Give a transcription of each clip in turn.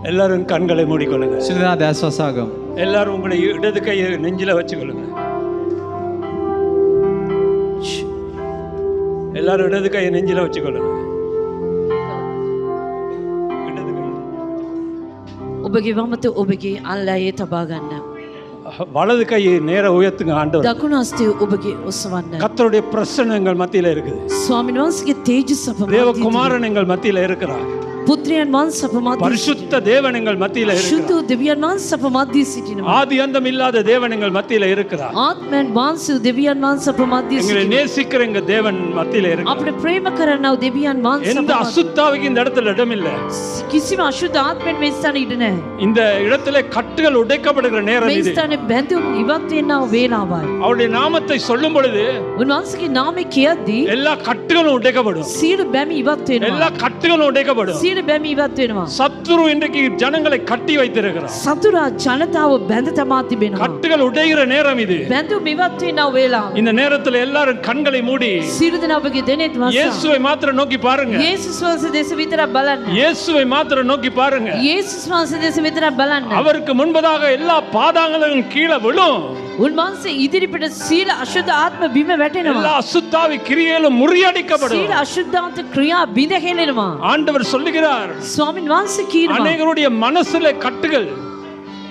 எல்லாரும் கண்களை மூடிக்கொள்ளுங்க. සිතා දැස් වසාගමු. எல்லாரும் உங்களை இடது கையை நெஞ்சில வச்சுக்கொள்ளுங்க. எல்லாரும் இடது கையை நெஞ்சில வச்சுக்கொள்ளுங்க. இடது கை. ඔබගේ වමත ඔබගේ අල්ලයේ තබා ගන්න. வலது கையை நேர உயர்த்துங்க ஆண்டவர். දකුණු හස්තය ඔබගේ ඔසවන්න. கர்த்தருடைய பிரசன்னங்கள் மத்தியில இருக்குது. ස්වාමීන් වහන්සේගේ තේජස අප මැද. தேவகுமாரன் எங்கள் மத்தியில இருக்கிறார். පුත්‍රයන් වහන්සේ අප මැද. பரிசுத்த தேவன் எங்கள் மத்தியில இருக்கிறார். ශුද්ධ දෙවියන් වහන්සේ අප මැද සිටිනවා. ஆதி அந்தம் இல்லாத தேவன் எங்கள் மத்தியில இருக்கிறார். ආත්මයන් වහන්සේ දෙවියන් වහන්සේ අප මැද எங்களை සිටිනවා. நேசிக்கிற எங்க தேவன் மத்தியில இருக்கிறார். අපිට ප්‍රේම කරනව දෙවියන් වහන්සේ எந்த அசுத்தாவிக்கு இந்த இடத்துல இடம் இல்ல. කිසිම අශුද්ධ ආත්මෙන් මේ ස්ථානේ ඉඩ නැහැ. இந்த இடத்துல கட்டுகள் உடைக்கப்படுகிற நேரம் මේ இது. ස්ථානේ බැඳුම් ඉවත් වෙනව වේලාවයි. அவருடைய நாமத்தை சொல்லும் பொழுது උන්වහන්සේගේ නාමය කියද්දී எல்லா கட்டுகளும் உடைக்கப்படும். සියලු බැමි ඉවත් වෙනවා. எல்லா கட்டுகளும் உடைக்கப்படும். සියලු බැමි ඉවත් වෙනවා. சத்துரு இன்றைக்கு ஜனங்களை கட்டி வைத்திருக்கிறார். සතුරා ජනතාව බැඳ තමා තිබෙනවා. கட்டுகள் உடைகிற நேரம் இது. බැඳුම් ඉවත් වෙනව වේලාව. இந்த நேரத்துல எல்லாரும் கண்களை மூடி සියලු දෙනා ඔබගේ දෙනෙත් වසා. இயேசுவை மாத்திரம் நோக்கி பாருங்க. යේසුස් වහන්සේ දෙස විතරක් බලන්න. இயேசுவை மாத்திரம் நோக்கி பாருங்க. යේසුස් වහන්සේ දෙස විතරක් බලන්න. அவருக்கு முன்பதாக எல்லா பாதாங்களும் கீழே விழும். උන්වහන්සේ ඉදිරිපිට සීල අශුද්ධ ආත්ම බිම වැටෙනවා. எல்லா அசுத்தாவி கிரியைகளும் முறியடிக்கப்படும். සීල අශුද්ධාන්ත ක්‍රියා බිඳ හෙලෙනවා. ஆண்டவர் சொல்லுகிறார், ස්වාමින් වහන්සේ කියනවා அநேகருடைய மனசுல கட்டுகள்,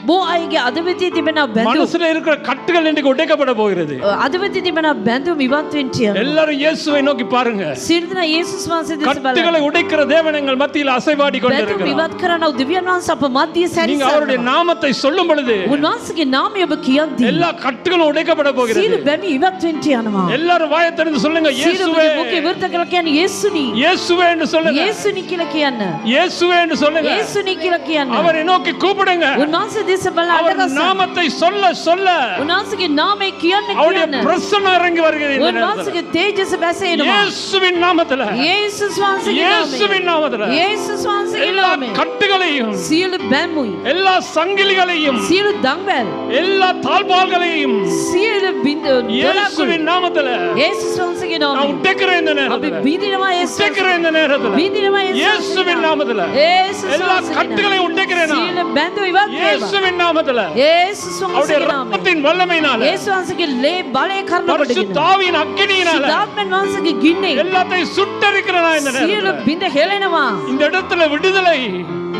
බෝ අයගේ අදවතේ තිබෙන බැඳුම් மனசுல இருக்கிற கட்டுகள் இன்றைக்கு உடைக்கப்பட போகிறது. අදවතේ තිබෙන බැඳුම් ඉවත් වෙන්න යනවා. எல்லாரும் இயேசுவை நோக்கி பாருங்க. සීල දෙනා යේසුස් වහන්සේ දෙස බලන්න. கட்டுகளை உடைக்கிற தேவன் எங்கள் மத்தியில் அசைவாடி බැඳුම් கொண்டிருக்கிறார். ඉවත් කරනව දෙවියන් වහන්සේ අප මැදියේ நீங்க அவருடைய සැරිසරනවා. நாமத்தை சொல்லும் பொழுது උන්වහන්සේගේ නාමය ඔබ කියද්දී எல்லா கட்டுகளும் உடைக்கப்பட போகிறது. සීල බැමි ඉවත් වෙන්න යනවා. எல்லாரும் வாயை திறந்து சொல்லுங்க, සීල இயேசுவே, මුඛේ විවෘත කරලා කියන්නේ යේසුනි. இயேசுவே என்று சொல்லுங்க. යේසුනි කියලා කියන්න. இயேசுவே என்று சொல்லுங்க. යේසුනි කියලා කියන්න. அவரை நோக்கி கூப்பிடுங்க. උන්වහන්සේ දෙස බලලා அவர் අඬගස්ස. நாமத்தை சொல்ல சொல்ல උන්වහන්සේගේ නාමය කියන්න அவருடைய කියන්න. பிரசன்னம் இறங்கி வருகிறது இந்த நேரத்துல. උන්වහන්සේගේ තේජස බැසෙනවා. இயேசுவின் நாமத்துல, යේසුස් වහන්සේගේ නාමය. இயேசுவின் நாமத்துல යේසුස් වහන්සේගේ எல்லா නාමය. கட்டுகளையும், සියලු බැම්මුයි. எல்லா சங்கிலிகளையும், සියලු දඟවැල්. எல்லா தாழ்பால்களையும் සියලු බින්දුන්. இயேசுவின் நாமத்துல යේසුස් වහන්සේගේ நான் නාමය. உடைக்கிறேன் இந்த අපි நேரத்துல. බින්දිනවා යේසුස්. உடைக்கிறேன் இந்த நேரத்துல. බින්දිනවා යේසුස්. இயேசுவின் நாமத்துல යේසුස් எல்லா වහන්සේගේ கட்டுகளையும் නාමය. உடைக்கிறேன் நான். සියලු බැඳු ඉවත් වේවා. இயேசுவின் நாமத்துல යේසුස් அவருடைய වහන්සේගේ නාමය. ரத்தத்தின் வல்லமையினால, යේසුස් වහන්සේගේ ලේ බලය කරන කොටගෙන. பரிசுத்த ஆவியின் அக்கினியினால සුද්ධාත්මයන් වහන්සේගේ ගින්නේ எல்லாத்தையும் சுட்டரிக்கிறேன் நான் இந்த සියලු நேரத்துல. බින්ද හෙලෙනවා. இந்த இடத்துல விடுதலை,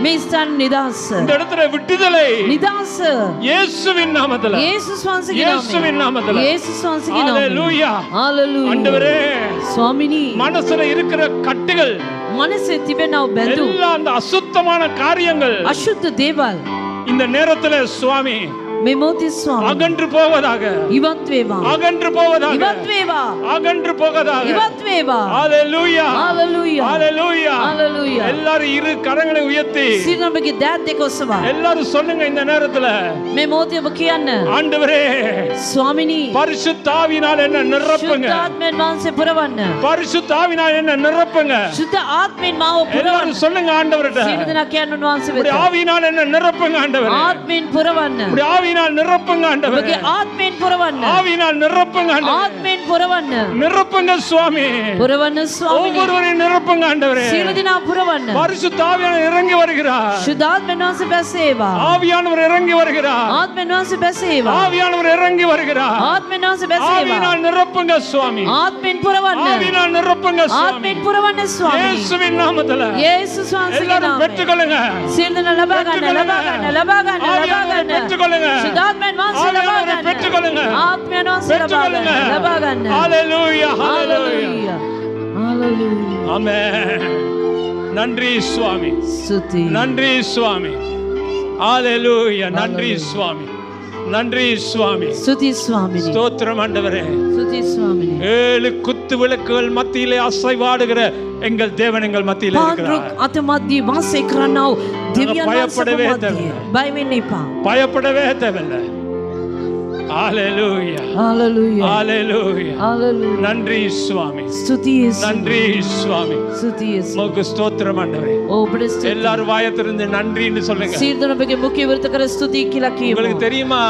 මේ ස්ථාන නිදහස. இந்த இடத்துல விடுதலை නිදහස. இயேசுவின் நாமத்துல, යේසුස් වහන්සේගේ இயேசுவின் නාමය. நாமத்துல. යේසුස් වහන්සේගේ නාමය. ஹalleluya. හalleluya. ஆண்டவரே, ස්වාමිනී மனசுல இருக்கிற கட்டுகள் මනසේ තිබෙනව බැඳු எல்லா அந்த அசுத்தமான காரியங்கள் අශුද්ධ දේවල් இந்த நேரத்துல சுவாமி මේ මොහොතේ ස්වාමී அகன்று போவதாக, ඉවත් වේවා. அகன்று போவதாக, ඉවත් වේවා. அகன்று போவதாக. ඉවත් වේවා. ஹalleluya. හalleluya. ஹalleluya. හalleluya. எல்லாரும் இரு கரங்களை உயர்த்தி සිරඹගේ දෑත් දෙක ඔසවා எல்லாரும் சொல்லுங்க இந்த நேரத்துல, මේ මොහොතේ ඔබ කියන්න ஆண்டவரே, ස්වාමිනී பரிசுத்த ஆவியினால் என்ன நிரப்புங்க. ශුද්ධාත්මයන් වහන්සේ පුරවන්න. பரிசுத்த ஆவியினால் என்ன நிரப்புங்க. ශුද්ධ ආත්මෙන් මාව පුරවන්න. எல்லாரும் சொல்லுங்க ஆண்டவர்ட்ட, සියලු දෙනා කියන්න උන්වහන්සේ உடைய වෙත. ஆவியினால் என்ன நிரப்புங்க ஆண்டவரே. ආත්මෙන් පුරවන්න. உடைய ஆவியினால் நிரப்புங்க ஆண்டவரே. ඔබගේ ආත්මෙන් පුරවන්න. ஆவியினால் நிரப்புங்க ஆண்டவரே. ආත්මෙන් පුරවන්න. நிரப்புங்க சுவாமி. පුරවන්න ස්වාමිනී. ஒவ்வொருவரையும் நிரப்புங்க ஆண்டவரே. සියලු දෙනා පුරවන්න. பரிசுத்த ஆவியானவர் இறங்கி வருகிறார். ශුද්ධාත්මයන් වහන්සේ බැසේවා. ஆவியானவர் இறங்கி வருகிறார். ආත්මයන් වහන්සේ බැසේවා. ஆவியானவர் இறங்கி வருகிறார். ආත්මයන් වහන්සේ බැසේවා. ஆவியினால் நிரப்புங்க சுவாமி. ආත්මෙන් පුරවන්න. ஆவியினால் நிரப்புங்க சுவாமி. ආත්මෙන් පුරවන්න ස්වාමිනී. இயேசுவின் நாமத்துல යේසුස් වහන්සේගේ எல்லாரும் නාමයෙන්. பெற்றுக்கொள்ளுங்க. සියලු දෙනා ලබා ගන්න, ලබා ගන්න, ලබා ගන්න, ලබා ஆவியானவரை ගන්න. பெற்றுக்கொள்ளுங்க. ශුද්ධාත්මයන් වහන්සේ ලබා ஆவியானவரை ගන්න. பெற்றுக்கொள்ளுங்க. ආත්මයන් වහන්සේ ලබා பெற்றுக்கொள்ளுங்க. ගන්න, ලබා ගන්න. ஹalleluya. ஹalleluya. හalleluya. හalleluya. ஆமென். நன்றி சுவாமி. ස්තුති. நன்றி சுவாமி. ஹalleluya. நன்றி சுவாமி. நன்றி சுவாமி. ස්තුති ස්වාමිනී. ஸ்தோத்திரம் ஆண்டவரே. ස්තුති ස්වාමිනී. 7 குத்து விளக்குகள் மத்தியிலே அசைவாடுகிற எங்கள் தேவன் எங்கள் மத்தியிலே පාන්රුක් இருக்கிறார். අත මැදදී වාසය කරනව දෙවියන් වහන්සේ பயப்படவே මැදදී. தேவையில்லை. බය වෙන්න එපා. பயப்படவே தேவையில்லை. ஹalleluya. හalleluya. ஹalleluya. හalleluya. நன்றி சுவாமி. ස්තුති යේසුස්. நன்றி சுவாமி. ස්තුති යේසුස්. உமக்கு ஸ்தோத்திரம் ஆண்டவரே. ඔබට ස්තුති. எல்லாரும் வாயை திறந்து நன்றின்னு சொல்லுங்க. සියලු දෙනාගේ මුඛය විවෘත කර ස්තුති කියලා කියමු. உங்களுக்கு தெரியுமா,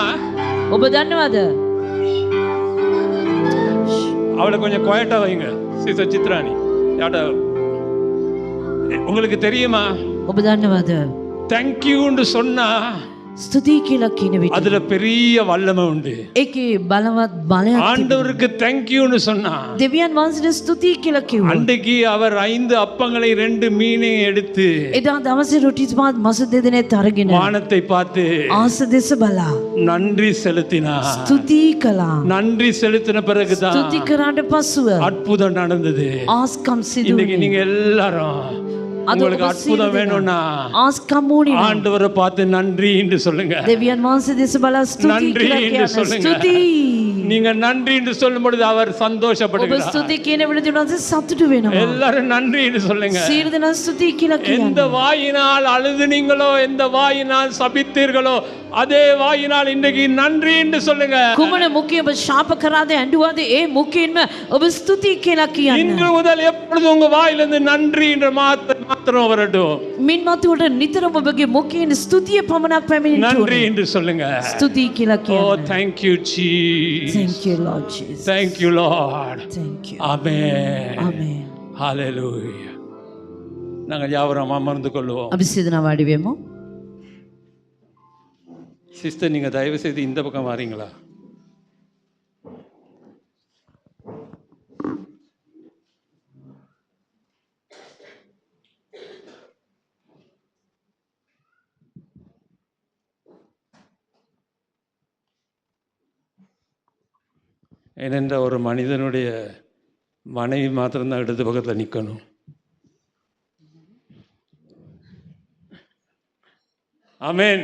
ඔබ දන්නවද? அவளை கொஞ்சம் குவைட்டா வைங்க சிஸ்டர் சித்ராணி. யாட உங்களுக்கு தெரியுமா, ඔබ දන්නවද? தேங்க்யூன்னு சொன்னா ස්තුතියි කියලා කියන විට அதுல பெரிய வல்லமை உண்டு. ඒකේ බලවත් බලයක් තිබෙනවා. ஆண்டவருக்கு தேங்க்யூன்னு சொன்னா දෙවියන් වහන්සේට ස්තුතියි කියලා කිව්වා. அன்றைக்கு அவர் 5 அப்பங்களை 2 மீனையும் எடுத்து එදා දවසේ රොටි මාත් මස දෙදෙනෙත් අරගෙන வானத்தை பார்த்து ආස දෙස බලා நன்றி செலுத்தினார். ස්තුතියි කළා. நன்றி செலுத்தின பிறகுதான் ස්තුති කරාට පසුව அற்புதம் நடந்தது. ආස්කම් සිදු இன்னைக்கு වුණේ. நீங்க எல்லாரும் உங்களுக்கு அற்புதம் வேணும்னா ආස්කම් වුණේ නැහැ. ஆண்டவரை பார்த்து நன்றி என்று சொல்லுங்க. දෙවියන් වහන්සේ දෙස බලා ස්තුතියි நன்றி කියලා என்று කියන්න. சொல்லுங்க. ස්තුතියි. நீங்க நன்றி என்று சொல்லும் பொழுது அவர் ඔබ சந்தோஷப்படுகிறார். ස්තුතියි කියන විට උන්වහන්සේ සතුටු වෙනවා. எல்லாரும் நன்றி என்று சொல்லுங்க. සියලු දෙනා ස්තුතියි කියලා எந்த කියන්න. வாயினால் அழுதுனீங்களோ, எந்த வாயினால் சபித்தீர்களோ, அதே வாயினால் இன்றைக்கு நன்றி என்று சொல்லுங்க. කුමන මුඛයෙන් ඔබ ශාප කරාද ඇඬුවාද ඒ මුඛයෙන්ම ඔබ ස්තුතියි කියලා කියන්න. இன்று முதல் எப்பொழுதும் உங்க வாயிலிருந்து நன்றி என்ற மாத்திரம் வரட்டும். මින් මතුවට නිතරම ඔබගේ මුඛයෙන් ස්තුතිය පමණක් පැමිණෙන්න நன்றி ඕනේ. என்று சொல்லுங்க. ස්තුතියි කියලා Oh, කියන්න. thank you Jesus. Thank you Lord Jesus. Thank you Lord. Thank you. Amen. Amen. Hallelujah. நாங்கள் யாவரும் அமர்ந்து கொள்வோம். අපි සිතන වාඩි වෙමු. சிஸ்டர், நீங்க தயவு செய்து இந்த பக்கம் வாரீங்களா? ஏனென்ற ஒரு மனிதனுடைய மனைவி மாத்திரம்தான் இடது பக்கத்தில் நிற்கணும். ஆமென்.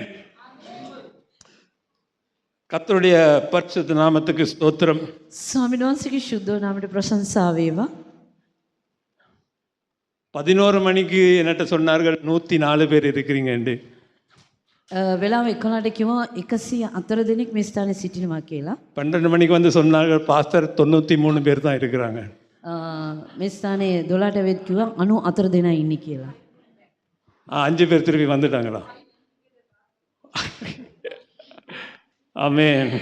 கர்த்தருடைய பரிசுத்த நாமத்துக்கு ஸ்தோத்திரம். ස්වාමීන් වහන්සේගේ ශුද්ධ නාමයට ප්‍රශංසා වේවා. 11 மணிக்கு என்னட்ட சொன்னார்கள் 104 பேர் இருக்கிறீங்க என்று. වෙලාව 11ට කිව්වා 104 දෙනෙක් මේ ස්ථානයේ සිටිනවා කියලා. 12 மணிக்கு வந்து சொன்னார்கள் பாஸ்டர் 93 பேர் தான் இருக்கிறாங்க. මේ ස්ථානයේ 12ට වෙත් කිව්වා 94 දෙනා ඉන්නේ කියලා. 5 பேர் திருப்பி வந்துட்டாங்களா? ஆமென்.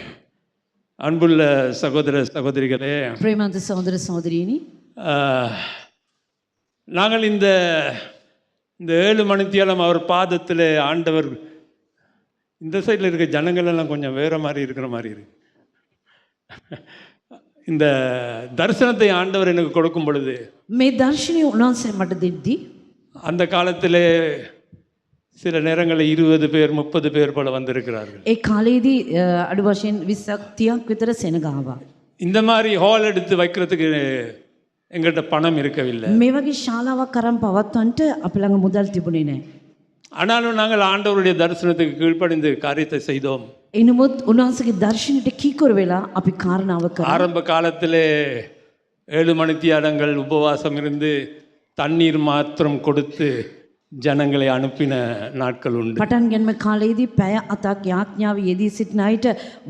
அன்புள்ள சகோதர சகோதரிகளே, ප්‍රේමන්ත සහෝදර සහෝදරියනි, நாங்கள் இந்த 7 மணித்தியாலம் அவர் பாதத்தில் ஆண்டவர், இந்த சைடில் இருக்க ஜனங்கள் எல்லாம் கொஞ்சம் வேற மாதிரி இருக்கிற மாதிரி இருக்கு. இந்த தரிசனத்தை ஆண்டவர் எனக்கு கொடுக்கும் பொழுது මේ දර්ශනය උන්වහන්සේ මට දෙද්දී அந்த காலத்திலே சில நேரங்களில் 20 பேர் 30 பேர் போல வந்திருக்கிறார்கள். ඒ කාලේදී අඩු වශයෙන් 20ක් 30ක් විතර සෙනග ආවා. இந்த மாதிரி ஹால் எடுத்து வைக்கிறதுக்கு எங்கள்கிட்ட பணம் இருக்கவில்லை. මේ වගේ ශාලාවක් අරන් පවත්වන්නට අප ළඟ මුදල් තිබුණේ නැහැ. ஆனாலும் நாங்கள் ஆண்டவருடைய தரிசனத்துக்கு கீழ்ப்படிந்து காரியத்தை செய்தோம். එනමුත් උන්වහන්සේගේ දර්ශනයට කීකර වෙලා අපි කාරණාව කරා. ஆரம்ப காலத்திலே 7 மணித்தியாலங்கள் உபவாசம் இருந்து தண்ணீர் மாத்திரம் கொடுத்து ஜனங்களை அனுப்பின நாட்கள் உண்டு. පටන් ගැනීම කාලයේදී පැය 7ක් යාඥාව යෙදී සිටින අයට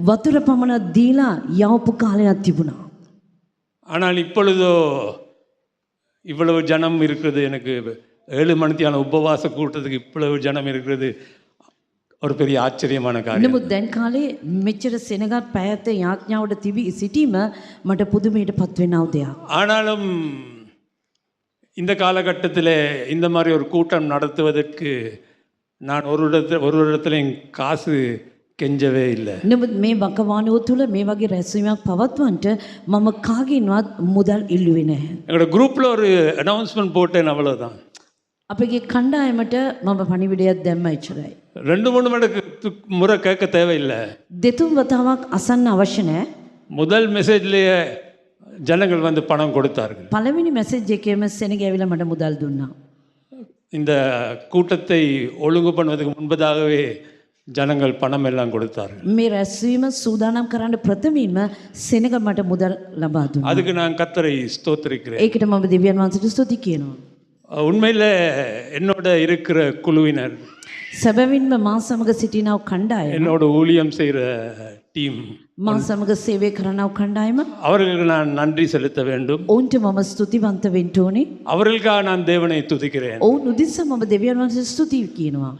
වතුර පමණක් දීලා යවපු කාලයක් තිබුණා. ஆனால் இப்பொழுதோ இவ்வளவு ஜனம் இருக்கிறது, எனக்கு 7 மணித்தியான உபவாச கூட்டத்துக்கு இவ்வளவு ஜனம் இருக்கிறது ஒரு பெரிய ஆச்சரியமான காரியம். නමුත් දැන් කාලේ මෙච්චර සෙනගත් පැයත යාඥාවට තිබී සිටීම මට පුදුමයට පත්වෙනව දෙයක්. ஆனாலும் இந்த காலகட்டத்தில் இந்த மாதிரி ஒரு கூட்டம் நடத்துவதற்கு நான் ஒரு இடத்துலையும் காசு கெஞ்சவே இல்லை. නමුත් මේ වකවානුව තුළ මේ වගේ රැස්වීමක් පවත්වන්නට මම කාගෙන්වත් මුදල් ඉල්ලුවේ නැහැ. எங்களோட குரூப்பில் ஒரு அனௌன்ஸ்மெண்ட் போட்டேன், அவ்வளோதான். අපගේ කණ්ඩායමට මම පණිවිඩයක් දැම්ම එච්චරයි. 2-3 முறை கேட்க தேவையில்லை. දෙතුන් වතාවක් අසන්න අවශ්‍ය නැහැ. முதல் மெசேஜ்லேயே ஜனங்கள் வந்து பணம் கொடுத்தார்கள். පළවෙනි මැසේජ් එකේම සෙනග ඇවිල්ලා මට මුදල් දුන්නා. இந்த கூட்டத்தை ஒழுங்கு பண்ணுவதற்கு முன்பதாகவே ஜனங்கள் பணம் எல்லாம் கொடுத்தார்கள். මේ රැස්වීම සූදානම් කරන්න ප්‍රථමයෙන්ම සෙනග මට මුදල් ලබා දුන්නා. அதுக்கு நான் கர்த்தரை ஸ்தோத்திரிக்கிறேன். ඒකට මම දෙවියන් වහන්සේට ස්තුති කියනවා. உண்மையில் என்னோட இருக்கிற குழுவினர், සැබවින්ම මා සමග සිටිනව කණ්ඩායම, என்னோட ஊழியம் செய்கிற டீம், මා සමග සේවය කරනව කණ්ඩායම, அவர்களுக்கு நான் நன்றி செலுத்த வேண்டும். ඔවුන්ට මම ස්තුතිවන්ත වෙන්න ඕනේ. அவர்களுக்காக நான் தேவனை துதிக்கிறேன். ඔවුන් උදෙසා මම දෙවියන් වහන්සේට ස්තුති කියනවා.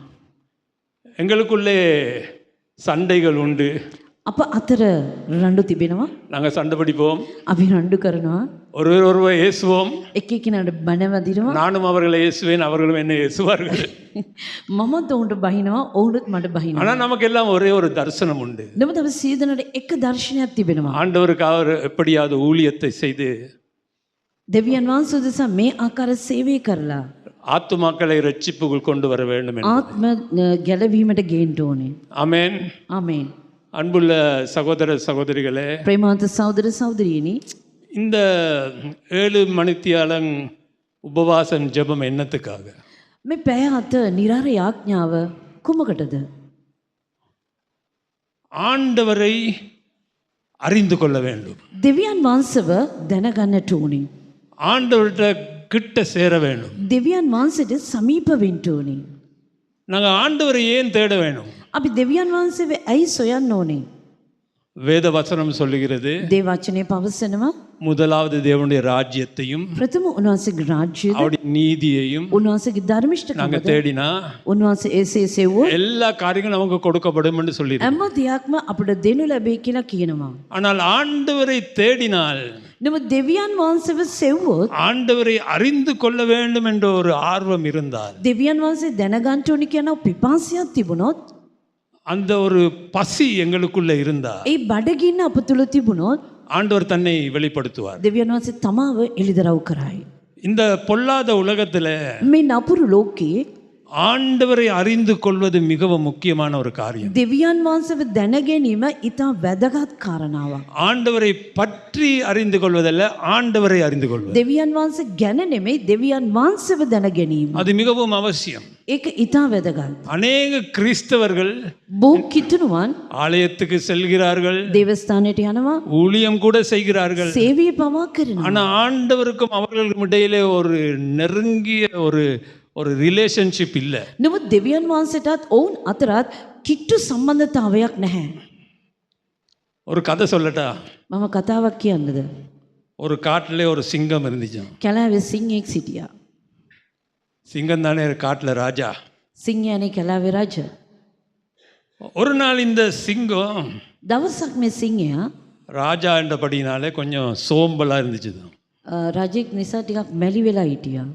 எங்களுக்குள்ளே சண்டைகள் உண்டு. අප අතර රණ්ඩු තිබෙනවා. நாங்கள் சண்டை பிடிப்போம், අපි රණ්ඩු කරනවා. ஒருவர் ஏசுவோம். එක එක්කෙනාට බැන වදිනවා. நானும் அவர்களை ஏசுவேன், அவர்களும் என்னை ஏசுவார்கள். මමත් ඔවුන්ට බහිනවා, ඔවුනුත් මට බහිනවා. ஆனால் நமக்கு எல்லாம் ஒரே ஒரு தரிசனம் உண்டு. නමුත් අපි සියදෙනාට එක දර්ශනයක් තිබෙනවා. ஆண்டவருக்கு அவர் எப்படியாவது ஊழியத்தை செய்து දෙවියන් වහන්සේ උදෙසා මේ ආකාර සේවය කරලා ஆத்துமாக்களை ரட்சிப்புக்குள் கொண்டு வர வேண்டும் என்று. ආත්ම ගැලවීමට ගේන්න ඕනේ. ஆமென். ආමේන්. அன்புள்ள சகோதர சகோதரிகளே, ප්‍රේමවන්ත සහෝදර සහෝදරියනි, இந்த 7 மணித்தியாலம் உபவாசம் ஜெபம் என்னத்துக்காக? මේ පැය 7 නිරාර යාඥාව කුමකටද? ஆண்டவரை அறிந்து கொள்ள வேண்டும், දෙවියන් වහන්සේව දැනගන්නට ඕනේ. ஆண்டவர்கிட்ட கிட்ட சேர வேண்டும். දෙවියන් වහන්සේට සමීප වෙන්න ඕනේ. நாங்கள் ஆண்டவரை ஏன் தேட வேணும்? අපි දෙවියන් වහන්සේව ඇයි සොයන්න ඕනේ? வேத வசனம் சொல்லுகிறது, දේව වචනේ පවසනවා முதலாவது தேவனுடைய ராஜ்யத்தையும் ප්‍රථම උන්වහන්සේගේ රාජ්‍යය, அவருடைய நீதியையும் උන්වහන්සේගේ ධර්මිෂ්ඨකම, நாங்கள் தேடினா උන්වහන්සේ එසේ සෙව්වොත් எல்லா காரியங்களும் நமக்கு கொடுக்கப்படும் என்று சொல்லி. හැම දෙයක්ම අපිට දෙනු ලැබෙයි කියලා කියනවා. ஆனால் ஆண்டவரை தேடினால், නමුත් දෙවියන් වහන්සේව සෙව්වොත්, ஆண்டவரை அறிந்து கொள்ள வேண்டும் என்ற ஒரு ஆர்வம் இருந்தால், දෙවියන් වහන්සේ දැනගන්න ඕනි කියන පිපාසියක් තිබුණොත්, அந்த ஒரு பசி எங்களுக்குள்ள இருந்தா ඒ බඩගින්න අප තුල තිබුණොත්, ஆண்டவர் தன்னை வெளிப்படுத்துவார். දෙවියන් වහන්සේ තමාව එළිදරව් කරයි. இந்த பொல்லாத உலகத்துல මේ නපුරු ලෝකේ ஆண்டவரை அறிந்து கொள்வது மிகவும் முக்கியமான ஒரு காரியம். දෙවියන් වහන්සේව දැන ගැනීම ඉතා වැදගත් කාරණාවක්. ஆண்டவரை பற்றி அறிந்து கொள்வதல்ல, ஆண்டவரை அறிந்து கொள்வது දෙවියන් වහන්සේ ගැන නෙමෙයි, දෙවියන් වහන්සේව දැන ගැනීම. அது மிகவும் அவசியம். ඒක ඉතා වැදගත්. அநேக கிறிஸ்தவர்கள் බොහෝ කිතුණුවන් ஆலயத்துக்கு செல்கிறார்கள், දේවස්ථානයට යනවා, ஊழியம் கூட செய்கிறார்கள். සේවය පවා කරනවා. ஆனா ஆண்டவருக்கும் அவர்களுக்கும் இடையிலே ஒரு நெருங்கிய ஒரு ரிலேஷன்ஷிப் இல்லை. නමුත් දෙවියන් වහන්සේටත් ඔවුන් අතරත් කිට්ටු සම්බන්ධතාවයක් නැහැ. ஒரு கதை சொல்லட்டா? මම කතාවක් කියන්නද? ஒரு காட்டிலே ஒரு சிங்கம் இருந்துச்சாம். කැලෑවේ සිංහෙක් සිටියා. சிங்கம் தானே காட்டில் ராஜா. සිංහයානේ කැලෑවේ රජ. ஒரு நாள் இந்த சிங்கம் දවසක් මේ සිංහයා ராஜா என்றபடினாலே கொஞ்சம் சோம்பலா இருந்துச்சு. රජෙක් නිසා ටිකක් මැලි වෙලා හිටියා.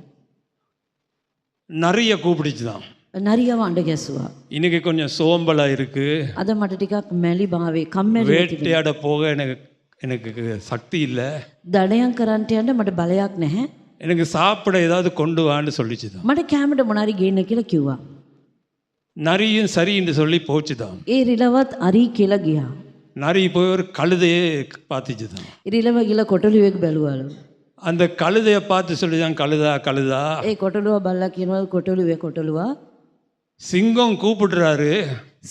நிறைய கூப்பிடுச்சுதான். නරියව අඬ ගැසුවා. இன்னைக்கு கொஞ்சம் சோம்பலா இருக்கு, අද මට ටිකක් මැලි භාවයේ කම්මැලි වෙලා තිබෙනවා. வேட்டையாட போக எனக்கு சக்தி இல்லை, දඩයන් කරන්ට යන්න මට බලයක් නැහැ. எனக்கு சாப்பிட ஏதாவது கொண்டு வான்னு சொல்லிச்சுதான். මට කැමරට මොනාරි ගේන්න කියලා කිව්වා. நரியும் சரி என்று சொல்லி போச்சுதான். ඒ රිලවත් අරි කියලා ගියා. நரி போய் ஒரு கழுதையே பார்த்துச்சுதான். රිලව ගිල කොටලුවෙක් බැලුවලු. அந்த கழுதையை பார்த்து சொல்லிதான், கழுதா கழுதா. ඒ කොටලුව බල්ලා කියනවා කොටලුවේ කොටලුවා. சிங்கம் கூப்பிடுறாரு,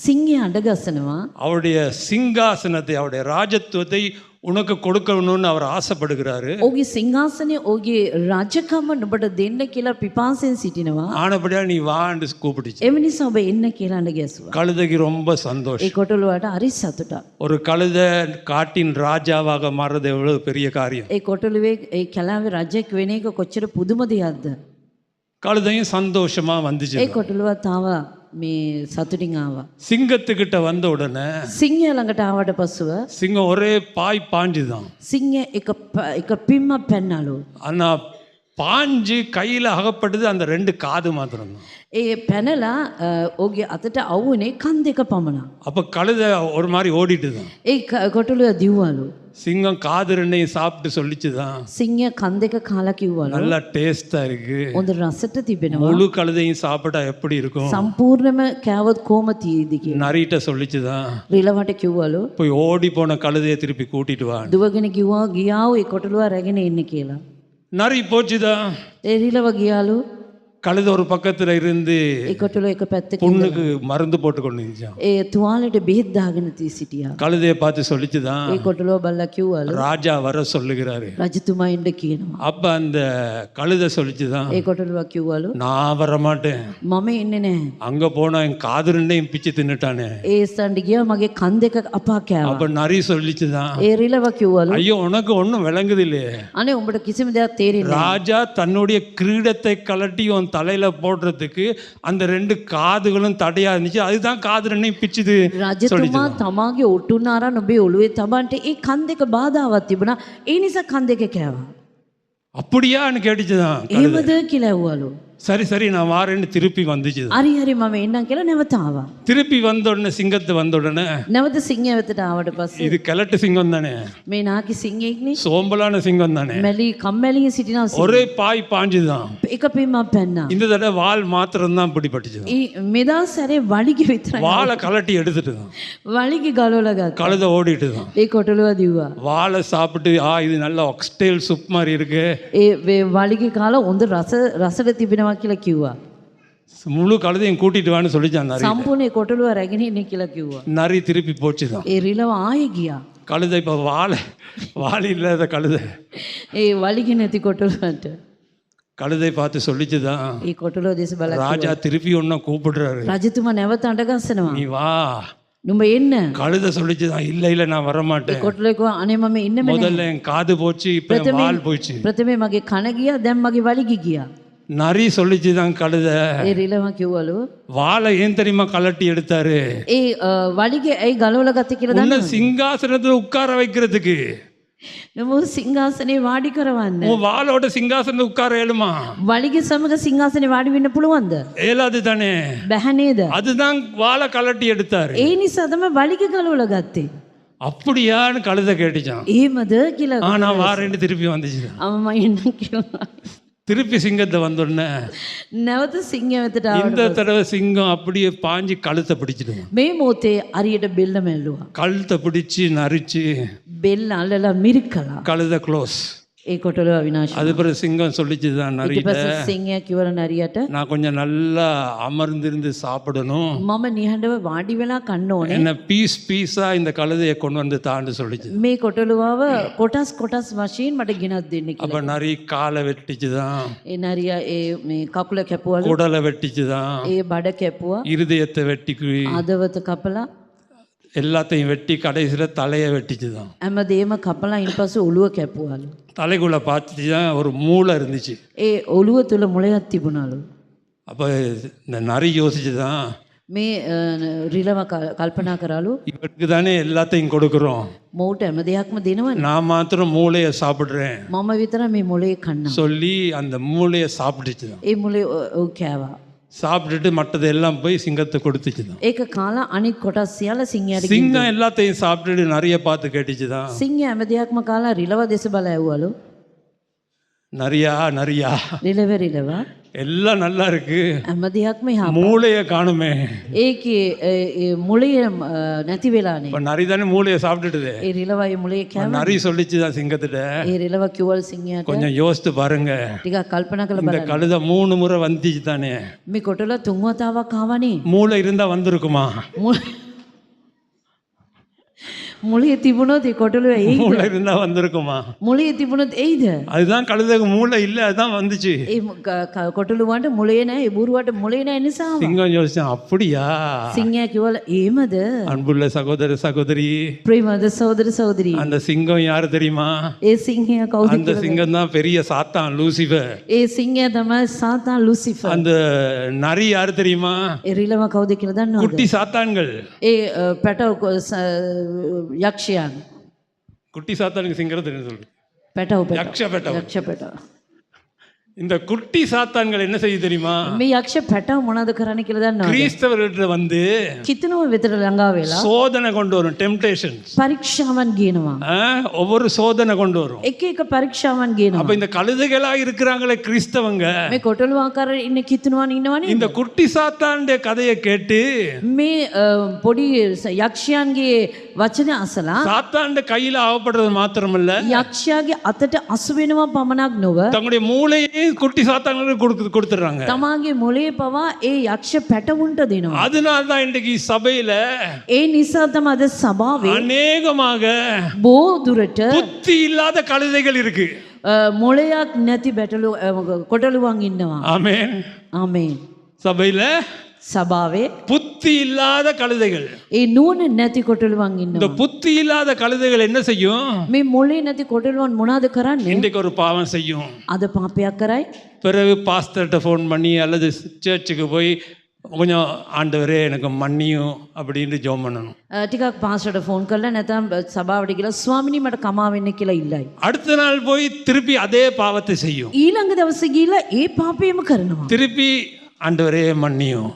සිංහයා අඬ ගසනවා. அவருடைய சிங்காசனத்தை, அவருடைய ராஜத்துவத்தை உனக்கு கொடுக்கணும்னு அவர் ஆசைப்படுகிறாரு. ඔහුගේ සිංහාසනය, ඔහුගේ රජකම නුඹට දෙන්න කියලා පිපාසයෙන් සිටිනවා. ஆனபடியா நீ வான்னு கூப்பிடுச்சு. එම නිසා ඔබ එන්න කියලා අඬ ගැසුවා. கழுதைக்கு ரொம்ப ඒ சந்தோஷம். කොටලුවට හරි සතුටක්. ஒரு கழுதை காட்டின் ராஜாவாக மாறுறது எவ்வளவு பெரிய காரியம். ඒ කොටලුවේ ඒ කැලෑවේ රජෙක් වෙන එක කොච්චර පුදුම දෙයක්ද. கழுதையும் சந்தோஷமா வந்துச்சு. ඒ කොටලුව තාව මේ සතුටින් ආවා. சிங்கத்துக்கிட்ட வந்த உடனே සිංහයා ළඟට ආවට පසුව சிங்கம் ஒரே பாய் பாஞ்சுதான். සිංහයා එක පිම්ම පැන්නලු. ஆனா பாஞ்சு கையில அகப்பட்டது அந்த 2 காது மாத்திரம்தான். ඒ පැනලා ඔහුගේ අතට අවුනේ කන් දෙක පමණක්. அப்ப கழுதை ஒரு மாதிரி ஓடிட்டுதான். ඒ කොටලුව දිව්වලු. சிங்கம் காது 2ஐயும் சாப்பிட்டு சொல்லிச்சுதான், සිංහයා කන් දෙක කාලා කිව්වලු. நல்லா டேஸ்டா இருக்கு, හොඳ රසට තිබෙනවා. முழு கழுதையும் சாப்பிட்டா எப்படி இருக்கும். සම්පූර්ණම කෑවොත් කොහොම තියෙයිද කියලා. நரிட்ட சொல்லிச்சுதான், රිලවට කිව්වලු. போய் ஓடி போன கழுதையை திருப்பி கூட்டிட்டு வா. දුවගෙන කිව්වා ගියාව ඒ කොටලුව රැගෙන එන්න කියලා. நரி போச்சுதான். ඒ රිලව ගියාලු. கழுதை ஒரு பக்கத்துல இருந்து ඒ කොටලුව එක පැත්තකින් புண்ணுக்கு மருந்து போட்டு கொண்டு இருந்துச்சான். ඒ තුවාලෙට බෙහෙත් දාගෙන තී සිටියා. கழுதையை பார்த்து சொல்லிச்சுதான், ඒ කොටලුව බල්ලා කිව්වලු ராஜா வர சொல்லுகிறாரு. රජතුමා එන්න කියනවා. அப்ப அந்த கழுதை சொல்லிச்சுதான், ඒ කොටලුව කිව්වලු நான் வரமாட்டேன், මම එන්නේ නැහැ. அங்க போனா என் காது 2ஐயும் பிச்சு தின்னுட்டானே. ඒ ස්ථානට ගියා මගේ කන් දෙක අපා කෑවා. அப்ப நரி சொல்லிச்சுதான், ඒ රිලව කිව්වලු ஐயோ உனக்கு ஒன்றும் விளங்குது இல்லையே, අනේ උඹට කිසිම දෙයක් තේරෙන්නේ නැහැ. ராஜா தன்னுடைய கிரீடத்தை கலட்டி உன் தலையில் போடுறதுக்கு அந்த 2 காதுகளும் தடையாக இருந்துச்சு. அதுதான் காது 2 பிச்சுது. රජතුමා තමාගේ ඔටුනාරා ඔබේ ඔළුවේ තබන්ට ඒ කන් දෙක බාධාවක් තිබුණා. ඒ නිසා කන් දෙක කෑවා. அப்படியான்னு கேட்டுச்சுதான். එහෙමද කියලා ඇහුවලු. சரி சரி நான் வாரேன்னு திருப்பி வந்துச்சு. හරි හරි මම එන්නම් කියලා නැවත ආවා. திருப்பி வந்த உடனே சிங்கத்தை வந்த உடனே නැවත සිංහය වෙතට ආවට පස්සේ இது கிழட்டு சிங்கம் தானே, මේ නාකි සිංහෙක්නේ சோம்பலான சிங்கம் தானே, මැලි කම්මැලියෙන් සිටිනා ஒரே பாய் பாஞ்சுதான். එක පින්මක් පැන්නා. இந்த தடவை வால் மாத்திரம் தான் பிடிபட்டுச்சு. මෙදා සැරේ වලිග විතරයි. வாழை கலட்டி எடுத்துட்டு தான் වලිග ගලවලා ගත්තා. கழுதை ஓடிட்டு தான். ඒ කොටලුව දිව්වා. வாழை சாப்பிட்டு இது நல்ல ஆக்ஸ்டேல் சூப் மாதிரி இருக்கு, ඒ වලිග කාලා හොඳ රසට තිබෙනවා කියලා කිව්වා. முழு கழுதையும் கூட்டிட்டு வான்னு சொல்லிச்சான் நரி. සම්පූර්ණ කොටලුව රැගෙන ඉන්නේ කියලා කිව්වා. நரி திருப்பி போச்சுதான். ඒ රිලව ආයෙ ගියා. கழுதை இப்போ வாழை இல்லாத கழுதை. ඒ වලිග නැති කොටලුවට கழுதை பார்த்து சொல்லிச்சுதான், ඒ කොටලුව දෙස බලලා ராஜா திருப்பி ஒன்னும் கூப்பிடுறாரு, රජතුමා නැවත අඬගස්සනවා. நீ வா. නුඹ එන්න. கழுதை சொல்லிச்சுதான், இல்ல நான் வரமாட்டேன். කොටලුව කිව්වා අනේ මම ඉන්න මෑ. முதல்ல என் காது போச்சு, இப்ப என் வால் போச்சு. ප්‍රථමේ මගේ කන ගියා, දැන් මගේ වලිග ගියා. நரி சொல்லிச்சுதான் கழுதை, ඒ රිලව කිව්වලු வாழை ஏன் தெரியுமா கலட்டி எடுத்தாரு, ඒ වලිග ඇයි ගලවලා ගත්තේ කියලා உன்னை දන්නවද? சிங்காசனத்துல உட்கார வைக்கிறதுக்கு. නම සිංහාසනේ වාඩි කරවන්න. உன் வாளோட சிங்காசனத்துல உட்கார ஏழுமா? වලිග සමග සිංහාසනේ වාඩි වෙන්න පුළුවන්ද? ஏலாது தானே. බැහැ නේද? அதுதான் வாழை கலட்டி எடுத்தாரு. ඒ නිසා තමයි වලිග ගලවලා ගත්තේ. அப்படியான்னு கழுதை கேட்டுச்சான். එහෙමද කියලා ஆனா வாரேன்னு திருப்பி வந்துச்சு. අම්මා එන්න කියලා. திருப்பி சிங்கத்தை வந்தோடனே නැවත සිංහය වෙතට ආවා. இந்த தடவை சிங்கம் அப்படியே பாஞ்சு கழுத்தை பிடிச்சிடுவோம். මේ මොහොතේ අරියට බෙල්ල මැල්ලුවා. கழுத்தை பிடிச்சு நரிச்சு බෙල්ල අල්ලලා මිරිකලා. கழுதை க்ளோஸ். ඒ කොටලුව විනාශ. அது பிறகு சிங்கம் சொல்லிச்சுதான், ඊට நரிட்ட පස්සේ සිංහයා කිව්වර නරියට நான் கொஞ்சம் நல்லா அமர்ந்திருந்து சாப்பிடணும், මම නිහඬව වාඩි වෙලා කන්න ඕනේ. என்ன பீஸா இந்த கழுதையை கொண்டு வந்து தாண்டு சொல்லிச்சு. මේ කොටලුවව කොටස් වශයෙන් මට ගෙනත් දෙන්න කියලා. அப்ப நரி காலை வெட்டிச்சுதான், ඒ නරියා ඒ මේ කකුල කැපුවලු. குடலை வெட்டிச்சுதான், ඒ බඩ කැපුවා. இருதயத்தை வெட்டி ආදවත කපලා எல்லாத்தையும் வெட்டி கடைசியில் தலையை வெட்டிச்சுதான். හැමදේම කපලා ඊපස්සේ ඔළුව කැපුවලු. தலைக்குள்ள பார்த்துச்சுதான் ஒரு மூளை இருந்துச்சு. ඒ ඔළුව තුල මොළයක් තිබුණලු. அப்போ இந்த நரி யோசிச்சுதான், මේ රිලව කල්පනා කරලු இவருக்கு தானே எல்லாத்தையும் கொடுக்குறோம், මෝට හැම දෙයක්ම දෙනවනේ. நான் மாத்திரம் மூளையை சாப்பிட்றேன் මම විතර මේ මොළේ කන්නා. சொல்லி அந்த மூளையை சாப்பிட்டுச்சுதான். ඒ මොළේ ඔව් කෑවා. சாப்பிட்டுட்டு மற்றதை எல்லாம் போய் சிங்கத்தை கொடுத்துச்சுதான். ඒක කාලා අනිත් කොටස් සියල්ල සිංහයාට சிங்கம் எல்லாத்தையும் சாப்பிட்டுட்டு நிறைய பார்த்து கேட்டுச்சுதான், සිංහයා හැම දෙයක්ම කාලා රිලව දෙස බල ඇව්වලු. நரியா රිලව எல்லாம் நல்லா இருக்கு, හැම දෙයක්ම එහා. மூளையை காணுமே. ඒකේ මොළය නැති වෙලානේ. இப்போ நரி தானே மூளையை சாப்பிட்டுட்டுது. ඒ රිලවයි මොළේ කෑවා. நரி சொல்லிச்சுதான் சிங்கத்திட்ட, ඒ රිලව කිව්වල් සිංහයාට கொஞ்சம் யோசித்து பாருங்க, ටිකක් කල්පනා කරලා இந்த බලන්න. கழுதை 3 முறை வந்துச்சு தானே, මේ කොටල 3 වතාවක් ආවනේ. மூளை இருந்தா வந்திருக்குமா? මොළේ තිබුණොත් ඒ කොටලුව එයිද? மூளை இருந்தா வந்திருக்குமா? මොළේ තිබුණොත් එයිද? அதுதான் கழுதைக்கு மூளை இல்லை, அதுதான் வந்துச்சு. ඒ කොටලුවන්ට මොළේ නැහැ, ඒ බූරුවට මොළේ නැහැ නිසා. சிங்கம் யோசிச்சான், அப்படியா? සිංහයා කිව්වල එහෙමද? அன்புள்ள சகோதர சகோதரி, ප්‍රේමද සහෝදර සහෝදරි. அந்த சிங்கம் யாரு தெரியுமா? ඒ සිංහයා කවුද அந்த කියලා? சிங்கம் தான் பெரிய சாத்தான் லூசிபர். ඒ සිංහයා තමයි සාතාන් ලුසිෆර්. அந்த நரி யாரு தெரியுமா? ඒ රිලව කවුද කියලා දන්නවද? குட்டி சாத்தான்கள். ඒ පැටව යක්ෂයන්. குட்டி சாத்தானுக்கு சிங்கம் தெரியும் சொல்லு. පැටව யக்ஷ பெட்டவ. යක්ෂ පැටව. இந்த குட்டி சாத்தான்கள் என்ன செய்ய தெரியுமா? මේ යක්ෂ පැටව මොනවද කරන්නේ කියලා දන්නවද? கிறிஸ்தவர்கிட்ட வந்து කිතුනව වෙතට ළඟා වෙලා சோதனை கொண்டு வரும், டெம்டேஷன்ஸ். පරීක්ෂාවන් ගේනවා. ஒவ்வொரு சோதனை கொண்டு வரும். එක එක පරීක්ෂාවන් ගේනවා. அப்ப இந்த கழுதைகளா இருக்கிறாங்களே கிறிஸ்தவங்க, මේ කොටලු ආකාරයේ ඉන්න කිතුනවන් ඉන්නවනේ. இந்த குட்டி சாத்தானுடைய கதையை கேட்டு මේ පොඩි යක්ෂයන්ගේ වචන අසලා சாத்தானுடைய கையில ஆகப்படுறது மாத்திரமல்ல, යක්ෂයාගේ අතට අසු වෙනවා පමණක් නොව தங்களுடைய மூளையை குட்டி சாத்தான்களுக்கு கொடுத்துறாங்க. තමාගේ මොලේ පවා ඒ යක්ෂ පැටවුන්ට දෙනවා. அதனால தான் இன்றைக்கு சபையில ඒ නිසා තමයි අද සභාවේ அநேகமாக බොහෝ දුරට புத்தி இல்லாத கழுதைகள் இருக்கு. මොලයක් නැති කොටලුවන් ඉන්නවා. ஆமென். ආමේන්. சபையில සභාවේ புத்தி இல்லாத கழுதைகள். ඒ නුවණ නැති කොටලුවන් இந்த ඉන්නවා. புத்தி இல்லாத கழுதைகள் என்ன செய்யும்? මේ මොළේ නැති කොටලුවන් මොනවද කරන්නේ? இன்றைக்கு ஒரு பாவம் செய்யும். අද පාපයක් කරයි. பிறகு பாஸ்டர்கிட்ட ஃபோன் பண்ணி அல்லது சர்ச்சுக்கு போய் கொஞ்சம் ஆண்டவரே எனக்கு மன்னியும் அப்படின்னு ஜெபம் பண்ணணும். ටිකක් පාස්ටර්ට ෆෝන් කරලා නැත්නම් සභාවට ගිහලා ස්වාමිනී මට කමා වෙන්න කියලා ඉල්ලයි. அடுத்த நாள் போய் திருப்பி அதே பாவத்தை செய்யும். ඊළඟ දවසේ ගිහලා ඒ පාපයම කරනවා. திருப்பி ஆண்டவரே மன்னியும்.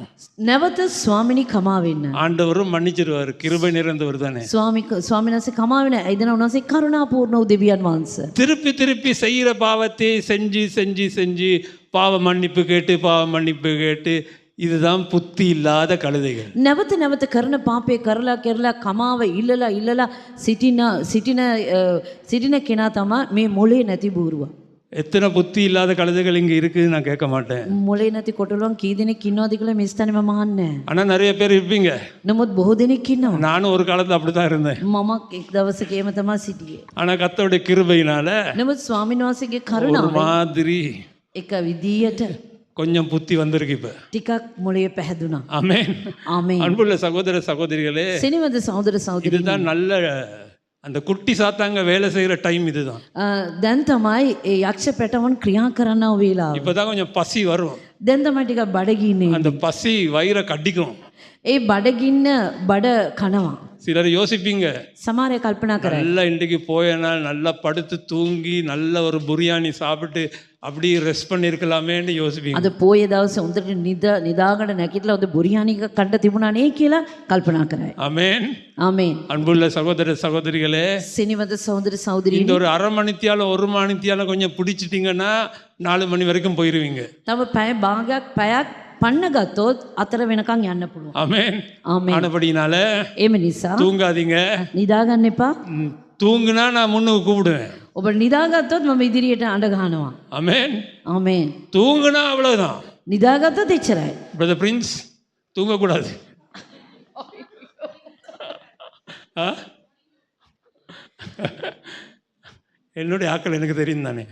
නැවත ස්වාමිනී කමා වෙන්න. ஆண்டவரும் மன்னிச்சிருவாரு. கிருபை நிறைந்தவர் தானே. ස්වාමීන් වහන්සේ කමා වෙන. එදෙන උන්වහන්සේ කරුණාපූර්ණ වූ දෙවියන් වහන්සේ. திருப்பி திருப்பி செய்கிற பாவத்தை செஞ்சு செஞ்சு செஞ்சு பாவ மன்னிப்பு கேட்டு பாவ மன்னிப்பு கேட்டு இதுதான் புத்தி இல்லாத கழுதைகள். නැවත නැවත කරන පාපේ කරලා කරලා කමාව ඉල්ලලා සිටින කෙනා තමයි මේ මොලේ නැති බූරුවා. எத்தனை புத்தி இல்லாத கழுதைகள் இங்கே இருக்குதுன்னு நான் கேட்க மாட்டேன். මොලේ නැති කොටලුවන් කී දෙනෙක් ඉන්නවද කියලා මේ ස්ථානේ මම අහන්නේ. ஆனால் நிறைய பேர் இருப்பீங்க. නමුත් බොහෝ දෙනෙක් ඉන්නවා. நானும் ஒரு காலத்தில் அப்படி தான் இருந்தேன். මම එක් දවසක එහෙම තමයි සිටියේ. ஆனால் கர்த்தருடைய கிருபையினால නමුත් ස්වාමීන් වහන්සේගේ ஒரு කරුණාව மாதிரி එක විදියට கொஞ்சம் புத்தி வந்திருக்கு இப்ப. ටිකක් මොලේ පැහැදුනා. ஆமென். ආමේන්. அன்புள்ள சகோதர சகோதரிகளே, සිනවද සහෝදර සහෝදරි. இதுதான் நல்ல அந்த குட்டி சாத்தாங்க வேலை செய்கிற டைம் இதுதான். දැන් තමයි ඒ යක්ෂ පැටවන් ක්‍රියා කරන්නව වේලාව. இப்பதான் கொஞ்சம் பசி வரும். දැන් තමයි ටිකක් බඩගින්නේ. அந்த பசி வயிறை கடிக்கும். ඒ බඩගින්න බඩ කනවා. சிலர் யோசிப்பீங்க, සමහර අය කල්පනා කරයි. நல்லா இன்றைக்கு போயனா நல்லா படுத்து தூங்கி நல்ல ஒரு பிரியாணி சாப்பிட்டு அப்படி ரெஸ்ட் பண்ணியிருக்கலாமேன்னு யோசிப்பீங்க. අද පොයේ දවසේ හොඳට නිදාගෙන නැගිටලා උද බොරියානි එකක් කන්න තිබුණා නේ කියලා කල්පනා කරයි. ஆமென். ආමේන්. அன்புள்ள சகோதர சகோதரிகளே, සිනවද සහෝදර சகோதரி. இந்த ஒரு அரை மணித்தியால ஒரு மணித்தியால கொஞ்சம் பிடிச்சிட்டிங்கன்னா 4 மணி வரைக்கும் போயிருவீங்க. තව පැය භාගයක් පැයක් පන්න ගත්තොත් අතර වෙනකන් යන්න පුළුවන්. ஆமென். ආමේන්. ஆனபடினால එහෙම නිසා தூங்காதீங்க. නිදාගන්න එපා. தூங்குனா நான் முன்னுக்கு கூப்பிடுவேன். ඔබ නිදාගත්තොත් මම ඉදිරියට අඬ ගහනවා. ஆமென். ආමේන්. தூங்குனா அவ்வளவுதான். නිදාගත්තොත් එච්චරයි. பிரதர் பிரின்ஸ் தூங்கக்கூடாது. என்னுடைய ஆக்கள் எனக்கு தெரியும் தானே.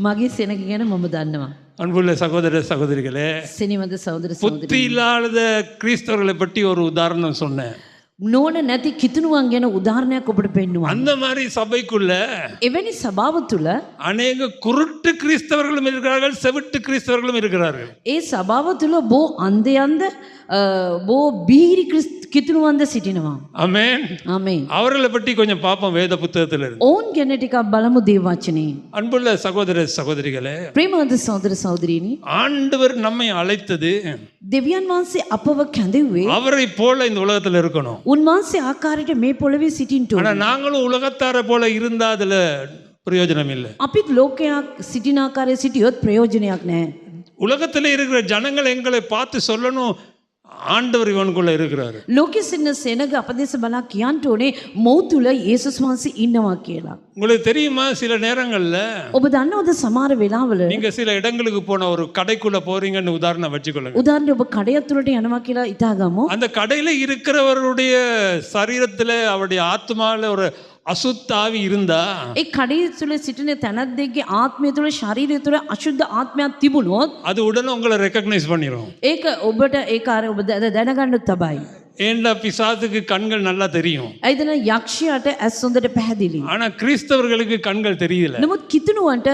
මගේ සෙනග ගැන මම දන්නවා. அன்புள்ள சகோதர சகோதரிகளே, සිනවද සහෝදර සහෝදරි. புத்தி இல்லாத கிறிஸ்தவர்களை பற்றி ஒரு உதாரணம் சொன்னேன். නෝන නැති කිතුණුවන් ගැන උදාහරණයක් ඔබට පෙන්නුවා. அந்த மாதிரி சபைக்குள்ள එවැනි සභාව තුළ அநேக குருட்டு கிறிஸ்தவர்களும் இருக்கிறார்கள், செவிட்டு கிறிஸ்தவர்களும் இருக்கிறார்கள். ඒ සභාව තුළ බෝ අන්දයන්ද බෝ බීරි කිතුණුවන්ද සිටිනවා. ஆமென். ආමේන්. அவர்களை பற்றி கொஞ்சம் பார்ப்போம் வேத புத்தகத்தில் இருந்து. ඔවුන් ගැන ටිකක් බලමු දේව වචනේ. அன்புள்ள சகோதர சகோதரிகளே, ප්‍රේමවන්ත සහෝදර සහෝදරීනි, ஆண்டவர் நம்மை அழைத்தது දෙවියන් වහන්සේ අපව කැඳවුවේ அவரை போல இந்த உலகத்தில் இருக்கணும். උන්වහන්සේ ආකාරයට මේ පොළවේ සිටින්න ஆனா ඕනේ. நாங்களும் உலகத்தார போல இருந்தா அதுல பிரயோஜனம் இல்லை. අපිත් ලෝකයක් සිටින ආකාරයේ සිටියොත් ප්‍රයෝජනයක් නැහැ. உலகத்தில் இருக்கிற ஜனங்கள் எங்களை பார்த்து சொல்லணும், ஆண்டவர் இவனுக்குள்ள இருக்கிறாரு. ලෝකෙ සිටින සෙනග අපදේශ බලා කියන්න ඕනේ මොහු තුල යේසුස් වහන්සේ ඉන්නවා කියලා. உங்களுக்கு தெரியுமா, சில நேரங்கள்ல ඔබ දන්නවද සමහර වෙලාවල நீங்க சில இடங்களுக்கு போன ஒரு கடைக்குள்ள போறீங்கன்னு உதாரணம் வச்சுக்கொள்ளுங்க. උදාහරණයක් ඔබ කඩයක් තුලට යනවා කියලා හිතාගමු. அந்த கடையில இருக்கிறவருடைய சரீரத்துல அவருடைய ஆத்மால ஒரு அசுத்தாவி இருந்தா ඒ කඩේ තුල සිටින තැනැත්තෙක්ගේ ආත්මය තුල ශරීරය තුල අශුද්ධ ආත්මයක් තිබුණොත් அது உடனே உங்களை ரெக்கக்னைஸ் பண்ணிரும். ඒක ඔබට ඒක අර ඔබ දැනගන්න තබයි. ஏண்டா பிசாசுக்கு கண்கள் நல்லா தெரியும், ඇයිදන යක්ෂයාට ඇස් හොඳට පැහැදිලි. ஆனா கிறிஸ்தவர்களுக்கு கண்கள் தெரியல. නමුත් කිතුණුවන්ට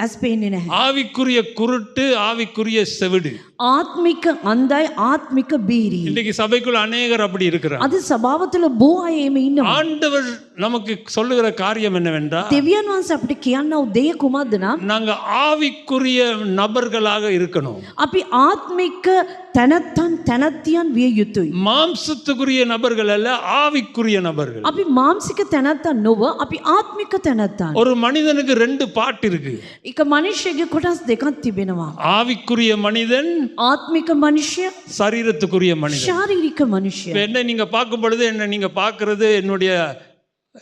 ඇස් පේන්නේ නැහැ. ஆவிக்குரிய குருட்டு, ஆவிக்குரிய செவிடு. ආත්මික අන්ධයි ආත්මික බීරි. இன்னைக்கு சபைக்குள்ள அநேகர் அப்படி இருக்கிறார். අද සභාව තුළ බොහෝ අය එහෙම ඉන්නවා. ஆண்டவர் நமக்கு சொல்லுகிற காரியம் என்னவென்றா, දෙවියන් වහන්සේ අපිට කියන්නව දෙය කුමක්ද නම් நாங்க ஆவிக்குரிய நபர்களாக இருக்கணும். අපි ආත්මික තැනැත්තියන් විය යුතුයි. மாம்சத்துக்குரிய நபர்கள் அல்ல, ஆவிக்குரிய நபர்கள். අපි මාංශික තැනැත්තන් නොව අපි ආත්මික තැනැත්තන්. ஒரு மனிதனுக்கு 2 பார்ட் இருக்கு. එක මනුෂ්‍යගේ කොටස් දෙකක් තිබෙනවා. ஆவிக்குரிய மனிதன், ආත්මික මනුෂ්‍ය, சரீரத்துக்குரிய மனிதன். ශාරීරික මනුෂ්‍ය. இப்ப என்ன நீங்க பார்க்கும் பொழுது என்ன நீங்க பார்க்கிறது என்னுடைய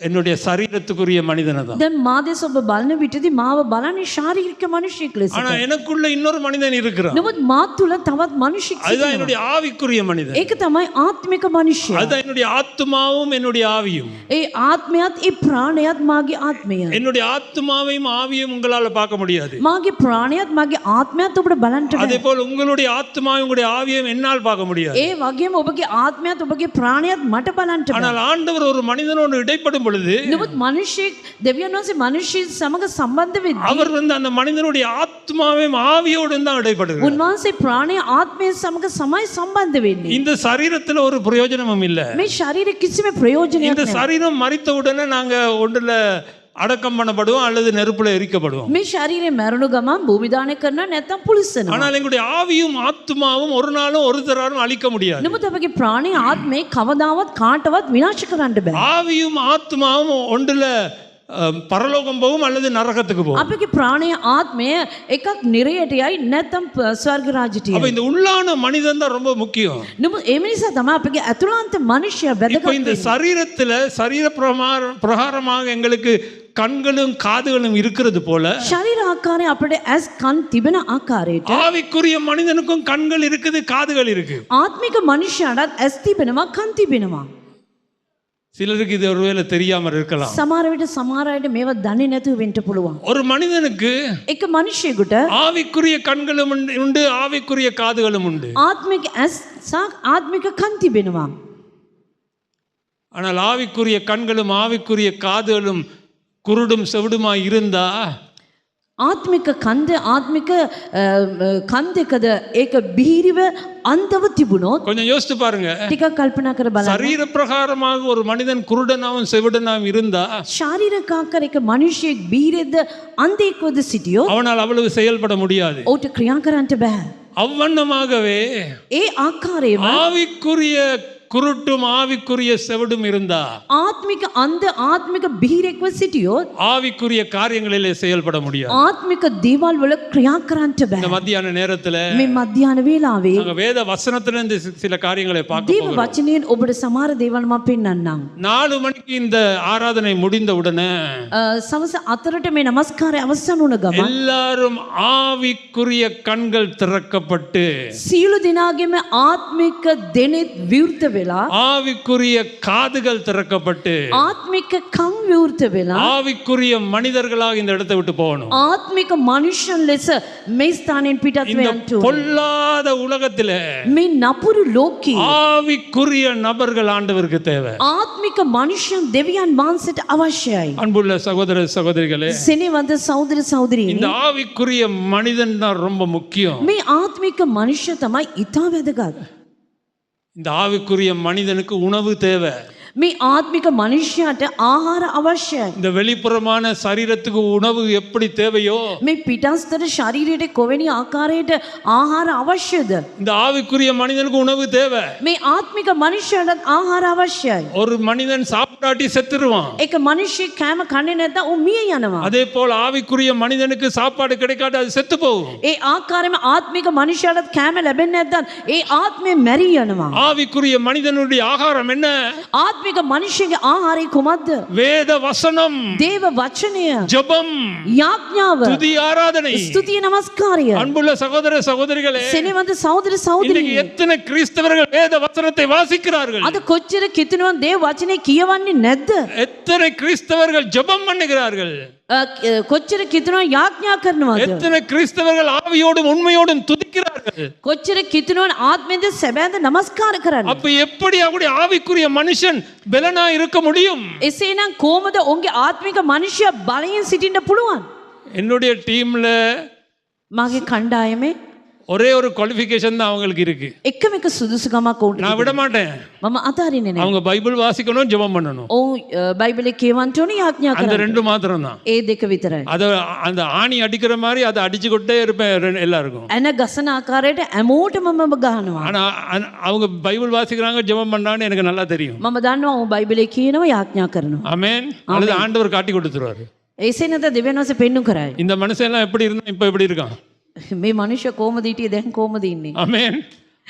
என்னுடைய சரீரத்துக்குரிய மனிதனை தான். දැන් මා දෙස ඔබ බලන විටදී මාව බලන්නේ ශාරීරික මනුෂ්‍යෙක් ලෙස. ஆனா எனக்குள்ள இன்னொரு மனிதன் இருக்கிறான். නමුත් මා තුළ තවත් මනුෂ්‍යෙක් அதுதான் සිටිනවා. என்னுடைய ஆவிக்குரிய மனிதன். ඒක තමයි ආත්මික මනුෂ්‍යයා. அதுதான் என்னுடைய ஆத்துமாவும் என்னுடைய ஆவியும். ඒ ආත්මයත් ඒ ප්‍රාණයත් මාගේ ආත්මය. என்னுடைய ஆத்துமாவையும் ஆவியும் உங்களால பார்க்க முடியாது. මාගේ ප්‍රාණයත් මාගේ ආත්මයත් ඔබට බලන්න அதே බෑ. போல் உங்களுடைய ஆத்துமாவும் உங்களுடைய ஆவியும் என்னால் பார்க்க முடியாது. ඒ වගේම ඔබගේ ආත්මයත් ඔබගේ ප්‍රාණයත් මට බලන්න බෑ. ஆனால் ஆண்டவர் ஒரு மனிதனோடு இடைப்படும் பொழுது නමුත් මිනිසෙක් දෙවියන් වහන්සේ මිනිසෙක් සමග සම්බන්ධ වෙද්දී அவர் அந்த மனிதனுடைய ஆத்மாவையும் ஆவியோடு தான் இடைப்படுகிறார். උන්වහන්සේ ප්‍රාණය ආත්මය සමග සමයි සම්බන්ධ වෙන්නේ. இந்த சரீரத்துல ஒரு பிரயோஜனமும் இல்ல. මේ ශරීරෙ කිසිම ප්‍රයෝජනයක් இந்த නැහැ. சரீரம் மரித்த உடனே நாங்க ஒன்றுல அடக்கம் பண்ணப்படுவோம் அல்லது நெருப்புல எரிக்கப்படுவோம். මේ ශරීරය මැරුණු ගමන් භූමි දානය කරනවා නැත්නම් පුලිස්සනවා. ஆனால் எங்களுடைய ஆவியும் ஆத்மாவும் ஒரு நாளும் ஒரு தராரும் அழிக்க முடியாது. නමුත් අපගේ ප්‍රාණය ආත්මේ කවදාවත් කාටවත් විනාශ කරන්න බෑ. ஆவியும் ஆத்மாவும் ஒன்றுல பரலோகம் போகும் அல்லது நரகத்துக்கு போகும். අපගේ ප්‍රාණය ආත්මය එකක් නිරයට යයි නැත්නම් ස්වර්ග රාජ්‍යට அப்ப යයි. இந்த உள்ளான மனிதன் தான் ரொம்ப முக்கியம். නමුත් ඒ නිසා තමයි අපගේ අතුලාන්ත මනුෂ්‍යයා இப்போ වැදගත් இந்த වෙන්නේ. சரீரத்துல சரீர பிரகாரமாக எங்களுக்கு கண்களும் காதுகளும் இருக்கிறது போல ශරීර ආකාරය අපිට ඇස් කන් තිබෙන ආකාරයට ஆவிக்குரிய மனிதனுக்கும் கண்கள் இருக்குது, காதுகள் இருக்கு. ආත්මික මනුෂ්‍යයාටත් ඇස් තිබෙනවා කන් තිබෙනවා. சிலருக்கு இது ஒருவேளை தெரியாம இருக்கலாம். සමහර විට සමහර අයට මේවා දන්නේ නැතුව වෙන්න පුළුවන්. ஒரு மனிதனுக்கு එක මනුෂ්‍යයෙකුට ஆவிக்குரிய கண்களும் உண்டு, ஆவிக்குரிய காதுகளும் உண்டு. ආත්මික ඇස් සහ ආත්මික කන් තිබෙනවා. ஆனால் ஆவிக்குரிய கண்களும் ஆவிக்குரிய காதுகளும் குருடும் செவிடுமாய் இருந்தா ආත්මික කන්ද ආත්මික කන් දෙකද ඒක බිහිරිව අන්ධව තිබුණොත් கொஞ்சம் யோசித்து பாருங்க. ටිකක් කල්පනා කර බලන්න. சரீர பிரகாரமாக ஒரு மனிதன் குருடனாவும் செவிடனாவும் இருந்தா ශාරීරික ආකාර එක මිනිහෙක් බිහිරෙද්ද අන්ධයෙක්වද සිටියොත් அவனால் அவ்வளவு செயல்பட முடியாது. ඔහුට ක්‍රියා කරන්න බෑ. அவ்வண்ணமாகவே ඒ ආකාරයෙන්ම ஆவிக்குரிய குருட்டும் ஆவிக்குரிய செவிடும் இருந்தா ආත්මික අන්ධ ආත්මික බිහිරෙක්ව සිටියොත් ஆவிக்குரிய காரியங்களிலே செயல்பட முடியாது. ආත්මික දේවල් වල ක්‍රියා කරන්න இந்த බෑ. மத்தியான நேரத்துல මේ මධ්‍යහන වේලාවේ நாங்க வேத வசனத்திலிருந்து சில காரியங்களை பார்க்க දේව போகிறோம். වචනයෙන් ඔබට සමහර දේවල් මම පෙන්වන්නම්. 4 மணிக்கு இந்த ஆராதனை முடிந்த உடனே සවස 4ට මේ නමස්කාරය අවසන් වුණ ගමන් எல்லாரும் ஆவிக்குரிய கண்கள் திறக்கப்பட்டு සියලු දෙනාගේම ආත්මික දෙනෙත් විවෘත වෙලා ஆவிக்குரிய காதுகள் திறக்கப்பட்டு ආත්මික කන් විවෘත වෙලා ஆவிக்குரிய மனிதர்களாக இந்த இடத்தை விட்டு போகணும். ආත්මික මනුෂ්‍යයන් ලෙස මේ ස්ථානයෙන් පිටත් இந்த වෙන්න ඕනේ. பொல்லாத உலகத்திலே මේ නපුරු ලෝකේ ஆவிக்குரிய நபர்கள் ஆண்டவருக்கு தேவை. ආත්මික මනුෂ්‍යයන් දෙවියන් වහන්සේට අවශ්‍යයි. அன்புள்ள சகோதர சகோதரிகளே, සෙනෙවඳ සහෝදර இந்த සහෝදරියනි, ஆவிக்குரிய மனிதன் தான் ரொம்ப முக்கியம். මේ ආත්මික මනුෂ්‍ය තමයි ඊටා වැදගත්. இந்த ஆவிக்குரிய மனிதனுக்கு உணவு தேவை. මේ ආත්මික මනුෂ්‍යයාට ආහාර අවශ්‍යයි. இந்த வெளிப்புறமான சரீரத்துக்கு உணவு எப்படி தேவையோ මේ පිටස්තර ශරීරයට කොවැනි ආකාරයට ආහාර අවශ්‍යද? இந்த ஆவிக்குரிய மனிதனுக்கு உணவு தேவை. මේ ආත්මික මනුෂ්‍යයාටත් ආහාර අවශ්‍යයි. ஒரு மனிதன் சாப்பிடாட்டி செத்துருவான். එක මිනිහෙක් කෑම කන්නේ නැත්නම් ඌ මිය යනවා. அதே போல் ஆவிக்குரிய மனிதனுக்கு சாப்பாடு கிடைக்காட்டி அது செத்து போகும். ඒ ආකාරයෙන්ම ආත්මික මනුෂ්‍යයාටත් කෑම ලැබෙන්නේ නැත්නම් ඒ ආත්මය මැරී යනවා. ஆவிக்குரிய மனிதனுடைய ஆகாரம் என்ன? ආත්මික මනුෂ්‍යගේ ආහාරය කුමක්ද? வேத வசனம், දේව වචනය, ஜெபம், යාඥාව, துதி, ஆராதனை. ස්තුතිය නමස්කාරය. அன்புள்ள சகோதர சகோதரிகளே, සෙනෙවඳ සහෝදර இன்னைக்கு සහෝදරියනි, எத்தனை கிறிஸ்தவர்கள் வேத வசனத்தை வாசிக்கிறார்கள்? අද කොච්චර කිතුණුවන් දේව වචනේ කියවන්නේ නැද්ද? எத்தனை கிறிஸ்தவர்கள் ஜெபம் பண்ணுகிறார்கள்? කොච්චර කිතුණුවන් යාඥා කරනවද? எத்தனை கிறிஸ்தவர்கள் ஆவியோடும் உண்மையோடும் துதிக்கிறார்கள்? කොච්චර කිතුණුවන් ආත්මෙන්ද සැබෑද නමස්කාර කරන්නේ? அப்ப எப்படி அவருடைய ஆவிக்குரிய மனுஷன் பலனா இருக்க முடியும்? එසේනම් කොහොමද ඔවුන්ගේ ආත්මික මනුෂ්‍යයා බලයෙන් සිටින්න පුළුවන්? என்னுடைய டீம்ல මගේ කණ්ඩායමේ ஒரே ஒரு குவாலிஃபிகேஷன் தான் அவங்களுக்கு இருக்கு. එකම එක සුදුසුකමක් ඔවුන්ට நான் விட மாட்டேன். මම අතාරින්නේ නැහැ. அவங்க பைபிள் வாசிக்கணும், ஜெபம் பண்ணணும். ඔවුන් බයිබලේ කියවන්න ඕනේ යාඥා அந்த කරන්න. ரெண்டு மாத்திரம் தான். ඒ දෙක විතරයි. அத அந்த ஆணி அடிக்கிற மாதிரி அதை அடிச்சுக்கிட்டே இருப்பேன் எல்லாருக்கும். ඇන ගසන ආකාරයට හැමෝටම මම ගහනවා. ஆனா அவங்க பைபிள் வாசிக்கிறாங்க, ஜெபம் பண்றான்னு எனக்கு நல்லா தெரியும். මම දන්නවා ඔවුන් බයිබලේ කියනවා යාඥා කරනවා. ஆமென். அல்லது ஆண்டவர் காட்டி கொடுத்துருவாரு. එසේ නැත්නම් දෙවියන් වහන්සේ පෙන්වු කරයි. இந்த மனுஷன் எல்லாம் எப்படி இருந்தா இப்ப எப்படி இருக்கான்? මේ මනුෂ්‍ය කොහොමද හිටියේ දැන් කොහොමද ඉන්නේ? ஆமென்.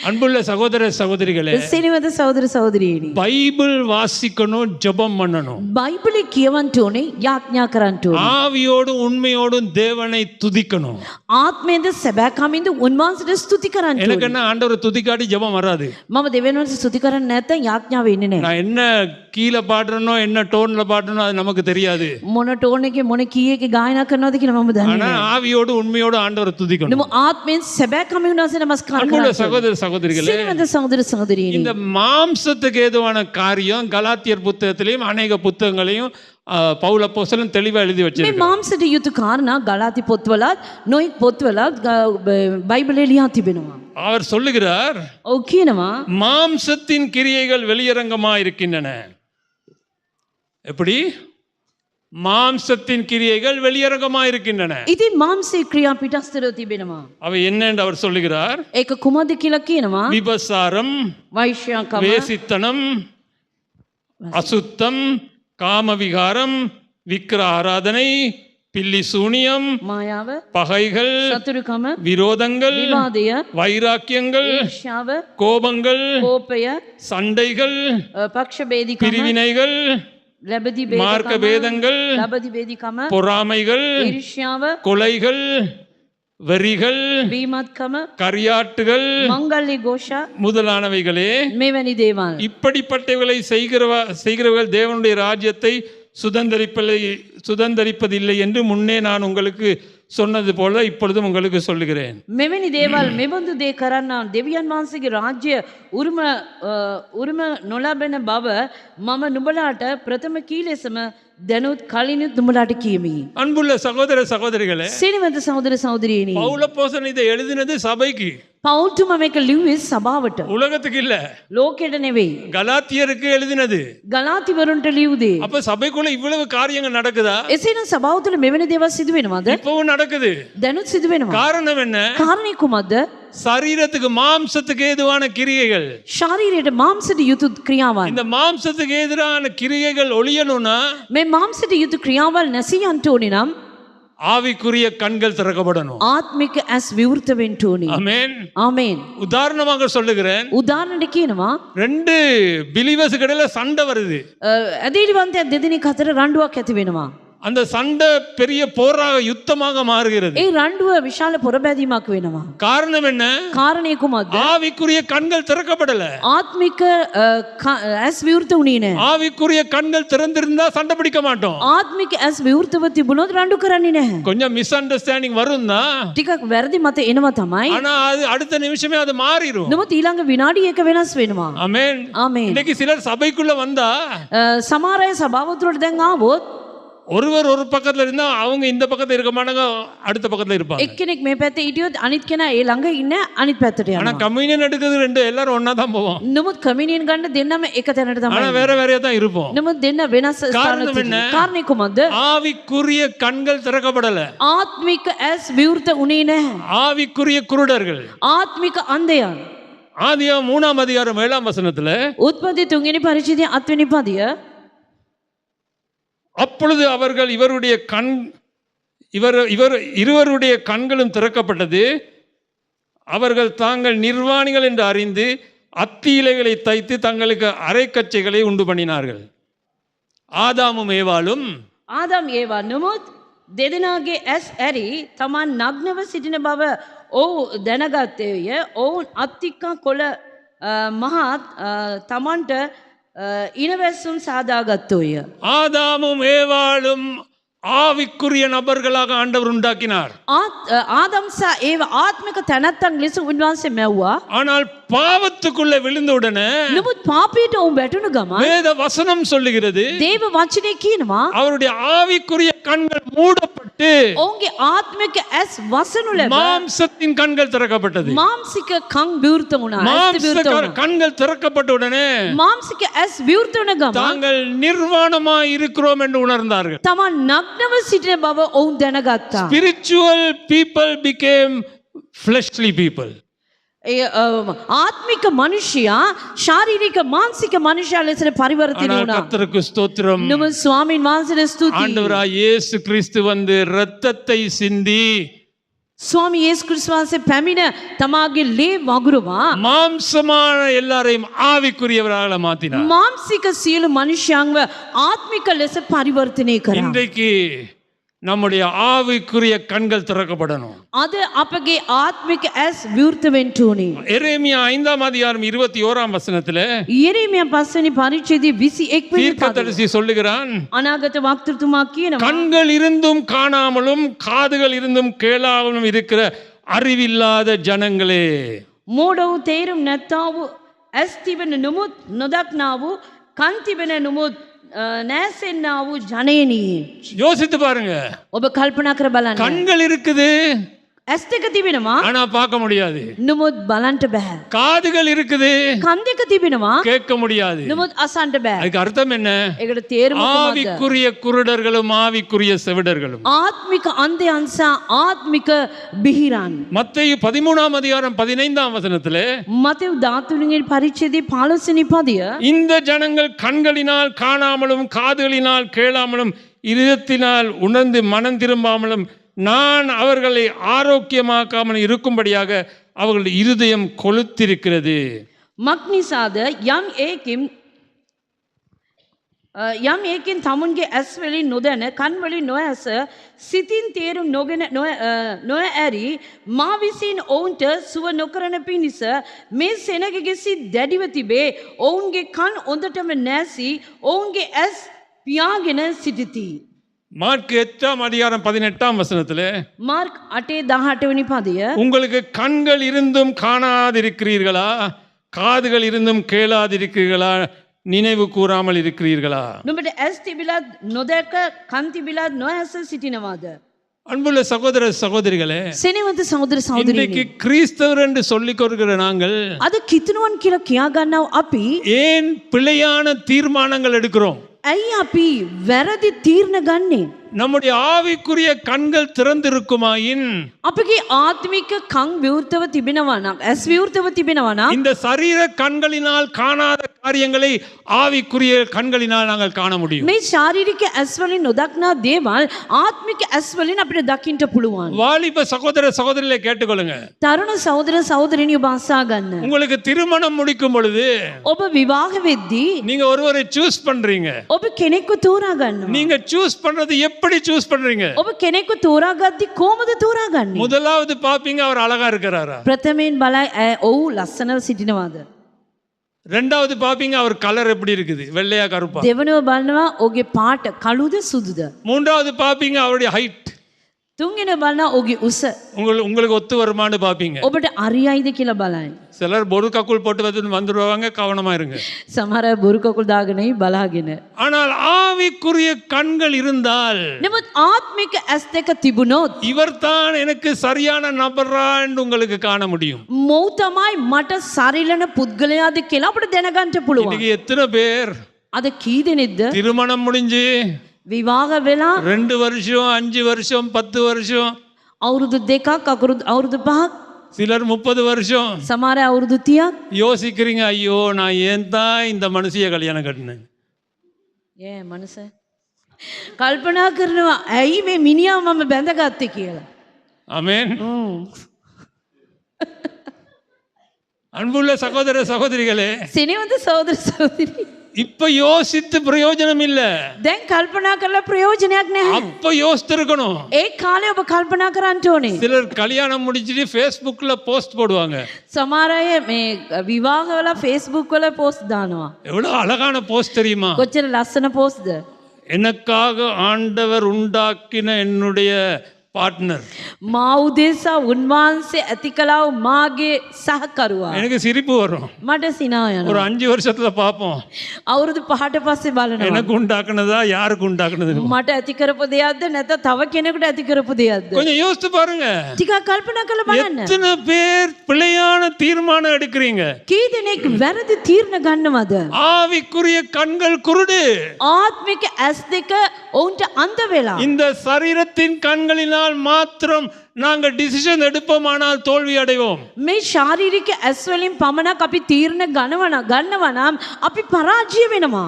அன்புள்ள சகோதர சகோதரிகளே, සෙනවද සහෝදර සහෝදරියනි. பைபிள் வாசிக்கணும், ஜெபம் பண்ணணும். බයිබලේ කියවන්න ඕනේ, යාඥා කරන්න ඕනේ. ஆவியோடும் உண்மையோடும் தேவனை துதிக்கணும். ආත්මයෙන්ද සැබෑකමින්ද උන්වහන්සේට ස්තුති කරන්න எனக்கு ඕනේ. என்ன ஆண்டவர் துதிக்காட்டி ஜெபம் வராது. මම දෙවියන්වහන්සේ ස්තුති කරන්නේ නැත්නම් යාඥාව එන්නේ නැහැ. நான் என்ன கீழே பாடுறனோ என்ன டோன்ல பாடுறனோ அது நமக்கு தெரியாது. මොන ටෝන් එකේ මොන කී එකේ ගායනා කරනවද කියලා මම දන්නේ ஆனா නැහැ. ஆவியோடு உண்மையோடு ஆண்டவர் துதிக்கணும். නමුත් ආත්මයෙන් සැබෑකමින් උන්වහන්සේ නමස්කාර அன்புள்ள කරන්න ඕනේ. சகோதர சகோதரிகளே, සෙනවද සහෝදර සහෝදරියනි. இந்த மாம்சத்துக்கு ஏதுவான காரியம் கலாத்தியர் புத்தகத்திலையும் அநேக புத்தகங்களையும் பவுல் அப்போஸ்தலன் தெளிவா எழுதி මේ வச்சிருக்கார். මාംසයට යුතු කාරණා ගලාති පොත්වලත් නොයෙක් පොත්වලත් බයිබලේ ලියා තිබෙනවා. அவர் சொல்லுகிறார், ඔව් කියනවා மாம்சத்தின் கிரியைகள் வெளியரங்கமா இருக்கின்றன. எப்படி? மாம்சத்தின் கிரியைகள் வெளியரங்கமா இருக்கின்றன. ඉතින් මාංශේ ක්‍රියා පිටස්තරව තිබෙනවා. அவை என்ன என்று அவர் சொல்லுகிறார்? ඒක කුමක්ද කියලා කියනවා. விபசாரம், වෛශ්‍යාකම, வேசித்தனம், அசுத்தம், காமவிகாரம், விக்கிர ஆராதனை, பில்லி சூனியம், මායාව, பகைகள், සතුරුකම, விரோதங்கள், විවාදය, வைராக்கியங்கள், ඊර්ෂ්‍යාව, கோபங்கள், කෝපය, சண்டைகள், පක්ෂභේදීකම, பிரிவினைகள், ලැබදී மார்க்க ભેදකම, பேதங்கள், ලබදී ભેදීකම, பொறாமைகள், ඊර්ෂ්‍යාව, கொலைகள், வெறிகள், බීමත්කම, கரியாட்டுகள் මංගල්‍ය ഘോഷ முதலானவைகளே. මෙවැනි දේවල්. இப்படிப்பட்டவைகளை செய்கிறவர்கள் தேவனுடைய ராஜ்யத்தை சுதந்தரிப்பதில்லை என்று முன்னே நான் உங்களுக்கு சொன்னது போல இப்பொழுதும் உங்களுக்கு சொல்லுகிறேன். මෙවැනි දේවල් මෙබඳු දේ කරන්න දෙවියන් වහන්සේගේ රාජ්‍ය උරුම නොලබන බව මම නුඹලාට ප්‍රථම කී ලෙසම දැනුත් කලිනුත් නුඹලාට කියමි. அன்புள்ள சகோதர சகோதரிகளே, සෙනවද සහෝදර සහෝදරියනි. பவுல் அப்போஸ்தலன் இதை எழுதினது சபைக்கு, පෞල්තුමා මේක ලිව්වේ සභාවට. உலகத்துக்கு இல்ல, ලෝකෙට නෙවෙයි. கலாத்தியருக்கு எழுதினது. ගලාතිවරුන්ට ලිව්වේ. அப்ப சபைக்குள்ள இவ்வளவு காரியங்கள் நடக்குதா? එසේනම් සභාව තුළ මෙවැනි දේවල් සිදු වෙනවද? இப்பவும் நடக்குது. දැනුත් සිදු වෙනවා. காரணம் என்ன? කාරණේ කුමක්ද? சரீரத்துக்கு மாம்சத்துக்கு ஏதுவான கிரியைகள். ශරීරයට මාംශයට යුතු ක්‍රියාවන්. இந்த மாம்சத்துக்கு எதிரான கிரியைகள் ஒழியணும்னா මේ මාംශයට යුතු ක්‍රියාවල් නැසී යන්න ඕනේ නම් ஆவிக்குரிய கண்கள் திறக்கப்படணும். ආත්මික ඇස් විවෘත වෙන්න ඕනේ. ஆமென். ආමේන්. உதாரணமாக சொல்லுகிறேன், උදාහරණයක් කියනවා 2 பிலிவர்ஸ் இடையில சண்டை வருது. ඇදහිලිවන්තයන් දෙදෙනෙක් අතර රණ්ඩුවක් ඇති වෙනවා. அந்த சண்டை பெரிய போராக யுத்தமாக மாறுகிறது. ඒ රණ්ඩුව විශාල පොරබැදීමක් වෙනවා. காரணம் என்ன? කාරණේ කුමක්ද? ஆவிக்குரிய கண்கள் திறக்கப்படல. ආත්මික ඇස් විවෘත වුණේ නැහැ. ஆவிக்குரிய கண்கள் திறந்திருந்தா சண்டை பிடிக்க மாட்டோம். ආත්මික ඇස් විවෘතව තිබුණොත් රණ්ඩු කරන්නේ නැහැ. கொஞ்சம் மிஸ் அண்டர்ஸ்டாண்டிங் வரும் தான், ටිකක් වැරදි මත එනවා තමයි. ஆனா அது அடுத்த நிமிஷமே அது மாறிடும். නමුත් ඊළඟ විනාඩි එක වෙනස් වෙනවා. ஆமென். ආමේන්. இன்னைக்கு சிலர் சபைக்குள்ள வந்தா සමහර අය සභාව තුළට දැන් ආවොත් ஒருவர் ஒரு பக்கத்துல இருந்தா அவங்க இந்த பக்கத்துல இருக்க மாட்டாங்க, அடுத்த பக்கத்துல இருப்பாங்க. එක්කෙනෙක් මේ පැත්තේ හිටියොත් අනිත් කෙනා ඒ ළඟ ඉන්න අනිත් පැත්තට ஆனா යනවා. கம்யூனியன் எடுக்கிறது ரெண்டு எல்லாரும் ஒண்ணா தான் போவோம். නමුත් කමිනියන් ගන්න දෙන්නම එක තැනට ஆனா තමයි. வேற வேறையா தான் இருப்போம். නමුත් දෙන්න වෙනස් කාරණා ස්ථාන වෙන්න. කාරණේ කුමක්ද? ஆவிக்குரிய கண்கள் திறக்கப்படல. ආත්මික ඇස් විවෘත වුණේ නැහැ. ஆவிக்குரிய குருடர்கள். ආත්මික අන්ධයන්. ஆதியாகமம் 3 அதிகாரம் 7 வசனத்துல උත්පත්ති 3 වෙනි පරිච්ඡේදයේ 8 වෙනි පදය அப்பொழுது அவர்கள் இருவருடைய கண்களும் திறக்கப்பட்டது. அவர்கள் தாங்கள் நிர்வாணிகள் என்று அறிந்து அத்தி இலைகளை தைத்து தங்களுக்கு அரைக்கச்சைகளை உண்டு பண்ணினார்கள். ஆதாமும் ஏவாளும் ආදම් ඒවා නමුත් දෙදෙනාගේ ඇස් ඇරි තමන් නග්නව සිටින බව ඔවුන් දැනගත්තේය. ඔවුන් අත්තික්කා කොළ මහත් තමන්ට ඉනවැස්සුම් සාදාගත්තෝය. ஆதாமும் ஏவாளும் ஆவிக்குரிய நபர்களாக ஆண்டவர் உண்டாக்கினார். ආදම් සහ ඒව ආත්මික තැනැත්තන් ලෙස උන්වහන්සේ මැව්වා. ஆனால் பாவத்துக்குள்ள விழுந்தவுடனே නමුත් පාපයට ඔවුන් වැටුණු ගමන් வேத வசனம் சொல்லுகிறது, දේව වචනේ කියනවා அவருடைய ஆவிக்குரிய கண்கள் மூடப்பட்டு ඔවුන්ගේ ආත්මික ඇස් වසනු ලැබ மாம்சத்தின் கண்கள் திறக்கப்பட்டது. මාංශික කන් විවෘත වුණා. ඇස් மாம்ச විවෘත වුණා. கண்கள் திறக்கப்பட்ட உடனே මාංශික ඇස් විවෘත වුණ ගමන් தாங்கள் நிர்வாணமாய் இருக்கிறோம் என்று உணர்ந்தார்கள். තමන් නග්නව සිටින බව ඔවුන් දැනගත්තා. Spiritual people became fleshly people. ආත්මික මනුෂ්‍යයා ශාරීරික මානසික මනුෂ්‍යයා ලෙසට පරිවර්තනය ஆனால் වුණා. கர்த்தருக்கு ஸ்தோத்திரம், නමුත් ස්වාමීන් වහන්සේට ස්තුතියි. ஆண்டவராய் இயேசு கிறிஸ்து வந்து இரத்தத்தை சிந்தி ස්වාමී යේසුස් ක්‍රිස්තුස් වහන්සේ පැමිණ තමාගේ ලේ වගුරුවා மாம்சமான எல்லாரையும் ஆவிக்குரியவர்களாக மாத்தினார். මාංශික සියලු මනුෂ්‍යයන්ව ආත්මික ලෙස පරිවර්තනය කරා. இன்றைக்கு நம்முடைய ஆவிக்குரிய கண்கள் திறக்கப்படணும். අද අපගේ ආත්මික ඇස් විවෘත වෙන්න ඕනේ. எரேமியா 5ஆம் அதிகாரம் 21ஆம் வசனத்திலே යෙරේමියා 5 වෙනි පරිච්ඡේදයේ 21 වෙනි පදය. தீர்க்கதரிசி சொல்லுகிறான், අනාගත වක්තෘතුමා කියනවා கண்கள் இருந்தும் காணாமலும் காதுகள் இருந்தும் கேளாமலும் இருக்கிற அறிவில்லாத ஜனங்களே. මෝඩ වූ තේරුම් නැත්තා වූ ඇස් තිබෙන නමුත් නොදක්නා වූ කන් තිබෙන නමුත් නැසෙන්නා වූ ජනයනි. யோசித்து பாருங்க, ඔබ කල්පනා කර බලන්න. கண்கள் இருக்குது ඇස් දෙක තිබෙනවා ஆனா பார்க்க முடியாது. නමුත් බලන්ට බෑ. காதுகள் இருக்குது කන් දෙක තිබෙනවා கேட்க முடியாது. නමුත් අසන්ට බෑ. அதுக்கு அர்த்தம் என்ன? ඒකට තේරුම කොහොමද? ஆவிக்குரிய குருடர்களும் ஆவிக்குரிய செவிடர்களும். ආත්මික අන්ධයන් සහ ආත්මික බිහිරන්. மத்தேயு 13ஆம் அதிகாரம் 15ஆம் வசனத்திலே මතෙව් 13 වෙනි පරිච්ඡේදයේ 15 වෙනි පදය இந்த ஜனங்கள் கண்களினால் காணாமலும் காதுகளினால் கேளாமலும் இதயத்தினால் உணர்ந்து மனம் திரும்பாமலும் நான் அவர்களை ஆரோக்கியமாக்காமல் இருக்கும்படியாக அவர்களுடைய இருதயம் கொளுத்திருக்கிறது. මක්නිසාද යම් ඒකින් තමුන්ගේ ඇස් වලින් නොදැන කන් වලින් නොඇස සිතින් තේරුම් නොගෙන නොඇරි මා විසින් ඔවුන්ට සුව නොකරන පිණිස මේ සෙනගගේ සිත් දැඩිව තිබේ. ඔවුන්ගේ කන් හොඳටම නැසී ඔවුන්ගේ ඇස් පියාගෙන සිටිති. மார்க் 8ஆம் அதிகாரம் 18ஆம் வசனத்திலே මාර්ක් 8:18 වෙනි පදය உங்களுக்கு கண்கள் இருந்தும் காணாதிருக்கிறீர்களா, காதுகள் இருந்தும் கேளாதிருக்கிறீர்களா, நினைவு கூறாமல் இருக்கிறீர்களா? නුඹට ඇස් තිබිලත් නොදැක කන් තිබිලත් නොඇස සිටිනවාද? அன்புள்ள சகோதர சகோதரிகளே, සෙනෙහවන්ත සහෝදර இன்றைக்கு සහෝදරියනි, கிறிஸ்தவர் என்று சொல்லிக் கொள்கிற நாங்கள் අද කිතුණුවන් කියලා කියා ගන්නව අපි ஏன் பிழையான தீர்மானங்கள் எடுக்கிறோம்? ඇයි අපි වැරදි තීරණ ගන්නේ? நம்முடைய ஆவிக்குரிய கண்கள் திறந்திருக்குமாயின் අපගේ ආත්මික කන් විවෘතව තිබෙනවා නම් ඇස් විවෘතව තිබෙනවා නම් இந்த சரீர கண்களினால் காணாத காரியங்களை ஆவிக்குரிய கண்களினால் நாங்கள் காண முடியும். මේ ශාරීරික ඇස් වලින් නොදක්නා දේවල් ආත්මික ඇස් වලින් අපිට දකින්න පුළුවන්. வாலிப சகோதர சகோதரிகளை கேட்டுக்கொள்ளுங்க. තරුණ සහෝදර සහෝදරිනිය ඔබ අසා ගන්න. உங்களுக்கு திருமணம் முடிக்கும் பொழுது ඔබ විවාහ වෙද්දී நீங்க ஒருவரை சூஸ் பண்றீங்க. ඔබ කෙනෙක්ව තෝරා ගන්නවා. நீங்க சூஸ் பண்றது எப்படி சூஸ் பண்றீங்க? ඔබ කෙනෙක්ව තෝරා ගද්දී කොහොමද තෝරාගන්නේ? முதலாவது பாப்பீங்க அவர் அழகா இருக்கிறாரா, ප්‍රථමයෙන් බලයි ඔව් ලස්සනව සිටිනවාද? ரெண்டாவது பாப்பீங்க அவர் கலர் எப்படி இருக்குது, வெள்ளையா கருப்பா. දෙවනුව බලනවා ඔහුගේ පාට කළුද සුදුද? மூன்றாவது பாப்பீங்க அவருடைய ஹைட், තුන්වෙනි බලනවා ඔහුගේ උස உங்களுக்கு ஒத்து வருமானு பாப்பீங்க. ඔබට අරියයිද කියලා බලයි. சிலர் பொரு கக்குள் போட்டு வந்துடுவாங்க, கவனமா இருங்க. සමහර අය බොරු කකුල් දාගෙනයි බලාගෙන. ஆனால் ஆவிக்குரிய கண்கள் இருந்தால் නමුත් ආත්මික ඇස් දෙක තිබුණොත් இவர்தான் எனக்கு சரியான நபரா என்று உங்களுக்கு காண முடியும். මොව් තමයි මට සරිලන පුද්ගලයාද කියලා අපිට දැනගන්න පුළුවන්. இன்னைக்கு எத்தனை பேர் අද කී දෙනෙක්ද திருமணம் முடிஞ்சு විවාහ වෙලා 2 வருஷம் 5 வருஷம் 10 வருஷம், අවුරුදු දෙකක් අවුරුදු පහක් சிலர் 30 வருஷம் සමහර අය අවුරුදු 30ක් யோசிக்கிறீங்க, ஐயோ நான் ஏன் தான் இந்த மனுஷிய கல்யாணம் கட்டினேன். මනස කල්පනා කරනවා ඇයි මේ මිනිහා මම බැඳගත්තේ කියලා. ஆமென். அன்புள்ள சகோதர சகோதரிகளே, සෙනෙහවන්ත සහෝදර සහෝදරි, இப்ப யோசித்து பிரயோஜனம் இல்ல, දැන් කල්පනා කරලා ප්‍රයෝජනයක් නැහැ. அப்ப யோசித்திருக்கணும். ඒ කාලේ ඔබ කල්පනා කරන්න ඕනේ. சிலர் கல்யாணம் முடிச்சிட்டு Facebookல போஸ்ட் போடுவாங்க. සමහර අය මේ විවාහ වල Facebook වල පෝස්ට් දානවා. எவ்வளவு அழகான போஸ்ட் தெரியுமா? කොච්චර ලස්සන පෝස්ට්ද? எனக்காக ஆண்டவர் உண்டாக்கின என்னுடைய பார்ட்னர். මා උදෙසා උන්වහන්සේ ඇති කළා වූ මාගේ සහකරුවා. எனக்கு சிரிப்பு வரும். මට සිනා ஒரு යනවා. 5 வருஷத்துல பாப்போம், අවුරුදු 5ට පස්සේ බලනවා. எனக்கு உண்டாக்குனதா யாருக்கு உண்டாக்குனது. මට ඇති කරපු දෙයක්ද නැත්නම් තව කෙනෙකුට ඇති කරපු දෙයක්ද? கொஞ்சம் யோசித்து பாருங்க. ටිකක් කල්පනා කරලා බලන්න. எத்தனை பேர் பிழையான தீர்மானம் எடுக்கிறீங்க? කී දෙනෙක් වැරදි තීරණ ගන්නවද? ஆவிக்குரிய கண்கள் குருடு. ආත්මික ඇස් දෙක ඔවුන්ට අන්ධ වෙලා. இந்த சரீரத்தின் கண்களினால் மாத்திரம் நாங்கள் டிசிஷன் எடுப்போமானால் தோல்வி அடைவோம். මේ ශාරීරික ඇස් වලින් පමණක් අපි තීරණ ගන්නවා නම් අපි පරාජය වෙනවා.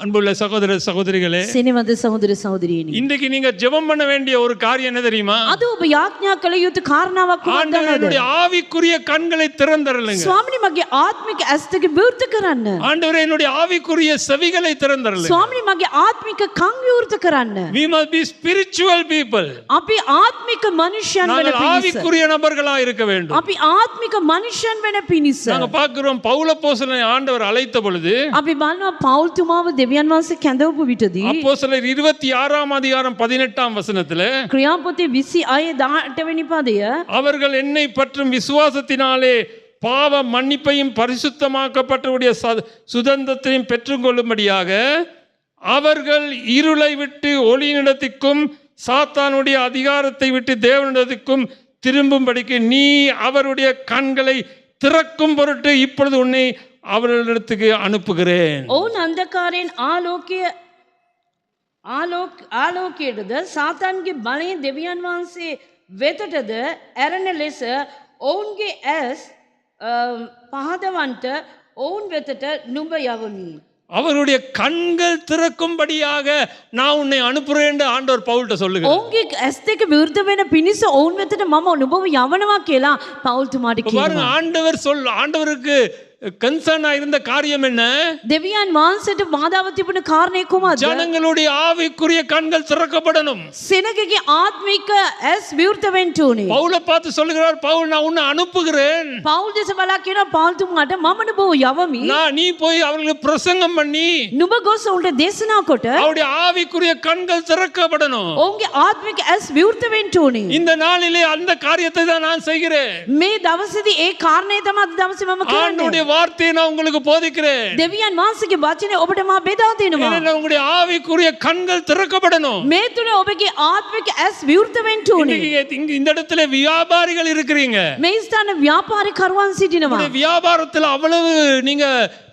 அன்புள்ள சகோதர சகோதரிகளே, සෙනවද සහෝදර සහෝදරියනි. இன்றைக்கு நீங்க ஜெபம் பண்ண வேண்டிய ஒரு காரியம் என்ன தெரியுமா? අද ඔබ යාඥා කළ යුතු කාරණාවක් කුමක්ද? ஆண்டவருடைய ஆவிக்குரிய கண்களை திறந்தருளுங்க. ස්වාමිනී මගේ ආත්මික ඇස් දෙක විවෘත කරන්න. ஆண்டவரே என்னுடைய ஆவிக்குரிய செவிகளை திறந்தருளுங்க. ස්වාමිනී මගේ ආත්මික කන් විවෘත කරන්න. We must be spiritual people. අපි ආත්මික මනුෂ්‍යයන් වෙන நாங்கள் පිණිස. ஆவிக்குரிய நபர்களா இருக்க வேண்டும். අපි ආත්මික මනුෂ්‍යයන් වෙන පිණිස. நாங்க பார்க்கிறோம் பவுல் அப்போஸ்தலனை ஆண்டவர் அழைத்த பொழுது අපි බලනවා පෞල් තුමාව දෙවියන් වහන්සේ කැඳවපු විටදී அப்போஸ்தலர் 26ஆம் அதிகாரம் 18ஆம் வசனத்துல ක්‍රියාපොතේ 26 වෙනි පදය அவர்கள் என்னை பற்றும் விசுவாசத்தினாலே பாவ மன்னிப்பையும் பரிசுத்தமாக்கப்பட்டவருடைய சுதந்திரத்தையும் பெற்றுக்கொள்ளும்படியாக அவர்கள் இருளை விட்டு ஒளியினிடத்திற்கும் சாத்தானுடைய அதிகாரத்தை விட்டு தேவனிடத்திற்கும் திரும்பும்படிக்கு நீ அவருடைய கண்களை திறக்கும் பொருட்டு இப்பொழுது உன்னை அவர்களிடத்துக்கு அனுப்புகிறேன். ඔවුන් අන්ධකාරයෙන් ආලෝකයටද සාතන්ගේ බලයෙන් දෙවියන් වහන්සේ වෙතටද ඇරෙන ලෙස ඔවුන්ගේ ඇස් පහදවන්ට ඔවුන් වෙතට නුඹ යවමි. அவருடைய கண்கள் திறக்கும்படியாக நான் உன்னை அனுப்புறேன் என்று ஆண்டவர் பவுல்ட்ட சொல்லுகிறார். ඔවුන්ගේ ඇස් දෙක විවෘත වෙන පිණිස ඔවුන් වෙතට මම නුඹව යවනවා කියලා පෞල් තුමාට பாருங்க, කියනවා. ஆண்டவருக்கு கன்சர்னா இருந்த காரியம் என்ன? දෙවියන් වහන්සේට බාධාව තිබුණ කාරණේ කුමක්ද? ஜனங்களுடைய ஆவிக்குரிய கண்கள் திறக்கப்படணும். සෙනගගේ ආත්මික ඇස් විවෘත වෙන්න ඕනේ. பவுலை பார்த்து சொல்லுகிறார், பவுல் நான் உன்னை அனுப்புகிறேன். පෞල් දෙස බලා කියනවා පෞල් තුමාට මම නුඹව යවමි. நீ போய் அவர்களுக்கு பிரசங்கம் பண்ணி නුඹ ගොස් උන්ට දේශනා කොට அவருடைய ஆவிக்குரிய கண்கள் திறக்கப்படணும். ඔවුන්ගේ ආත්මික ඇස් විවෘත වෙන්න ඕනේ. இந்த நாளிலே அந்த காரியத்தை தான் நான் செய்கிறேன். මේ දවසේදී ඒ කාරණේ තමයි අද දවසේ මම කරන්නේ. ஆண்டவருடைய வார்த்தையை நான் உங்களுக்கு போதிக்கிறேன். දෙවියන් වහන්සේගේ වචනේ ඔබට මා බෙදා දෙනවා. ஏன்னா உங்களுடைய ஆவிக்குரிய கண்கள் திறக்கப்படணும். මේ තුල ඔබගේ ආත්මික ඇස් විවෘත වෙන්න ඕනේ. இங்க இந்த இடத்துல வியாபாரிகள் இருக்கிறீங்க. මේ ස්ථාන ව්‍යාපාරිකරුවන් සිටිනවා. உங்களுடைய வியாபாரத்துல அவ்வளவு நீங்க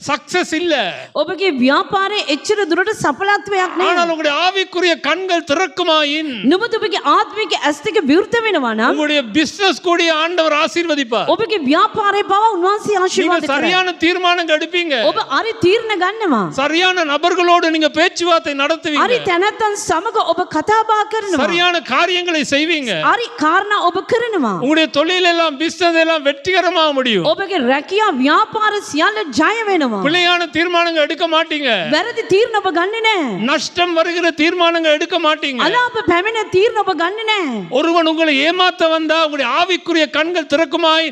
சக்சஸ் இல்ல. ඔබගේ ව්‍යාපාරයේ එච්චර දුරට සඵලත්වයක් නැහැ. ஆனால் உங்களுடைய ஆவிக்குரிய கண்கள் திறக்குமாயின் නුඹ ඔබගේ ආත්මික ඇස් දෙක විවෘත වෙනවා නම් உங்களுடைய பிசினஸ் கூடிய ஆண்டவர் ஆசீர்வதிப்பார். ඔබගේ ව්‍යාපාරේ පවා උන්වහන්සේ நீங்க ආශිර්වාද කරයි. சரியான தீர்மானங்கள் எடுப்பீங்க. ඔබ හරි තීරණ ගන්නවා. சரியான நபர்களோடு நீங்க பேச்சுவார்த்தை நடத்துவீங்க. හරි තැනැත්තන් සමග ඔබ කතා බහ කරනවා. சரியான காரியங்களை செய்வீங்க. හරි කාරණා ඔබ කරනවා. உங்களுடைய தொழில் எல்லாம் பிசினஸ் எல்லாம் வெற்றிகரமாக முடியும். ඔබගේ රැකියා ව්‍යාපාර සියල්ල ජය වෙනවා. பிழையான தீர்மானங்கள் எடுக்க மாட்டீங்க. වැරදි තීරණ ඔබ ගන්නෙ නැහැ. நஷ்டம் வருகிற தீர்மானங்கள் எடுக்க மாட்டீங்க. අලාභ පැමිණ තීරණ ඔබ ගන්නෙ නැහැ. ஒருவன் உங்களை ஏமாத்த வந்தா உங்களுடைய ஆவிக்குரிய கண்கள் திறந்திருக்குமாய்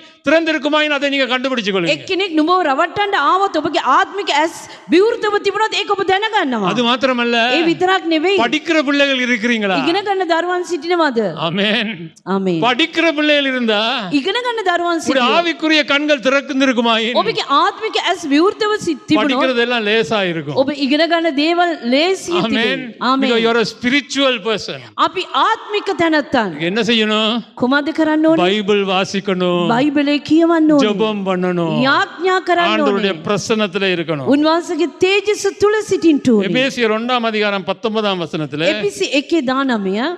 அதை நீங்க கண்டுபிடிச்சு கொள்ளுங்க. එක්කෙනෙක් නුඹව රවට්ටන්න ආවොත් ඔබගේ ආත්මික ඇස් විවෘතව තිබුණොත් ඒක ඔබ දැනගන්නවා. அது மாத்திரமல்ல, ඒ විතරක් නෙවෙයි. படிக்கிற பிள்ளைகள் இருக்கிறீங்களா? ඉගෙන ගන්න දරුවන් සිටිනවද? ஆமென். ආමේන්. படிக்கிற பிள்ளைகள் இருந்தா ඉගෙන ගන්න දරුවන් உங்களுடைய සිටිනවා. ஆவிக்குரிய கண்கள் திறந்திருக்குமாய் ඔබගේ ආත්මික ඇස් විවෘතව තිබුණොත් படிக்கிறதெல்லாம் லேசா இருக்கும். ඔබ ඉගෙන ගන්න දේවල් ලේසියෙන් ஆமென். තිබෙනවා. ආමේන්. Because you are a spiritual person. අපි ආත්මික තැනැත්තන් என்ன செய்யணும்? කොහොමද කරන්න ඕනේ? பைபிள் வாசிக்கணும், බයිබලේ කියවන්න ඕනේ. ஜெபம் பண்ணணும், යාඥා කරන්න ஆண்டவருடைய ඕනේ. பிரசன்னத்துல இருக்கணும். උන්වහන්සේගේ තේජස තුල සිටින්න ඕනේ. எபேசியர் 1ஆம் அதிகாரம் 19ஆம் வசனத்துல එපිසි 1:19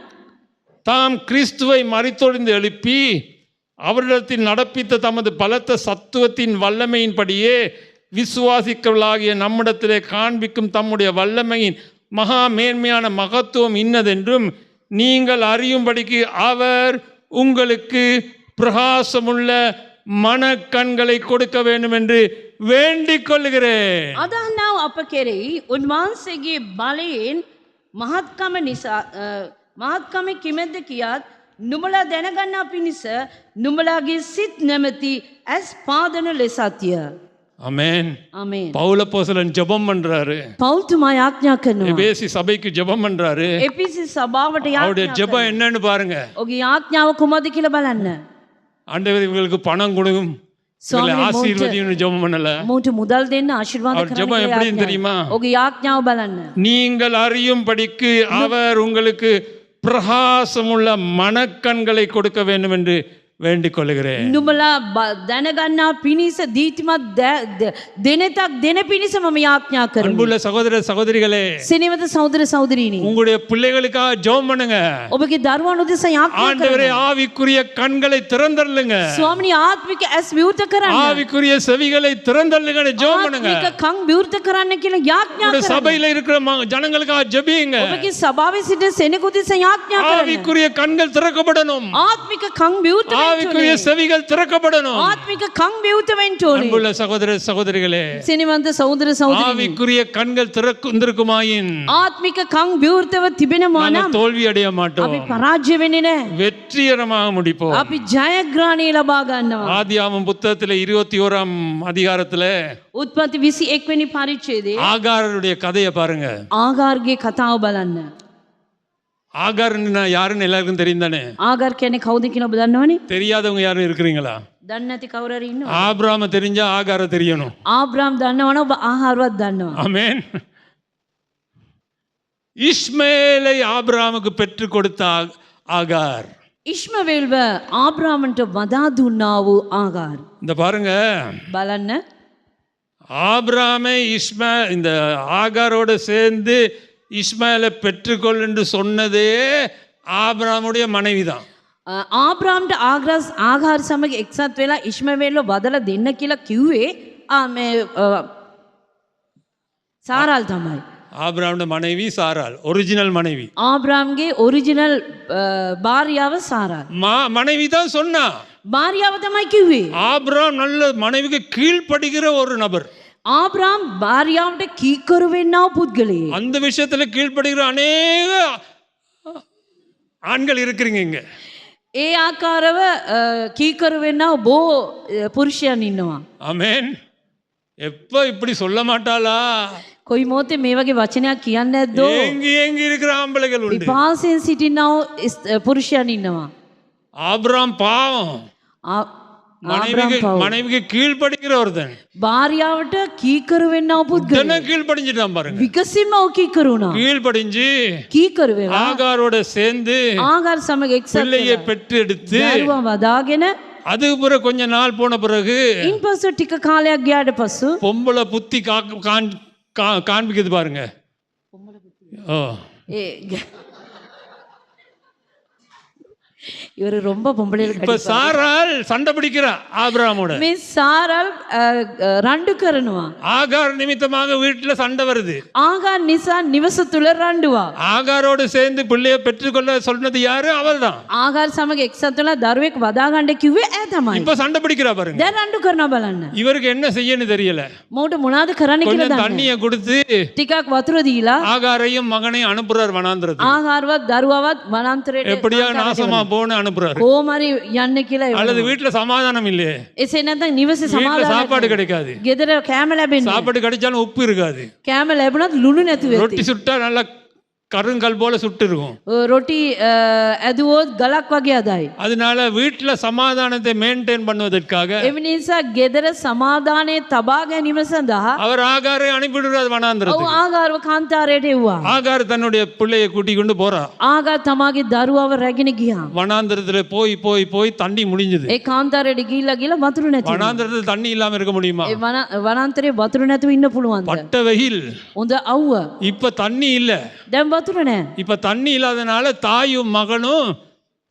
தாம் கிறிஸ்துவை மரித்தொழிந்து எழுப்பி அவரிடத்தில் நடப்பித்த தமது பலத்த சத்துவத்தின் வல்லமையின்படியே விசுவாசிக்கவளாகிய நம்மிடத்திலே காண்பிக்கும் தம்முடைய வல்லமையின் மகா மேன்மையான மகத்துவம் இன்னதென்றும் நீங்கள் அறியும்படிக்கு அவர் உங்களுக்கு பிரகாசமுள்ள மனக்கண்களை கொடுக்க வேண்டும் என்று வேண்டிக் கொள்கிறேன். අදහනාව අප කෙරෙහි උන්වහන්සේගේ බලයෙන් මහත්කම නිසා මහත්කම කිමෙද්ද කියාත් නුඹලා දැනගන්නා පිණිස නුඹලාගේ සිත් නැමැති ඇස් පාදන ලෙසත්ය. ஆமென். ආමේන්. பவுல் அப்போஸ்தலன் ஜெபம் பண்றாரு. පෞල් තුමා යාඥා කරනවා. எபேசி சபைக்கு ஜெபம் பண்றாரு. එපිසි සභාවට அவருடைய යාඥා ஜெபம் என்னன்னு பாருங்க. ඔගේ යාඥාව කොහොමද කියලා බලන්න. ஆண்டவர் இவங்களுக்கு பணம் கொடுக்கும், இவங்களை ஆசீர்வதின்னு ஜெபம் பண்ணல. මෝට මුදල් දෙන්න ආශිර්වාද அவர் කරන්න ஜெபம் කියලා எப்படின்னு යාඥා. தெரியுமா? ඔගේ යාඥාව බලන්න. நீங்கள் அறியும்படிக்கு அவர் உங்களுக்கு பிரகாசமுள்ள மனக்கண்களை கொடுக்க வேண்டும் என்று வேண்டிக் கொள்கிறேன். නුඹලා දැනගන්නා පිණිස දීතිමත් දෙනෙතක් දෙන පිණිස මම යාඥා කරමි. அன்புள்ள சகோதர சகோதரிகளே, සිනවත සහෝදර සහෝදරීනි, உங்களுடைய பிள்ளைகளுக்காக ஜெபம் பண்ணுங்க. ඔබගේ දරුවන් උදෙසා යාඥා ஆண்டவரே කරන්න. ஆவிக்குரிய கண்களை திறந்தள்ளுங்க, ස්වාමිනී ආත්මික ඇස් විවෘත කරන්න. ஆவிக்குரிய செவிகளை திறந்தள்ளுங்கன்னு ஜெபம் பண்ணுங்க. ආත්මික කන් විවෘත කරන්න කියලා යාඥා உங்களுடைய කරන්න. சபையில இருக்கிற ஜனங்களுக்காக ஜெபியுங்க. ඔබගේ සභාවේ සිට සෙනෙකු උදෙසා යාඥා කරන්න. ஆவிக்குரிய கண்கள் திறக்கப்படணும், ආත්මික කන් විවෘත වෙන්න ஆவிக்குரிய ඕනේ. செவிகள் திறக்கப்படணும். ආත්මික කන් විවෘත වෙන්න ඕනේ. அன்புள்ள சகோதர சகோதரிகளே, සිනවන්ත සහෝදර සහෝදරීනි, ஆவிக்குரிய கண்கள் திறந்திருக்குமாயின் ආත්මික කන් විවෘතව තිබෙනවා நாங்கள் නම් தோல்வி அடைய අපි மாட்டோம், පරාජය වෙන්නේ නැහැ. வெற்றிகரமாக முடிப்போம். අපි ජයග්‍රහණය ලබා ගන්නවා. ஆதியாகமம் புத்தகத்தில் 21ஆம் அதிகாரத்துல උත්පත්ති 21 වෙනි පරිච්ඡේදයේ ஆகாருடைய கதையை பாருங்க. ආගාර්ගේ කතාව බලන්න. ஆகார்னா யாருன்னு எல்லாருக்கும் தெரியும் தானே? ආගාර් කියන්නේ කවුද කියලා ඔබ දන්නවනේ? தெரியாதவங்க யாரும் இருக்கிறீங்களா? දන්නේ නැති කවුරු හරි ඉන්නවද? ஆபிரகாமை தெரிஞ்சா ஆகார தெரியணும். ආබ්‍රාම් දන්නවනේ ඔබ ආහාරවත් දන්නවා. ஆமென். இஸ்மேலை ஆபிரகாமுக்கு பெற்று கொடுத்த ஆகார். ඉශ්මவேල්ව ආබ්‍රාමන්ට වදා දුන්නා වූ ආගාර්. இந்த பாருங்க, බලන්න, ஆபிரகாமை இந்த ஆகாரோட சேர்ந்து இஸ்மாயிலை பெற்றுக்கொள் என்று சொன்னதே ஆபிரகாமுடைய மனைவி தான். ආබ්‍රාම්ට ආගාර් සමග එක්සත් වෙලා ඉශ්මවේල්ව වදලා දෙන්න කියලා කිව්වේ මේ සාරාල් තමයි. ஆபிரகாமுடைய மனைவி சாராள், ஒரிஜினல் மனைவி. ආබ්‍රාම්ගේ ඔරිජිනල් භාර්යාව සාරාල්. மனைவி தான் சொன்னா. භාර්යාව තමයි කිව්වේ. ஆபிரகாம் நல்ல மனைவிக்கு கீழ்ப்படுகிற ஒரு நபர். ආබ්‍රාම් භාර්යාවට කීකරු වෙන්නා වූ පුද්ගලයෙක්. அந்த விஷயத்துல கீழ்ப்படுகிற அநேக ஆண்கள் இருக்கிறீங்க இங்க. ඒ ආකාරව කීකරු වෙන්නා වූ බොහෝ පුරුෂයන් ඉන්නවා. ஆமென். எப்ப இப்படி சொல்ல மாட்டாளா? කොයි මොහොතේ මේ වගේ වචනයක් කියන්නේ නැද්දෝ? ஏங்கி இருக்கிற ஆம்பளைகள் உண்டு. විපාසයෙන් සිටිනා වූ පුරුෂයන් ඉන්නවා. ஆபிரகாம் பாவம், மனைவிக்கு கீழ்ப்படுகிற ஒருத்தன் භාර්යාවට කීකරු වෙන්නා වූ පුද්ගලයෙක්. கீழ்ப்படிஞ்சிட்டான் பாருங்க. විකසින්ම ඔහු කීකරු වුණා. கீழ்ப்படிஞ்சு කීකරු වෙලා ஆகாரோட சேர்ந்து ආගාර් සමග එක්සත් பிள்ளையை වෙලා பெற்று எடுத்து දරුවා වදාගෙන அதுக்கு பிறகு கொஞ்ச நாள் போன பிறகு ඉන්පසු ටික කාලයක් ගියාට පසු பொம்பளை புத்தி காண்பிக்குது பாருங்க. ஓ, இவர் ரொம்ப பொம்பளைகளுக்கு இப்ப சாராள் சண்டை பிடிக்கிறா ஆபிரகாமோட. මේ සාරල් රණ්ඩු කරනවා. ஆகார் நிமித்தமாக வீட்டுல சண்டை வருது. ආගාර් නිසා නිවස තුල රණ්ඩුවක්. ஆகாரோடு சேர்ந்து பிள்ளையை பெற்றுக்கொள்ள சொன்னது யாரு? அவள்தான். ආගාර් සමග එක්සත් වෙලා දරුවෙක් වදා ගන්න කිව්වේ ඈ තමයි. இப்ப சண்டை பிடிக்கிறா பாருங்க. දැන් රණ්ඩු කරනවා බලන්න. இவருக்கு என்ன செய்யன்னு தெரியல. මොකට මොනවද කරන්න කියලා கொஞ்சம் දන්නේ. தண்ணியை கொடுத்து ටිකක් වතුර දීලා ஆகாரையும் மகனையும் அனுப்புறார் வனாந்திரத்துக்கு. ආගාරවත් දරුවවත් වනාන්තරයට எப்படியா நாசமா போன்னு அனுப்புறாரு. කොහොමරි යන්න කියලා அல்லது வீட்டுல சமாதானம் இல்லையே, එසේ නැත්නම් නිවසේ வீட்டுல සමාදානයක් சாப்பாடு கிடைக்காது, ගෙදර කෑම ලැබෙන්නේ. சாப்பாடு கிடைச்சாலும் உப்பு இருக்காது, කෑම ලැබුණත් ලුණු නැතුව ரொட்டி ඇති. சுட்டா நல்லா கருங்கல் போல சுட்டு இருக்கும். රොටි ඇදුවොත් ගලක් වගේ අදයි. அதனால வீட்டுல சமாதானத்தை மெயின்டைன் பண்ணுவதற்காக එම නිසා ගෙදර සමාදානයේ තබා ගැනීම සඳහා அவர் ஆகாரை அனுப்பிடுறார் ඔව් வனாந்திரத்துக்கு. ආගාරව කාන්තාරයට එව්වා. ஆகார் தன்னுடைய பிள்ளையை கூட்டி கொண்டு போறா. ආගාර් තමාගේ දරුවව රැගෙන ගියා. வனாந்திரத்துல போய் போய் போய் தண்ணி முடிஞ்சது. ඒ කාන්තාරයට ගිහිල්ලා වතුර නැති වුණා. வனாந்திரத்துல தண்ணி இல்லாம இருக்க முடியுமா? ඒ වනාන්තරේ වතුර නැතුව ඉන්න පුළුවන්ද? பட்ட வெயில். හොඳ අවුව. இப்ப தண்ணி இல்ல. දැන් වතුර නැහැ. இப்ப தண்ணி இல்லாதனால தாயும் மகனும்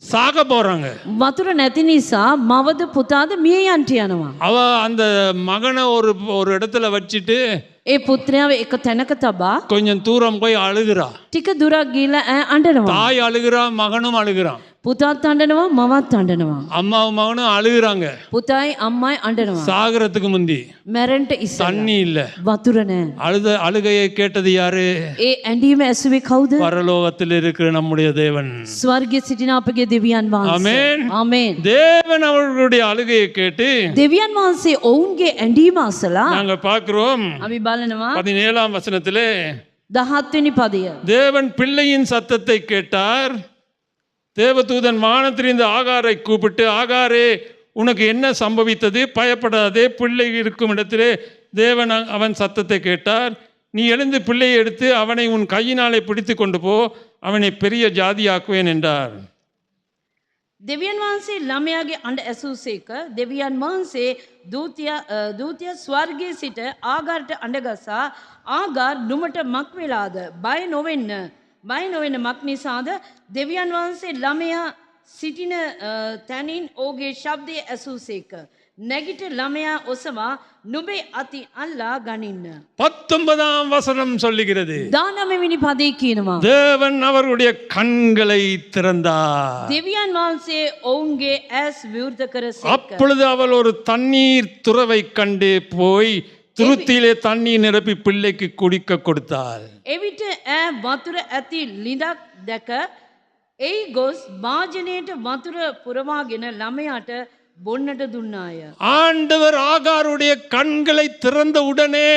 சாக போறாங்க. වතුර නැති නිසා මවද පුතාද මිය යන්ට යනවා. அவ அந்த மகனை ஒரு இடத்துல வச்சிட்டு ඒ පුත්‍රයාව එක තැනක තබා கொஞ்சம் தூரம் போய் அழுகிறா. ටික දුරක් ගිහිල්ලා අඬනවා. தாய் அழுகிறா, மகனும் அழுகிறான். පුතාත් අඬනවා මවත් අඬනවා. அம்மாவும் மகனும் அழுகிறாங்க. පුතායි අම්මයි අඬනවා. சாகறதுக்கு முந்தி මැරෙන්න ඉස්සෙල්ලා. தண்ணி இல்ல. වතුර නැහැ. அழுகையை கேட்டது யாரு? ඒ ඇඬීම ඇසුවේ කවුද? பரலோகத்தில் இருக்கிற நம்முடைய தேவன். ස්වර්ගයේ සිටින අපගේ දෙවියන් වහන්සේ. ஆமென். ආමේන්. தேவன் அவர்களுடைய அழுகையை கேட்டு දෙවියන් වහන්සේ ඔවුන්ගේ ඇඬීම අසලා நாங்க பார்க்கிறோம். අපි බලනවා 17ஆம் வசனத்திலே 17 වෙනි පදය. தேவன் பிள்ளையின் சத்தத்தை கேட்டார். தேவதூதன் வானத்திலிருந்து ஆகாரை கூப்பிட்டு, ஆகாரே உனக்கு என்ன சம்பவித்தது? பயப்படாதே, பிள்ளை இருக்கும் இடத்திலே தேவன் அவன் சத்தத்தை கேட்டார். நீ எழுந்து பிள்ளையை எடுத்து அவனை உன் கையினாலே பிடித்து கொண்டு போ, அவனை பெரிய ஜாதியாக்குவேன் என்றார். දෙවියන් වහන්සේ ළමයාගේ අඬ ඇසූසේක දෙවියන් වහන්සේ දූතයා ස්වර්ගයේ සිට ආගාරට අඬගසා ආගාර නුඹට මක් වෙලාද බය නොවෙන්න මක් නිසාද දෙවියන් වහන්සේ ළමයා සිටින තැනින් ඔහුගේ ශබ්දය ඇසූසේක නැගිට ළමයා ඔසවා නුඹේ අති අල්ලා ගනින්න 19ஆம் வசனம் சொல்லுகிறது 19 වෙනි පදේ කියනවා தேவன் அவருடைய கண்களை திறந்தார். දෙවියන් වහන්සේ ඔවුන්ගේ ඇස් විවෘත කරසේක அப்பொழுது அவள் ஒரு தண்ணீர் துறவை கண்டு போய் துருத்தியிலே தண்ணீர் நிரப்பி பிள்ளைக்கு குடிக்க கொடுத்தாள். එවිට ඈ වතුර ඇති ලිඳක් දැක එයි ගොස් වාජනයට වතුර පුරවාගෙන ළමයාට බොන්නට දුන්නාය. ஆண்டவர் ஆகாருடைய கண்களை திறந்த உடனே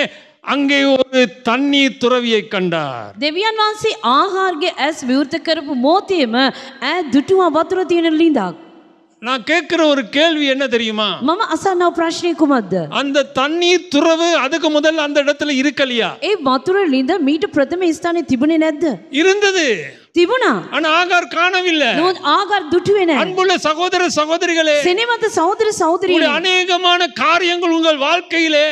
அங்கே ஒரு தண்ணீர் துறவியை கண்டார். දෙවියන් වහන්සේ ආහාරගේ ඇස් විවෘත කරපු මොහොතේම ඈ දුටුවා වතුර තියෙන ලිඳක්. நான் கேட்கிற ஒரு கேள்வி என்ன தெரியுமா? මම අසන්නව ප්‍රශ්නේ කුමක්ද? அந்த தண்ணீர் துறவு அதுக்கு முதல்ல அந்த இடத்துல இருக்கலையா? ඒ වතුර ලිඳ මීට ප්‍රථම ස්ථානයේ තිබුණේ නැද්ද? இருந்தது. තිබුණා. ஆனா ஆகார் காணவில்லை. නමුත් ආගාර දුටුවේ නැහැ. அன்புள்ள சகோதர சகோதரிகளே, සෙනෙවන්ත සහෝදර සහෝදරියනි, உங்களுடைய அநேகமான காரியங்கள் உங்கள் வாழ்க்கையிலே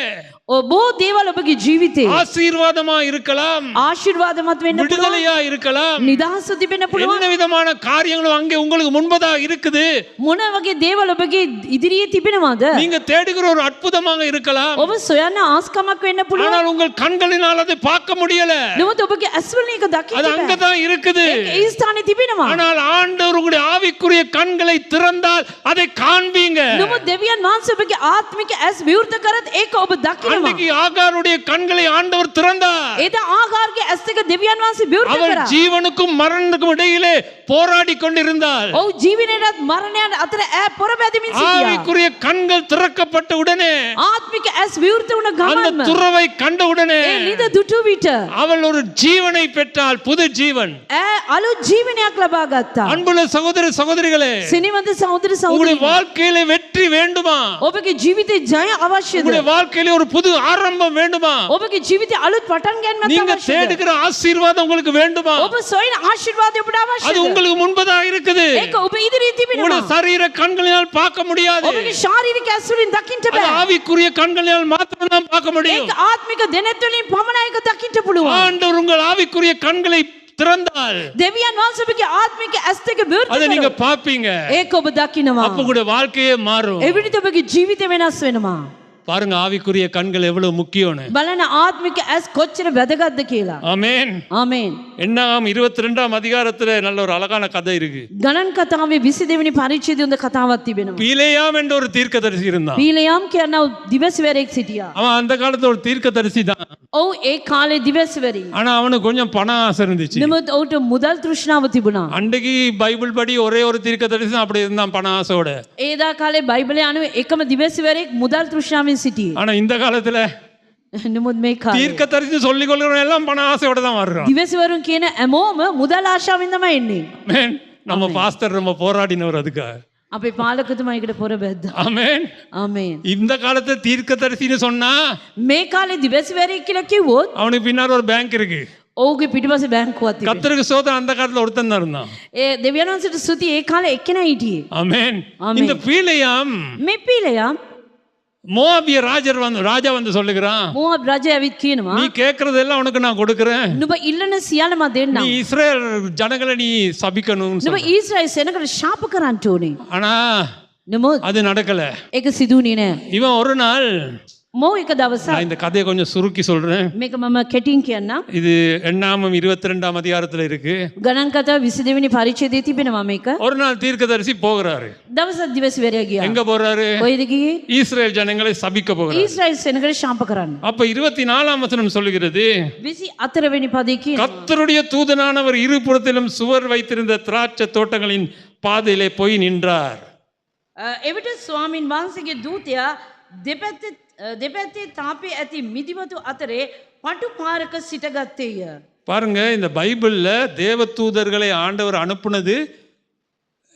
බොහෝ දේවල් ඔබගේ ජීවිතේ ஆசீர்வாதமா இருக்கலாம், ආශිර්වාදමත් වෙන්න පුළුවන්, விடுதலையா இருக்கலாம், නිදහස තිබෙන්න පුළුවන්. என்ன விதமான காரியங்களும் அங்கே உங்களுக்கு முன்பதா இருக்குது. මොන වගේ දේවල් ඔබගේ ඉදිරියේ තිබෙනවද? நீங்க தேடுகிற ஒரு அற்புதமாக இருக்கலாம். ඔබ සොයන ආස්කමක් වෙන්න පුළුවන්. ஆனால் உங்கள் கண்களினால் அதை பார்க்க முடியல. නමුත් ඔබගේ ඇස් වලින් ඒක அது දකින්න බෑ. அங்கதான் இருக்குது. ඒක ඒ ස්ථානේ තිබෙනවා. ஆனால் ஆண்டவர் உங்களுடைய ஆவிக்குரிய கண்களை திறந்தால் அதை காண்பீங்க. නමුත් දෙවියන් වහන්සේ ඔබගේ ආත්මික ඇස් විවෘත කරත් ඒක ඔබ දකිනවා. அன்றைக்கு ஆகாருடைய கண்களை ஆண்டவர் திறந்தார். එදා ආගාරගේ ඇස් දෙක දෙවියන් වහන්සේ විවෘත அவள் කරා. ஜீவனுக்கும் மரணத்துக்கும் இடையிலே போராடி கொண்டிருந்தாள். ඔව් ජීවිතේට මරණයට අතර ඈ පොරබැදමින් සිටියා. ஆவிக்குரிய கண்கள் திறக்கப்பட்ட உடனே, ආත්මික ඇස් විවෘත වුණ அந்த ගමන්ම துறவை கண்ட உடனே ඒ ලිඳ දුටු විට அவள் ஒரு ஜீவனை பெற்றாள், புது ஜீவன். ඈ අලුත් ජීවනයක් ලබා ගත්තා. அன்புள்ள சகோதர சகோதரிகளே, සිනිවන්ත සහෝදර உங்களுடைய සහෝදරියනි, வாழ்க்கையில வெற்றி வேண்டுமா? ඔබගේ ජීවිතේ ජය අවශ්‍යද? உங்களுடைய வாழ்க்கையில ஒரு புது ஆரம்பம் வேண்டுமா? ඔබගේ ජීවිතේ අලුත් පටන් ගැනීමක් நீங்க අවශ්‍යද? தேடுகிற ஆசீர்வாதம் உங்களுக்கு வேண்டுமா? ඔබ සොයන ආශිර්වාදය ඔබට அது අවශ්‍යද? உங்களுக்கு முன்பதா இருக்குது. ඒක ඔබ ඉදිරියේ உங்களுடைய තිබෙනවා. சரீர கண்களினால் பார்க்க முடியாது. ඔබගේ ශාරීරික ඇස් වලින් දකින්න அது බෑ. ஆவிக்குரிய கண்களினால் மாத்திரம் தான் பார்க்க முடியும். ඒක ආත්මික දෙනෙත් වලින් පමණයි ඒක දකින්න පුළුවන්. ஆண்டவர் உங்கள் ஆவிக்குரிய கண்களை திறந்தால் දෙවියන් වහන්සේ ඔබගේ ආත්මික ඇස් දෙක විවෘත அதை நீங்க කරොත් பாப்பீங்க. ඒක ඔබ දකිනවා. அப்ப உங்களுடைய வாழ்க்கையே மாறும். එවිට ඔබගේ ජීවිතය වෙනස් වෙනවා. பாருங்க ஆவிக்குரிய கண்கள் எவ்வளவு முக்கியம்னு. බලන ආත්මික ඇස් කොච්චර වැදගත්ද කියලා. ஆமென். ආමේන්. என்னாகும் 22ஆம் அதிகாரத்துல நல்ல ஒரு அழகான கதை இருக்கு. ගණන් කතාවේ 22 වෙනි පරිච්ඡේදයේ හොඳ කතාවක් තිබෙනවා. பீலேயாம் என்ற ஒரு தீர்க்கதரிசி இருந்தான். පීලයාම් කියන දිවසිවරයෙක් සිටියා. அவன் அந்த காலத்துல ஒரு தீர்க்கதரிசி தான். ඔව් ඒ කාලේ දිවසිවරි. ஆனா அவனுக்கு கொஞ்சம் பண ஆசை இருந்துச்சு. නමුත් ඔහුට මුදල් තෘෂ්ණාව තිබුණා. அன்றைக்கு பைபிள் படி ஒரே ஒரு தீர்க்கதரிசி தான் அப்படி இருந்தான் பண ஆசையோட. ඒදා කාලේ බයිබලයේ අනුව එකම දිවසිවරයෙක් මුදල් තෘෂ්ණාවෙන් සිටියේ. ஆனா இந்த காலத்துல නමුත් මේ කාලේ தீர்க்கதரிசி சொல்லிக் கொள்கிறவங்க எல்லாம் பண ஆசையோட தான் வர்றோம். දිවසිවරුන් කියන හැමෝම මුදල් ආශාවෙන් තමයි එන්නේ. ஆமென். நம்ம பாஸ்டர் ரொம்ப போராடினவர் அதுக்காக. අපේ පාලකතුමා ඒකට පොර බැද්දා. ஆமென். ආමේන්. இந்த காலத்துல தீர்க்கதரிசின்னு சொன்னா මේ කාලේ දිවසිවරයෙක් කියලා කිව්වොත් அவனுக்கு பின்னாடி ஒரு பேங்க் இருக்கு. ඔහුගේ පිටිපස්සේ බැංකුවක් තිබෙනවා. கர்த்தருக்கு சோதனை அந்த காலத்துல ஒருத்தன் தான் இருந்தான். ඒ දෙවියන් වහන්සේට ස්තුති ඒ කාලේ එක්කෙනා හිටියේ. ஆமென். ஆமென். இந்த பீலேயாம் මේ පීලයාම් மோவாபிய ராஜா வந்து சொல்லுகிறான், මෝවාබ් රජය ඇවිත් කියනවා நீ கேட்கறதெல்லாம் உனக்கு நான் கொடுக்கிறேன். නුඹ ඉල්ලන සියල්ල මම நீ දෙන්නම්. இஸ்ரேல் ஜனங்களை நீ சபிக்கணும்னு නුඹ சொன்னான். ඊශ්‍රායෙල් සෙනඟට ශාප කරන්න ඕනේ. ஆனா නමුත් அது நடக்கல. ඒක සිදු වුණේ නෑ. இவன் ஒரு நாள், මෝ එක දවසක් நான் இந்த கதையை கொஞ்சம் சுருக்கி சொல்றேன். මේක මම කෙටින් කියන්නම්. இது எண்ணாமம் 22ஆம் அதிகாரத்துல இருக்கு. ගණන් කතාව 22 වෙනි පරිච්ඡේදයේ තිබෙනවා මේක. ஒரு நாள் தீர்க்கதரிசி போகிறாரு. දවසක් දිවසිවරයා ගියා. எங்க போறாரு? කොයිද ගියේ? இஸ்ரேல் ஜனங்களை சபிக்க போகிறார். ඊශ්‍රායෙල් සෙනඟට ශාප කරන්න. அப்ப 24ஆம் வசனம் சொல்லுகிறது, 24 වෙනි පදේ කියනවා கர்த்தருடைய தூதனானவர் இருபுறத்திலும் சுவர் வைத்திருந்த திராட்சை தோட்டங்களின் பாதையிலே போய் நின்றார். එවිට ස්වාමින් වහන්සේගේ දූතයා දෙපැත්තේ තාපේ ඇති මිදිවතු අතරේ පටු පාරක සිටගත්තේය. பாருங்க, இந்த பைபிள்ல தேவதூதர்களை ஆண்டவர் அனுப்புனது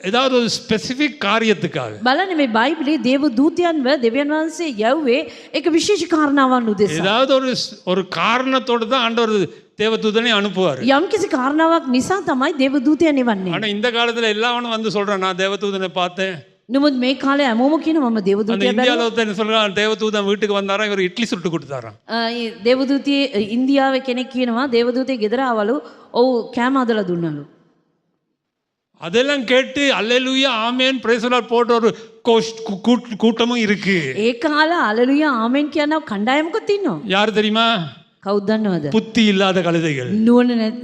ஏதாவது ஒரு ஸ்பெசிஃபிக் காரியத்துக்காக. බලන්න මේ බයිබලයේ දේව දූතයන්ව දෙවියන් වහන්සේ යව්වේ ඒක විශේෂ කාරණාවක් උදෙසා. ஏதாவது ஒரு காரணத்தோடு தான் ஆண்டவர் தேவதூதனை அனுப்புவார். යම්කිසි කාරණාවක් නිසා තමයි දේව දූතයන් එවන්නේ. ஆனா இந்த காலத்துல எல்லாவனும் வந்து சொல்றான் நான் தேவதூதனை பார்த்தேன். නමුත් මේ කාලේ හැමෝම කියන මම දේව அந்த දූතයා இந்தியால ஒருத்தன் சொல்றான் தேவதூதன் வீட்டுக்கு வந்தாராம் இவர் இட்லி சுட்டு கொடுத்தாராம். දේව දූතී ඉන්දියාවේ කෙනෙක් කියනවා දේව දූතේ ගෙදර ආවලු ඔව් කෑම හදලා දුන්නලු. அதெல்லாம் கேட்டு அல்லேலூயா ஆமென் பிரைஸ் தி லார்ட் போட்ட ஒரு கூட்டமும் இருக்கு. ඒ කාලේ හalleluya ආමෙන් කියන කණ්ඩායමකුත් ඉන්නවා. யார் தெரியுமா? කවුද දන්නවද? புத்தி இல்லாத கழுதைகள்.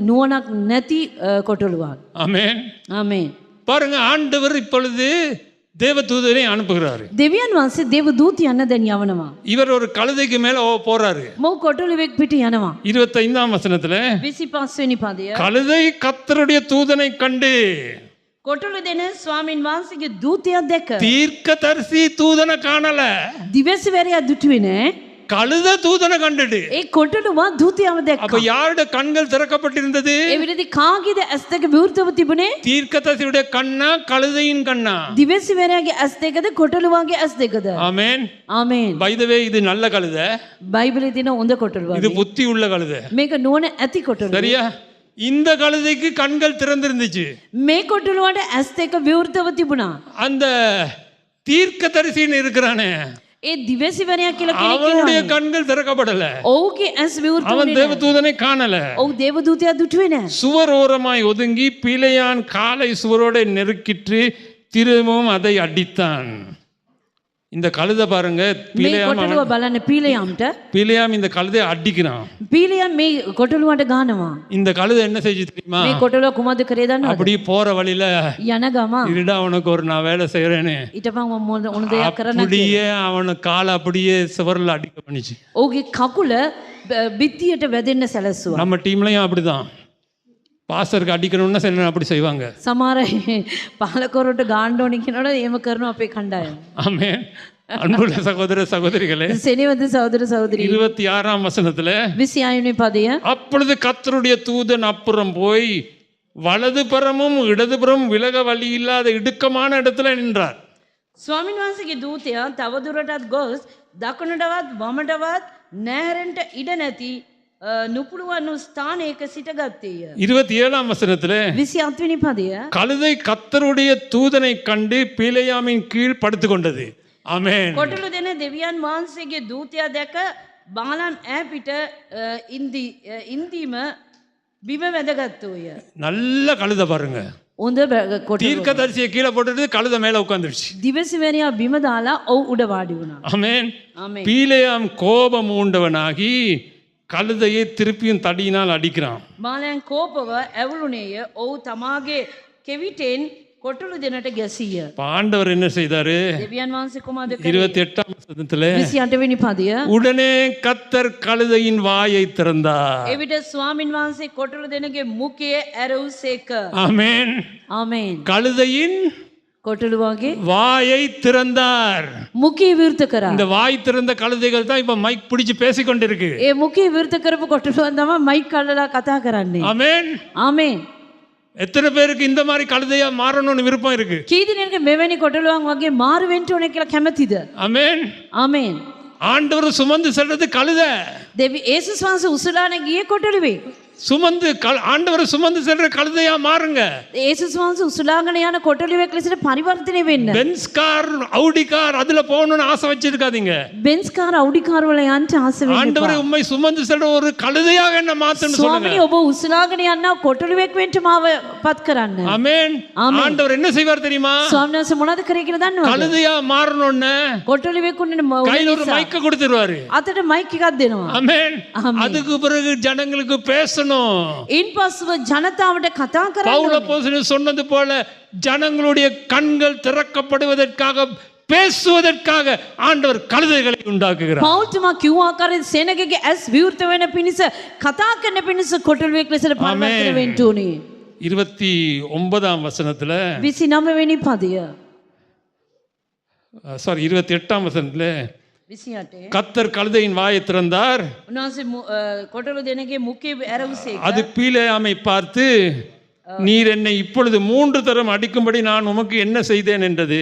නුවණක් නැති කොටලුවක්. ஆமென். ආමෙන්. பாருங்க ஆண்டவர் இப்பொழுது தேவதூதனை அனுப்புகிறாரு. දෙවියන් වහන්සේ දේව දූතයන් දැන් යවනවා. இவர் ஒரு கழுதைக்கு மேல போறாரு. මොහු කොටලුවෙක් පිට යනවා. 25ஆம் வசனத்துல 25 වෙනි පදය. கழுதை கர்த்தருடைய தூதனை கண்டு කොටලු දෙන ස්වාමින් වහන්සේගේ දූතයා දැක தீர்க்கதரிசி தூதனை காணல. දිවසිවැරියා දුටුවේ නෑ. கழுத தூதனை கண்டுட்டு. ඒ කොටලුවා දූතයාව දැක්කා. அப்ப யாருடைய கண்கள் திறக்கப்பட்டிருந்தது? ඒ විදිහට කාගේද ඇස් දෙක විවෘතව තිබුණේ? தீர்க்கதரிசியுடைய கண்ணா கழுதையின் கண்ணா? දිවසිවැරියාගේ ඇස් දෙකද කොටලුවාගේ ඇස් දෙකද? ஆமென். ආමේන්. by the way இது நல்ல கழுதை. බයිබලයේ තියෙන හොඳ කොටලුවා. இது புத்தி உள்ள கழுதை. මේක නුවණ ඇති කොටලුවා. சரியா? இந்த கழுதைக்கு கண்கள் திறந்திருந்துச்சு. මේ කොටලුවාට ඇස් දෙක විවෘතව තිබුණා. அந்த தீர்க்கதரிசின்னு இருக்கிறானே ඒ දිවසිවැරියා කියලා කෙනෙක් அவனுடைய ඉන්නවා. கண்கள் திறக்கப்படல. ඔහුගේ ඇස් විවෘත அவன் වුණේ නෑ. தேவதூதனை காணல. ඔහු දේවදූතයා දුටුවේ නෑ. சுவர் ஓரமாய் ஒதுங்கி பிழையான் காலை சுவரோட நெருக்கிற்று திரும்பவும் அதை அடித்தான். இந்த கழுதை பாருங்க මේ කොටලුව බලන්න පීලයම්ට இந்த கழுதையை அடிக்கிறான். පීලයම් මේ කොටලුවට ගානවා. இந்த கழுதை என்ன செஞ்சு தெரியுமா? මේ කොටලුව කුමක්ද කරේ දන්නවද? அப்படி போற வழியில යන ගම இருடா உனக்கு ஒரு நான் வேலை செய்யறேன்னு ඊටපන් මොන දෙයක් කරන්න அப்படியே அவன காலை அப்படியே சுவர்ல அடிக்க பண்ணிச்சு. ඔහුගේ කකුල බිත්තියට වැදෙන්න සැලැස්සුවා. நம்ம டீம்லயும் அப்படிதான். பாஸ்டருக்கு அடிக்கணும்னா சில அப்படி செய்வாங்க. සමහර පාලකවරුන්ට ගාන්න ඕනි කියනකොට එහෙම කරනවා අපේ කණ්ඩායම. ஆமென். அன்புள்ள சகோதர சகோதரிகளே සෙනෙහවද සහෝදර සහෝදරි 26ஆம் வசனத்துல 26 වෙනි පදය. அப்பொழுது கர்த்தருடைய தூதன் அப்புறம் போய் வலதுபுறமும் இடதுபுறம் விலக வழி இல்லாத இடுக்கமான இடத்துல நின்றார். ස්වාමීන් වහන්සේගේ දූතයා තවදුරටත් ගොස් දකුණටවත් වමටවත් නැහැරෙන්ට ඉඩ නැති නුපුළුවන් ස්ථානයක සිටගත්තේය. 27ஆம் வசனத்துல 27 වෙනි පදය. கழுதை கர்த்தருடைய தூதனை கண்டு பிலேயாமின் கீழ் படுத்து கொண்டது. ஆமென். කොටලු දෙන දෙවියන් වහන්සේගේ දූතයා දැක බාලන් ඈ පිට ඉන්දීම බිම වැදගත්තුය. நல்ல கழுதை பாருங்க. හොඳ කොටලුව. தீர்க்கதரிசியை கீழே போட்டுட்டு கழுதை மேல உட்கார்ந்துருச்சு. දිවසිවැරියා බිම දාලා ඔව් උඩ වාඩි වුණා. ஆமென். ආමේන්. பிலேயாம் கோபம் ஊண்டவனாகி கழுதையை திருப்பியும் தடியினால் அடிக்கிறான். බාලයන් කෝපව ඇවුලුනේය. ඔව් තමාගේ කෙවිටෙන් කොටලු දෙනට ගැසීය. ஆண்டவர் என்ன செய்தாரு? දෙවියන් වහන්සේ කොහොමද කරේ? 28ஆம் வசனத்துல 28 වෙනි පදය. உடனே கர்த்தர் கழுதையின் வாயை திறந்தார். එවිට ස්වාමින් වහන්සේ කොටලු දෙනගේ මුඛය ඇරවුසේක. ஆமென். ආමේන්. கழுதையின் කොටලුවගේ வாயை திறந்தார். මුඛය විවෘත කරා. இந்த வாய் திறந்த கழுதைகள் தான் இப்ப மைக் பிடிச்சு பேசிக் கொண்டிருக்கு. ඒ මුඛය විවෘත කරපු කොටලුවන් තමයි මයික් අල්ලලා කතා කරන්නේ. ஆமென். ආමේන්. எத்தனை பேருக்கு இந்த மாதிரி கழுதையா மாறணும்னு விருப்பம் இருக்கு? කී දිනයක මෙවැනි කොටලුවන් වගේ මාරු වෙන්න ඕනේ කියලා කැමතිද? ஆமென். ආමේන්. ஆண்டவர் சுமந்து செல்றது கழுதை. දෙවි ඒසුස් වහන්සේ උසලානේ ගියේ කොටලුවේ. சுமந்து ஆண்டவர் சுமந்து செல்ற கழுதையா மாறுங்க. ඒසුස් වහන්සේ උසලාගෙන යන කොටලුවෙක් ලෙසට පරිවර්තනය වෙන්න. பென்ஸ் கார் அவுடி கார் அதுல போகணும்னு ஆசை வச்சிருக்காதீங்க. බෙන්ස් කාර් අවුඩි කාර් වල යන්න ආස වෙන්න ஆண்டவர் உம்மை சுமந்து செல்ற ஒரு கழுதையாக என்ன மாத்தணும் சொல்லுங்க. ස්වාමීනි ඔබ උසලාගෙන යන කොටලුවෙක් වෙන්න මාව පත් කරන්න. ஆமென். ஆண்டவர் என்ன செய்வார் தெரியுமா? ස්වාමීන් වහන්සේ මොනවද කරේ කියලා දන්නවද? கழுதையா மாறணும்னு කොටලුවෙක් උන්නේ கையில ஒரு மைக்க கொடுத்துருவாரு. අතට මයික් එකක් දෙනවා. ஆமென். அதுக்கு பிறகு ஜனங்களுக்கு பேசணும். ඉන්පසුව ජනතාවට කතා කරන්න. பவுல் அப்போஸ்தலன் சொன்னது போல ஜனங்களுடைய கண்கள் திறக்கப்படுவதற்காக பேசுவதற்காக ஆண்டவர் கழுதைகளை உண்டாக்குகிறார். පෞල්තුමා කිව්ව ආකාරයෙන් සෙනගගේ ඇස් විවෘත වෙන පිණිස කතා කරන පිණිස කොටලුවෙක් ලෙසට පරිවර්තනය වෙන්න ඕනේ. 29ஆம் வசனத்துல 29 වෙනි පදය. 28ஆம் வசனத்துல 28. கர்த்தர் கழுதையின் வாயை திறந்தார். උන්වහන්සේ කොටලු දෙනගේ මුඛය ඇරවුසේක. அது பீலேயாமை பார்த்து நீர் என்னை இப்பொழுது 3 தரம் அடிக்கும்படி நான் உமக்கு என்ன செய்தேன் என்றது.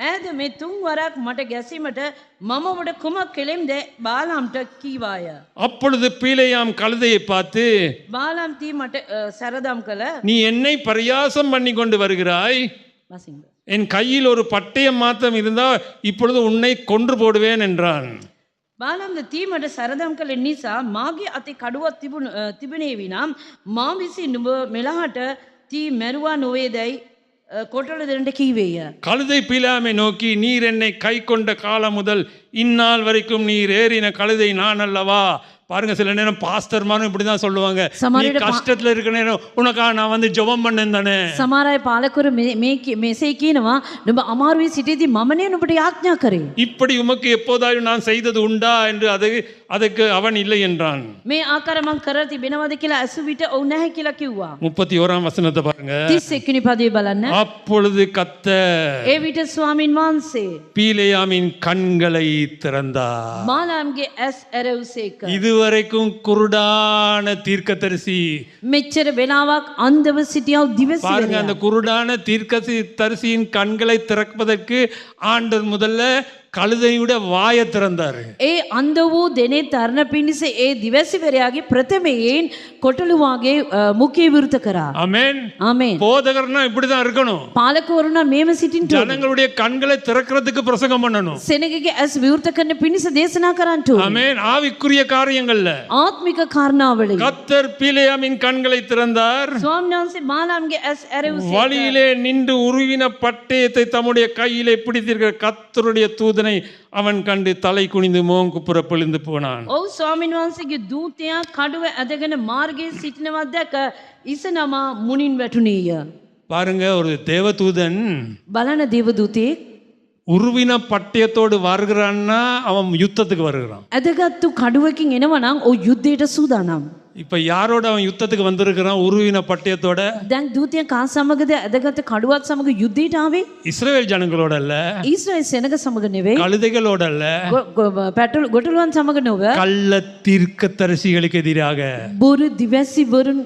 ඈද මේ 3 වරක් මට ගැසීමට මම ඔබට කුමක් කෙලෙම්ද බාලාම්ට කීවාය. அப்பொழுது பீலேயாம் கழுதையை பார்த்து, බාලාම් තී මට සැරදම් කළ நீ என்னை பரியாசம் பண்ணி கொண்டு வருகிறாய், වසින්ද. என் கையில் ஒரு பட்டயம் மாத்திரம் இருந்தால் இப்பொழுது உன்னை கொன்று போடுவேன் என்றான். බාලාම්ද තී මට සැරදම් කළ නිසා මාගේ අතේ කඩුවක් තිබුණේ විනම් මා විසින් නුඹ මෙලහට තී මැරුවා නොවේදයි කොටල දෙන්නට කීවේය. கழுதை பீலாமை நோக்கி, நீர் என்னை கை கொண்ட காலம் முதல் இந்நாள் வரைக்கும் நீர் ஏறின கழுதை நான் அல்லவா. பாருங்க, சில நேரம் பாஸ்டர்மாரும் இப்படிதான் சொல்லுவாங்க, நீ கஷ்டத்துல இருக்க நேரம் உனக்காக நான் வந்து ஜெபம் பண்ணேன் தானே. සමහර අය පාලකවරු මෙසේ කියනවා නුඹ අමාරුවේ සිටීදී මමනේ නුඹට යාඥා කරේ. இப்படி உமக்கு எப்போதாயும் நான் செய்தது உண்டா என்று அதுக்கு அவன் இல்லை என்றான். මේ ආකාර මං කරලා තිබෙනවද කියලා අසු විට ඔව් නැහැ කියලා කිව්වා. 31 වசனத்தை பாருங்க. 31 වෙනි පදේ බලන්න. அப்பொழுது கர்த்தர் ඒ විට ස්වාමින් වහන්සේ பீலேயாமின் கண்களை திறந்தார். බාලාම්ගේ ඇස් ඇරවුසේක. இதுவரைக்கும் குருடான தீர்க்கதரிசி, මෙච්චර වෙලාවක් අන්ධව සිටියව දිවස பாருங்க, அந்த குருடான தீர்க்கதரிசியின் கண்களை திறப்பதற்கு ஆண்டவர் முதல்ல கழுதையுடைய வாயை திறந்தாரு. ඒ අන්ධ වූ දෙනේ තරණ පිණිස ඒ දිවසිවරයාගේ ප්‍රථමයෙන් කොටලුවාගේ මුඛය විවෘත කරා. ஆமென். ආමේන්. போதகர்னா இப்படிதான் இருக்கணும். පාලකවරුන් මේම සිටින්න ඕනේ. ஜனங்களுடைய கண்களை திறக்கிறதுக்கு பிரசங்கம் பண்ணணும். සෙනගගේ ඇස් විවෘත කරන පිණිස දේශනා කරන්න ඕනේ. ஆமென். ஆவிக்குரிய காரியங்கள்ல ආත්මික කාරණාවලින් கர்த்தர் பீலேயாமின் கண்களை திறந்தார். ස්වාමීන් වහන්සේ බාලාම්ගේ ඇස් ඇරවුසේක. வழியிலே நின்று உருவின பட்டயத்தை தம்முடைய கையிலே பிடித்திருக்கிற கர்த்தருடைய தூதனை அவன் கண்டு தலை குனிந்து முகம் குப்புற பொழிந்து போனான். ඔව් ස්වාමීන් වහන්සේගේ දූතයා කඩුව ඇදගෙන මාර්ගයේ සිටිනවා දැක ඉසනම මුණින් වැටුණේය. பாருங்க, ஒரு தேவதூதன் බලන දේවදූතයෙක් உருவின பட்டயத்தோடு வருகிறான்னா அவன் யுத்தத்துக்கு வருகிறான். ඇදගත්තු කඩුවකින් එනවා නම් ඔව් යුද්ධයට සූදානම්. இப்ப யாரோட அவன் யுத்தத்துக்கு வந்திருக்கிறான்? உருவின பட்டயத்தோட. දැන් දූතයා කා සමගද ඇදගත්තු කඩුවත් සමග යුද්ධයට ආවේ? இஸ்ரவேல் ஜனங்களோட அல்ல, ඊශ්‍රායෙල් සෙනග සමග නෙවෙයි, கழுதைகளோட அல்ல, ගොටලුවන් සමග නොව கள்ள தீர்க்கதரிசிகளுக்கு எதிராக. බොරු දිවැසිවරුන්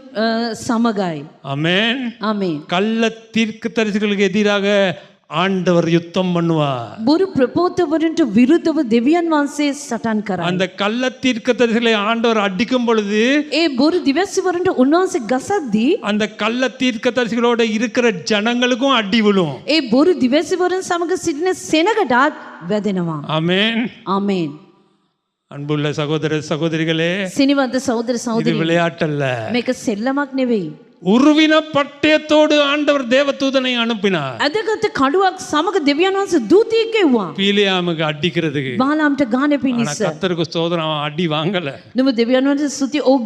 සමගයි. ஆமென். ආමේන්. கள்ள தீர்க்கதரிசிகளுக்கு எதிராக ஆண்டவர் யுத்தம் பண்ணுவார். බොරු ප්‍රපෝතවරුන්ට විරුද්ධව දෙවියන් වහන්සේ සටන් කරයි. அந்த கள்ள தீர்க்கதரிசிகளை ஆண்டவர் அடிக்கும் பொழுது ඒ බොරු දිවැසිවරුන්ට උන්වහන්සේ ගසද්දී அந்த கள்ள தீர்க்கதரிசிகளோட இருக்கிற ஜனங்களுக்கும் அடி விழும். ඒ බොරු දිවැසිවරුන් සමග සිටින සෙනගටත් වැදෙනවා. ஆமென். ආමේන්. அன்புள்ள சகோதர சகோதரிகளே, සිනිවන්ත සහෝදර இது සහෝදරි, விளையாட்டல்ல. මේක සෙල්ලමක් නෙවෙයි. உருவின பட்டயத்தோடு ஆண்டவர் தேவதூதனை அனுப்பினார் ඇදගත්තු කඩුවක් සමග දෙවියන් වහන්සේ දූතයෙක් එව්වා. பீலேயாமுக்கு அடிக்கிறதுக்கு. බාලාම්ට ගානේ ஆனா පිණිස. கர்த்தருக்கு ஸ்தோத்திரம், அவன் அடி வாங்கல. නුඹ දෙවියන් වහන්සේ ස්තුති ඔව්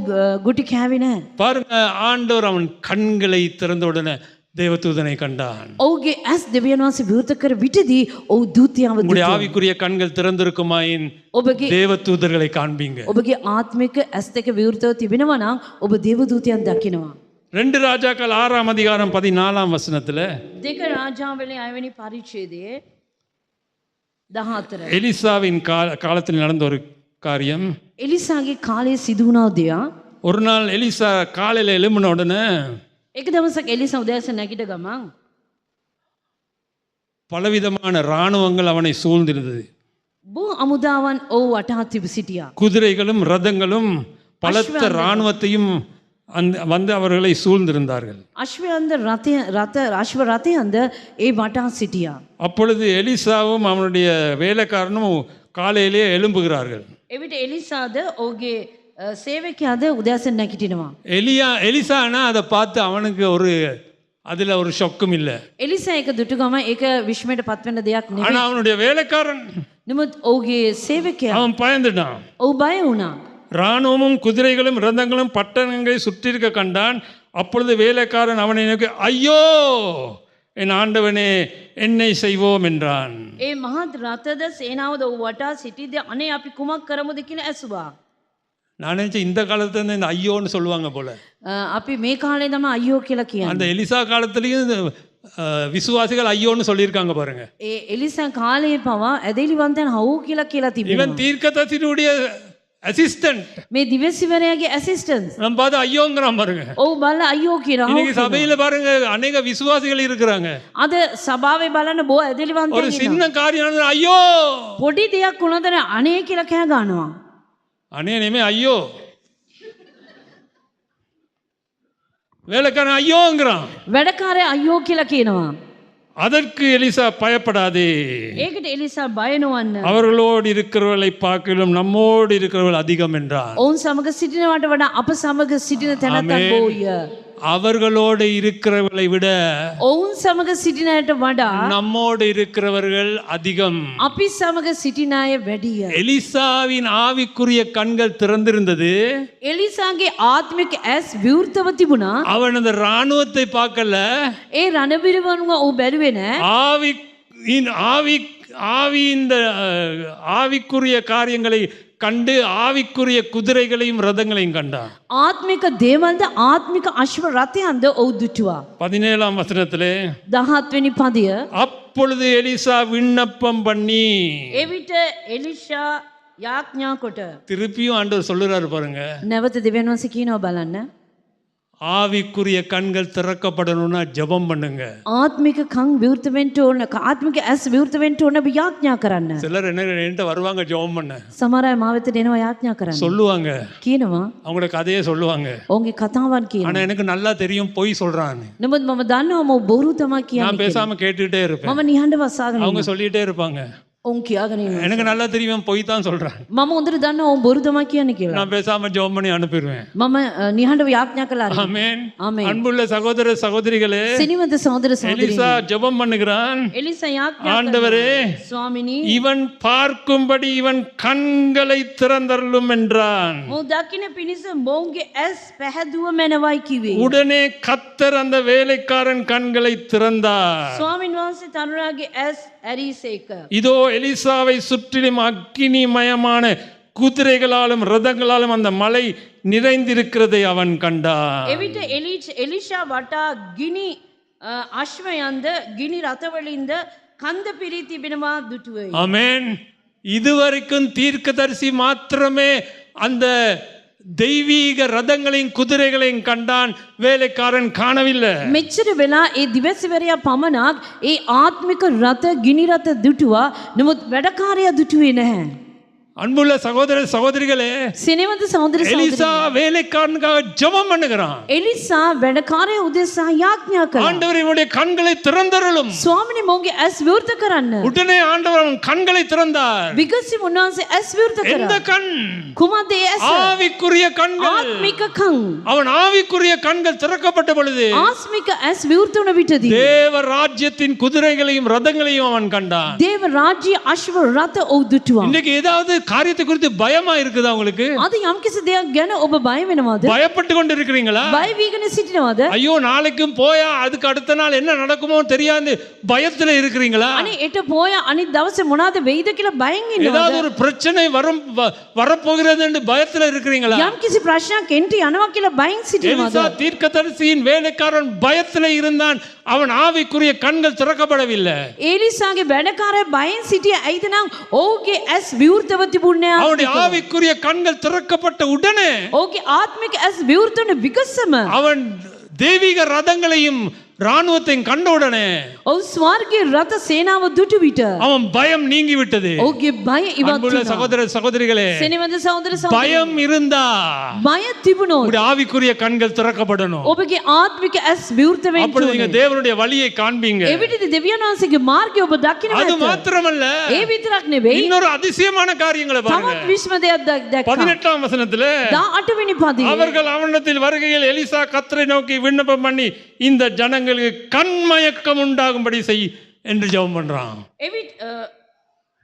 ගුටි කෑවේ නැහැ. பாருங்க, ஆண்டவர் அவன் கண்களை திறந்த உடனே தேவதூதனை கண்டான். ඔව්ගේ ඇස් දෙවියන් වහන්සේ විවෘත කර විටදී ඔව් දූතයාව உங்களுடைய ஆவிக்குரிய கண்கள் திறந்திருக்குமாயின் ඔබගේ தேவதூதர்களை காண்பீங்க. ඔබගේ ආත්මික ඇස් දෙක විවෘතව තිබෙනවා නම් ඔබ දේවදූතයන් දකිනවා. 2 ராஜாக்கள் 6ஆம் அதிகாரம் 14ஆம் வசனத்துல දෙක රාජාවලේ 6 වෙනි පරිච්ඡේදයේ 14. எலிசாவின் காலத்தில் நடந்த ஒரு காரியம். එලිසාගේ කාලයේ සිදු වුණා දෙයක්. ஒரு நாள் எலிசா காலையில எழும்பின உடனே එක දවසක් එලිසා උදෑසන නැගිට ගමන් பலவிதமான இராணுவங்கள் அவனை சூழ்ந்திருந்தது. බොහෝ අමුදාවන් ඔව් වටා තිබ සිටියා. குதிரைகளும் ரதங்களும் பலத்த இராணுவத்தையும் வந்து அவர்களை சூழ்ந்திருந்தார்கள். අශ්වයන්ද අශ්ව රථයන්ද ඒ වටා සිටියා. அப்பொழுது எலிசாவும் அவனுடைய வேலைக்காரனும் காலையிலே எழும்புகிறார்கள். එවිට එලිසාද ඔහුගේ සේවකයාද උදෑසන නැගිටිනවා. எலிசானா அதை பார்த்து அவனுக்கு அதுல ஒரு ஷொக்கும் இல்லை. එලිසා එක දුටු ගම ඒක විශ්මයට පත් වෙන දෙයක් නෙවෙයි. ஆனா அவனுடைய வேலைக்காரன், නමුත් ඔහුගේ සේවකයා அவன் பயந்துட்டான். ඔහු බය වුණා. இராணுவமும் குதிரைகளும் ரதங்களும் பட்டணங்களை சுற்றிருக்க கண்டான். அப்பொழுது வேலைக்காரன் அவனை நோக்கி, ஐயோ என் ஆண்டவனே என்னை செய்வோம் என்றான். ඒ මහත් රථද සේනාවද ඔහු වටා සිටිද්දී අනේ අපි කුමක් කරමුද කියලා ඇසුවා. நான் நினைச்சேன் இந்த காலத்துல இருந்து இந்த ஐயோன்னு சொல்லுவாங்க போல. අපි මේ කාලේ තමයි අයියෝ කියලා කියන්නේ. அந்த எலிசா காலத்திலயும் விசுவாசிகள் ஐயோன்னு சொல்லியிருக்காங்க பாருங்க. ඒ එලිසා කාලේ පවා ඇදහිලිවන්තයන් හවු කියලා இவன் තිබෙනවා. தீர்க்கதரிசியுடைய அசிஸ்டன்ட். මේ දිවසිවරයාගේ ඇසිස්ටන්ස්. நம்ம பார்த்து ஐயோங்கிறான் பாருங்க. ඔව් බලලා අයියෝ කියනවා. இன்னைக்கு சபையில பாருங்க அநேக விசுவாசிகள் இருக்கிறாங்க. අද සභාවේ බලන බොහෝ ஒரு ඇදලිවන්තයන් ඉන්නවා. சின்ன காரியம் நடந்தா ஐயோ. පොඩි දෙයක් වුණාද අනේ කියලා කෑ ගන්නවා. அனே நேமே ஐயோ. வேலைக்காரன் ஐயோங்கிறான். වැඩකාරයා අයියෝ කියලා කියනවා. அதற்கு எலிசா பயப்படாதே, ඒකට එලිසා බය නොවන්න. அவர்களோடு இருக்கிறவர்களை பார்க்கிலும் நம்மோடு இருக்கிறவர்கள் அதிகம் என்றான். ඔවුන් සමග සිටිනවට වඩා අප සමග සිටින තැනැත්තන් බොහෝය. அவர்களோடு இருக்கிறவர்களை விட ඔවුන් සමග සිටින අයට වඩා நம்மோடு இருக்கிறவர்கள் அதிகம். අපි සමග සිටින අය වැඩිය. எலிசாவின் ஆவிக்குரிய கண்கள் திறந்திருந்தது. එලිසාගේ ආත්මික ඇස් විවෘතව තිබුණා. அவன் அந்த ராணுவத்தை பார்க்கல, ඒ රණවිරුවන්ව ඔහු බැලුවේ නෑ. ஆவி இந்த ஆவிக்குரிய காரியங்களை கண்டு ஆவிக்குரிய குதிரைகளையும் ரதங்களையும் கண்டான். ආත්මික දේවල්ද ආත්මික අශ්ව රථයන්ද ඔහු දුටුවා. 17 வசனத்திலே 17 වෙනි පදය. அப்பொழுது எலிசா விண்ணப்பம் பண்ணி, එවිට එලිෂා යාඥා කොට திருப்பியும் ஆண்டவர் சொல்லுறாரு பாருங்க, නැවත දෙවියන් වහන්සේ කියනවා බලන්න. ஆவிக்குரிய கண்கள் திறக்கப்படணும்னா ஜெபம் பண்ணுங்க. ආත්මික කන් විවෘත වෙන්න ඕන, ආත්මික ඇස් විවෘත වෙන්න ඕන ඔබ යාඥා කරන්න. சிலர் என்கிட்ட வருவாங்க ஜெபம் பண்ண, සමහර අය මාව වෙතට එනවා යාඥා කරන්න. சொல்லுவாங்க, කියනවා அவங்களோட கதையை சொல்லுவாங்க. ඔවුන්ගේ කතාවන් කියනවා. ஆனா எனக்கு நல்லா தெரியும் பொய் சொல்றான்னு. නමුත් මම දන්නවා මම බොරු තමයි நான் කියන්නේ. பேசாம கேட்டுட்டே இருப்பேன். මම නිහඬව අසාගෙන அவங்க ඉන්නවා. சொல்லிட்டே இருப்பாங்க, ඔවුන් කියාගෙන ඉන්නවා. எனக்கு நல்லா தெரியும் பொய் தான் சொல்றான். මම හොඳට දන්නවා ඔවුන් බොරු තමයි කියන්නේ කියලා. நான் பேசாம ஜெபம் பண்ணி அனுப்பிடுவேன். මම නිහඬව යාඥා කළා. ஆமென். ආමේන්. அன்புள்ள சகோதர சகோதரிகளே, සිනිවන්ත සහෝදර සහෝදරියනි. எலிசா ஜெபம் பண்ணுகிறான். එලිසා යාඥා ஆண்டவரே, කළා. ස්වාමිනී இவன் பார்க்கும்படி இவன் கண்களை திறந்தருளும் என்றான். මොහු දකින්න පිණිස මොවුන්ගේ ඇස් පැහැදුව මැනවයි කිව්වේ. உடனே கர்த்தர் அந்த வேலைக்காரன் கண்களை திறந்தார். ස්වාමින් වහන්සේ තරුණයාගේ ඇස් ඇරීසේක. இதோ எலிசாவை சுற்றிலும் அக்கினிமயமான குதிரைகளாலும் ரதங்களாலும் அந்த மலை நிறைந்திருக்கிறதை அவன் கண்டான். එවිට එලිෂා වටා ගිනි අශ්වයන්ද ගිනි රථවලින්ද කන්ද පිරී තිබෙනවා දුටුවේ. ஆமென். இதுவரைக்கும் தீர்க்கதரிசி மாத்திரமே அந்த தெய்வீக ரதங்களையும் குதிரைகளையும் கண்டான், வேலைக்காரன் காணவில்லை. මෙච්චර වෙලා ඒ දිවසිවරයා පමණක් ඒ ආත්මික රථ ගිනි රථ දුටුවා. නමුත් වැඩකාරයා දුටුවේ නැහැ. அன்புள்ள சகோதர சகோதரிகளே, සිනවන්ත සහෝදර எலிசா සහෝදරියනි. வேலைக்காரனுக்காக ஜெபம் பண்ணுகிறான். එලිසා වැඩකාරයා උදෙසා යාඥා කළා. ஆண்டவர் இவனுடைய கண்களை திறந்தருளும். ස්වාමිනේ මොහුගේ ඇස් විවෘත කරන්න. உடனே ஆண்டவர் அவன் கண்களை திறந்தார். විගසිම උන්වහන්සේ ඇස් විවෘත எந்த කරා. கண்? කුමක්ද ඒ ඇස? ஆவிக்குரிய கண்கள். ආත්මික කන්. அவன் ஆவிக்குரிய கண்கள் திறக்கப்பட்ட பொழுது ආත්මික ඇස් විවෘත වුණ විටදී தேவ ராஜ்யத்தின் குதிரைகளையும் ரதங்களையும் அவன் கண்டான். දේව රාජ්‍ය අශ්ව රථ ඔහු දුටුවා. இன்னைக்கு ஏதாவது காரியத்தை குறித்து பயமா இருக்குதா உங்களுக்கு? අද යම්කිසි දෙයක් ගැන ඔබ බය වෙනවද? பயப்பட்டு கொண்டு இருக்கிறீங்களா? බය වීගෙන සිටිනවද? ஐயோ நாளைக்கும் போயா அதுக்கு அடுத்த நாள் என்ன நடக்குமோ தெரியாது பயத்துல இருக்கிறீங்களா? අනේ එට පොය අනිත් දවසේ මොනවද වෙයිද කියලා බයෙන් ஏதாவது ඉන්නවද? ஒரு பிரச்சனை வரப்போகிறது என்று பயத்துல இருக்கிறீங்களா? යම්කිසි ප්‍රශ්නයක් එන්ට යනවා කියලා බයෙන් සිටිනවද? எலிசா தீர்க்கதரிசியின் வேலைக்காரன் பயத்துல இருந்தான். அவன் ஆவிக்குரிய கண்கள் திறக்கப்படவில்லை. එලිසාගේ වැඩකාරය බයෙන් සිටිය ඇයිද නම් ඔහුගේ ඇස් විවෘතව තිබුණේ அவனுடைய ஆவிக்குரிய கண்கள் திறக்கப்பட்ட உடனே ඔහුගේ ආත්මික ඇස් විවෘත වුණ විගසම அவன் தெய்வீக ரதங்களையும் ராணுவத்தையும் கண்ட உடனே ඔහු ස්වර්ගයේ රථ සේනාව දුටු විට அவன் பயம் நீங்கி விட்டது. ඔහුගේ බය ඉවත් அன்புள்ள වුණා. சகோதர சகோதரிகளே, සිනවන්ත සහෝදර සහෝදරියනි. பயம் இருந்தா බය තිබුණොත් உங்களுடைய ஆவிக்குரிய கண்கள் திறக்கப்படணும். ඔබගේ ආත්මික ඇස් විවෘත වෙන්න அப்பொழுது நீங்க ඕනේ. தேவனுடைய வழியை காண்பீங்க. එවිටදී දෙවියන් වහන්සේගේ මාර්ගය ඔබ දකින්න அது ඇත. மாத்திரமல்ல, ඒ විතරක් නෙවෙයි. இன்னொரு அதிசயமான காரியங்களை பாருங்க. තවත් විශ්ම දෙයක් දැක්කා. 18 வசனத்துல 18 වෙනි පදයේ அவர்கள் அவனிடத்தில் வருகையில் எலிசா கர்த்தரை நோக்கி விண்ணப்பம் பண்ணி இந்த ஜனங்களுக்கு கண்மயக்கம் உண்டாகும்படி செய் என்று ஜெபம் பண்றான்.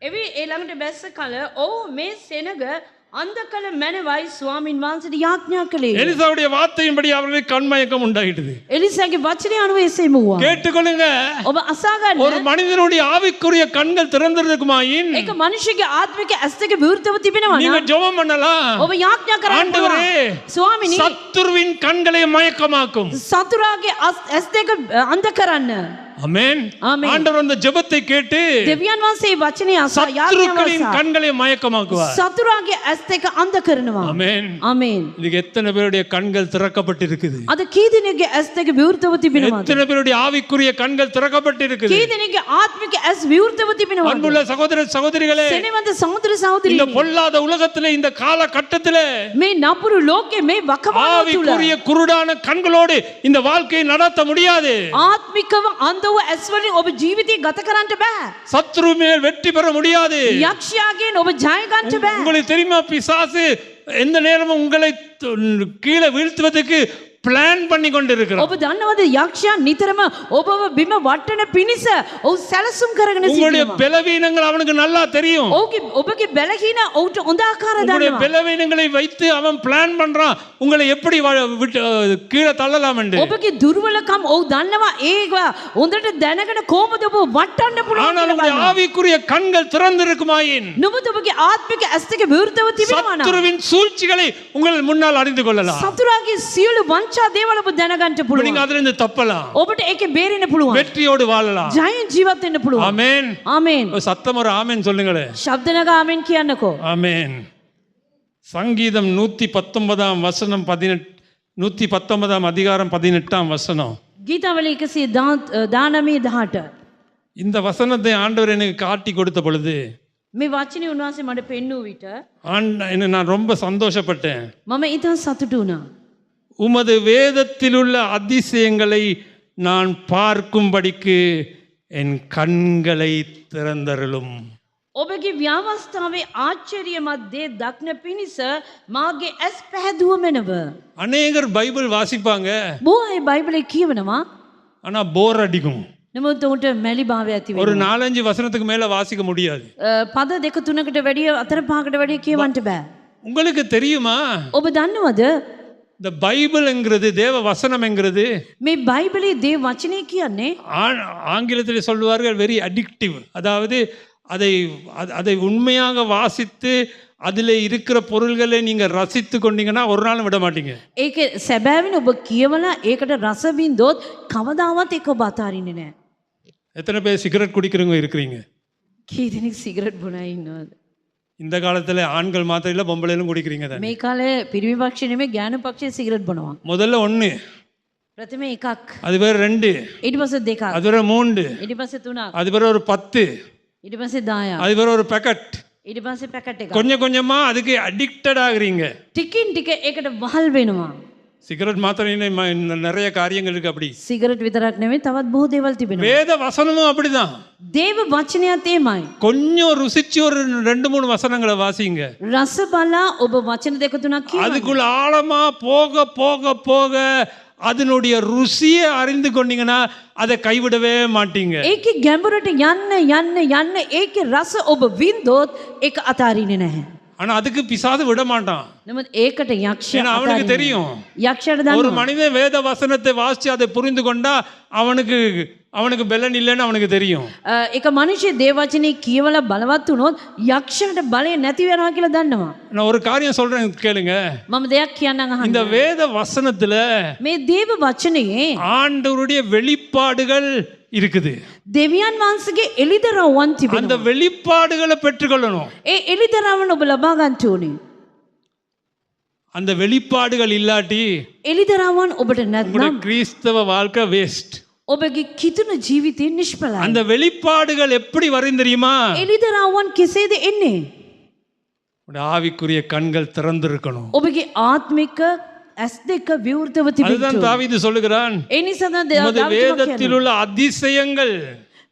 එවි ඒ ළඟට බැස්ස කල ඔව් මේ සෙනග අන්ධ කළ මැනවයි ස්වාමින් වහන්සේට යාඥා කළේ. எலிசாவுடைய வார்த்தையின்படி அவர்களுக்கு கண்மயக்கம் உண்டாயிட்டது. එලිසාගේ වචනය අනුව එසේම වුණා. கேட்டுக்கொள்ளுங்க, ඔබ අසා ගන්න. ஒரு மனிதனுடைய ஆவிக்குரிய கண்கள் திறந்திருக்குமாயின் ඒක මනුෂ්‍යගේ ආත්මික ඇස් දෙක විවෘතව තිබෙනවා நீங்க නම් ஜெபம் பண்ணலாம். ඔබ යාඥා කරන්න ஆண்டவரே, පුළුවන්. ස්වාමිනී சத்துருவின் கண்களை மயக்கமாக்கும். සතුරාගේ ඇස් දෙක අන්ධ කරන්න. ஆமென். ஆமென். ஆண்டவர் அந்த ஜெபத்தை கேட்டு දෙවියන් වහන්සේ වචනේ අසා சத்துருக்களின் கண்களை மயக்கமாக்குவார். සතුරාගේ ඇස් දෙක අන්ධ කරනවා. ஆமென். ආමේන්. இதுக்கு எத்தனை பேருடைய கண்கள் திறக்கப்பட்டிருக்குது? අද කී දෙනෙක්ගේ ඇස් දෙක විවෘතව තිබෙනවද? எத்தனை பேருடைய ஆவிக்குரிய கண்கள் திறக்கப்பட்டிருக்குது? කී දෙනෙක්ගේ ආත්මික ඇස් විවෘතව තිබෙනවද? அன்புள்ள சகோதர சகோதரிகளே, සෙනෙවන්ත සහෝදර இந்த සහෝදරියනි, பொல்லாத உலகத்திலே இந்த காலகட்டத்திலே මේ නපුරු ලෝකේ මේ වකවානුව තුල ஆவிக்குரிய குருடான கண்களோடு இந்த வாழ்க்கையை நடத்த முடியாது. ආත්මිකව අන්ධව ඇස් වලින් ඔබ ජීවිතය ගත කරන්න බෑ. சத்ரு மேல் வெற்றி பெற முடியாது. යක්ෂයාගෙන් ඔබ ජය ගන්න බෑ. உங்களுக்கு தெரியுமா, பிசாசு எந்த நேரமும் உங்களை கீழே வீழ்த்துவதற்கு பிளான் பண்ணி கொண்டிருக்கிறார். ඔබ දන්නවද යක්ෂයා නිතරම ඔබව බිම වටන පිණිස ඔහු සැලසුම් කරගෙන உங்களுடைய සිටිනවා. பலவீனங்கள் அவனுக்கு நல்லா தெரியும். ඔබගේ බැලහීන ඔහුට හොඳ ආකාර உங்களுடைய දන්නවා. பலவீனங்களை வைத்து அவன் பிளான் பண்றான் உங்களை எப்படி கீழே தள்ளலாம் என்று. ඔබගේ දුර්වලකම් ඔහු දන්නවා. ඒක හොඳට දැනගෙන කොහොමද ඔබ වටන්න පුළුවන් ஆனால் කියලා உங்களுடைய බලනවා. ஆவிக்குரிய கண்கள் திறந்திருக்குமாயின் නමුත් ඔබගේ ආත්මික ඇස් දෙක විවෘතව තිබෙනවා නම් சத்துருவின் சூழ்ச்சிகளை உங்கள் முன்னால் அறிந்து கொள்ளலாம். සතුරාගේ සියලු වංචා දේවල් ඔබ දැනගන්න நீங்க පුළුවන්. அதிலிருந்து இருந்து தப்பலாம். ඔබට ඒකේ බේරෙන්න පුළුවන්. வெற்றியோடு வாழலாம். ජයෙන් ජීවත් වෙන්න පුළුවන්. ஆமென். ආමේන්. ஒரு சத்தம் ஒரு ஆமென் சொல்லுங்களே. ශබ්ද නගා ආමේන් කියන්නකෝ. ஆமென். சங்கீதம் 119 வசனம் 18 119 அதிகாரம் 18 வசனம். ගීතවල 119:18. இந்த வசனத்தை ஆண்டவர் எனக்கு காட்டி கொடுத்த பொழுது මේ වචනේ උන්වහන්සේ මට පෙන්වූ විට நான் ரொம்ப சந்தோஷப்பட்டேன். මම ඊට සතුටු වුණා. உமது வேதத்தில் உள்ள அதிசயங்களை நான் பார்க்கும்படிக்கு என் கண்களை திறந்தருளும். ඔබගේ ව්‍යවස්ථාවේ ආශ්චර්යමත් දේ දක්න පිණිස මාගේ ඇස් පැහැදුව මැනව. அநேகர் பைபிள் வாசிப்பாங்க, බොහෝ අය බයිබලේ කියවනවා. ஆனா போர் அடிக்கும். නමුත් උන්ට මැලි භාවය ඇති ஒரு වෙනවා. 4-5 வசனத்துக்கு மேல வாசிக்க முடியாது. පද දෙක තුනකට වැඩිය අතර පහකට වැඩිය කියවන්න බෑ. உங்களுக்கு தெரியுமா, ඔබ දන්නවද இந்த பைபிள்ங்கிறது தேவ வசனம்ங்கிறது මේ බයිබලේ දේව වචනේ කියන්නේ ஆங்கிலத்தில் சொல்வார்கள் வெரி அடிக்டிவ். அதாவது அதை உண்மையாக வாசித்து அதில் இருக்கிற பொருள்களை நீங்க ரசித்து கொண்டீங்கன்னா ஒரு நாள் விட மாட்டீங்க. ඒක සැබෑවෙන ඔබ කියවලා ඒකට රස වින්දොත් කවදාවත් ඒක ඔබ අතාරින්නේ නැහැ. எத்தனை பேர் சிகரெட் குடிக்கிறவங்க இருக்கிறீங்க? කී දෙනෙක් සිගරට් බොන අය ඉන්නවද? இந்த காலத்தில் ஆண்கள் மாத்திரம் இல்லை, பொம்பளையிலும் குடிக்கிறீங்க தானே. මේ කාලේ පිරිමි පක්ෂේ නෙමෙයි ඥාන පක්ෂේ සිගරට් බොනවා. முதல்ல 1, ප්‍රථමේ එකක්, அது பேர் 2, ඊට පස්සේ දෙකක්, அது பேர் 3, ඊට පස්සේ තුනක්, அது பேர் ஒரு 10, ඊට පස්සේ 10ක්, அது பேர் ஒரு பேக்கெட். ඊට පස්සේ පැකට් එකක්. கொஞ்சம் கொஞ்சமா அதுக்கு அடிக்டட் ஆகுறீங்க. ටිකින් ටික ඒකට වහල් වෙනවා. சிகரெட் மாத்திரம் நிறைய காரியங்கள் இருக்கு அப்படி. සිගරට් විතරක් නෙමෙයි තවත් බොහෝ දේවල් තිබෙනවා. வேத வசனமும் அப்படிதான். දේව වචනයත් එමයයි. கொஞ்சம் ருசிச்சு ஒரு 2-3 வசனங்களை வாசிங்க. රස බලා ඔබ වචන දෙක තුනක් කියවන්න. அதுக்குள்ள ஆழமா போக போக போக அதனுடைய ருசியை அறிந்து கொண்டீங்கன்னா அதை கைவிடவே மாட்டீங்க. ඒකේ ගැඹුරට යන්න යන්න යන්න ඒකේ රස ඔබ වින්දොත් ඒක අතාරින්නේ නැහැ. ஆனா அதுக்கு பிசாசு விட மாட்டான். නමුත් ඒකට යක්ෂයා ஏன்னா அவனுக்கு අතාරින්නේ தெரியும், නැහැ. යක්ෂයාට ஒரு දන්නවා. மனிதன் வேத வசனத்தை வாசிச்சு அதை புரிந்து கொண்டா அவனுக்கு பலன் இல்லைன்னு அவனுக்கு தெரியும். එක මනුෂ්‍ය දේව වචනේ කියවලා බලවත් වුණොත් යක්ෂයාට බලය නැති වෙනවා කියලා දන්නවා. நான் ஒரு காரியம் சொல்றேன் கேளுங்க. මම දෙයක් කියන්නම් இந்த අහන්න. வேத வசனத்துல මේ දේව වචනේ ஆண்டவருடைய வெளிப்பாடுகள் இருக்குது. දෙවියන් වහන්සේගේ එළිදරව්වන් அந்த තිබෙනවා. வெளிப்பாடுகளை பெற்றுக்கொள்ளணும். ඒ එළිදරව්වන් ඔබ ලබා ගන්න ඕනේ. அந்த வெளிப்பாடுகள் இல்லாட்டி එළිදරව්වන් ඔබට உங்களுடைய නැත්නම් கிறிஸ்தவ வாழ்க்கை வேஸ்ட். ඔබගේ කිතුණු ජීවිතය නිෂ්ඵලයි. அந்த வெளிப்பாடுகள் எப்படி வரும் தெரியுமா? එළිදරව්වන් කෙසේද එන්නේ? உங்களுடைய ஆவிக்குரிய கண்கள் திறந்திருக்கணும். ඔබගේ ආත්මික ඇස් දෙක විවෘතව තිබෙන්න அதுதான் ඕනේ. தாவீது சொல்லுகிறான், ඒ නිසා உமது තමයි வேதத்தில் உள்ள அதிசயங்கள்